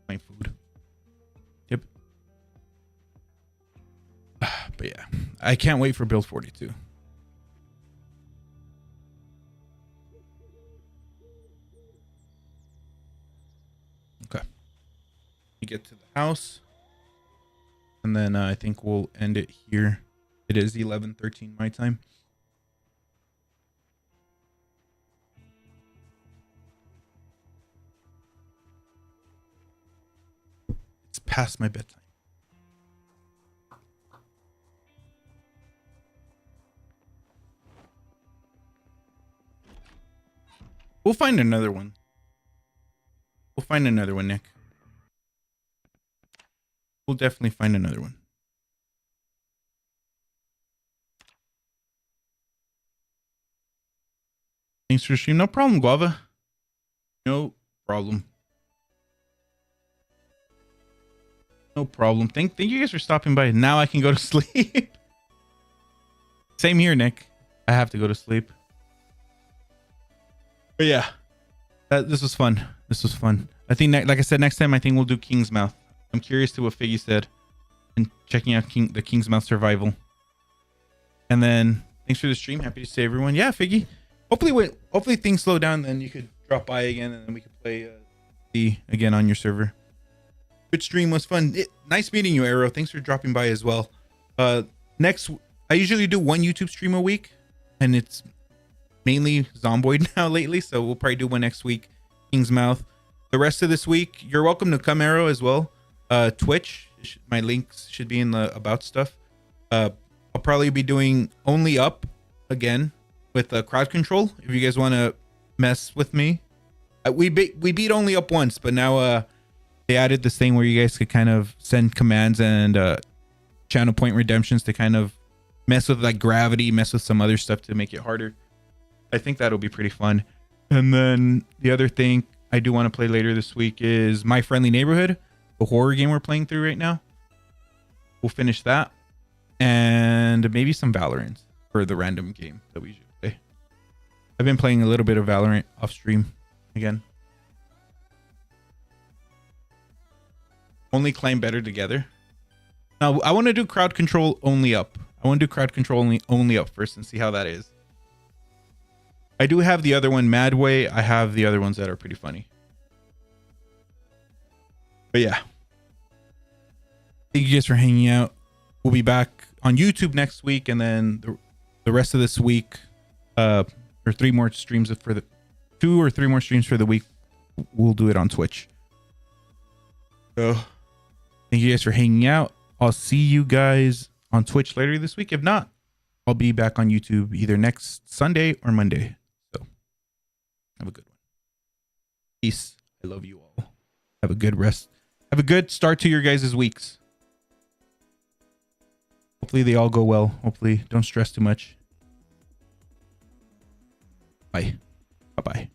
Find food. Yep. But yeah, I can't wait for build 42. Okay. We get to the house. And then I think we'll end it here. It is 11:13 my time. It's past my bedtime. We'll find another one. We'll find another one, Nick. We'll definitely find another one. Thanks for the stream. No problem, Guava. No problem. No problem. Thank you guys for stopping by. Now I can go to sleep. Same here, Nick. I have to go to sleep. But yeah, this was fun. This was fun. I think, like I said, next time I think we'll do King's Mouth. I'm curious to what Figgy said and checking out the King's Mouth survival. And then thanks for the stream. Happy to see everyone. Yeah, Figgy. Hopefully things slow down. Then you could drop by again, and then we could play D again on your server. Good stream was fun. Nice meeting you, Arrow. Thanks for dropping by as well. Next, I usually do one YouTube stream a week, and it's mainly Zomboid now lately. So we'll probably do one next week. King's Mouth. The rest of this week, you're welcome to come, Arrow, as well. Twitch. My links should be in the about stuff. I'll probably be doing Only Up again with crowd control. If you guys want to mess with me, we beat Only Up once, but now they added this thing where you guys could kind of send commands and channel point redemptions to kind of mess with like gravity, mess with some other stuff to make it harder. I think that'll be pretty fun. And then the other thing I do want to play later this week is My Friendly Neighborhood, the horror game we're playing through right now. we'll finish that, and maybe some Valorant for the random game that we usually play. I've been playing a little bit of Valorant off stream again. Only climb better together. Now I want to do crowd control only up. I want to do crowd control only up first and see how that is. I do have the other one, Mad Way. I have the other ones that are pretty funny. But yeah. Thank you guys for hanging out. We'll be back on YouTube next week, and then the rest of this week, or 3 more streams for the 2 or 3 more streams for the week. We'll do it on Twitch. So thank you guys for hanging out. I'll see you guys on Twitch later this week. If not, I'll be back on YouTube either next Sunday or Monday. So have a good one. Peace. I love you all. Have a good rest. Have a good start to your guys' weeks. Hopefully they all go well. Hopefully don't stress too much. Bye. Bye-bye.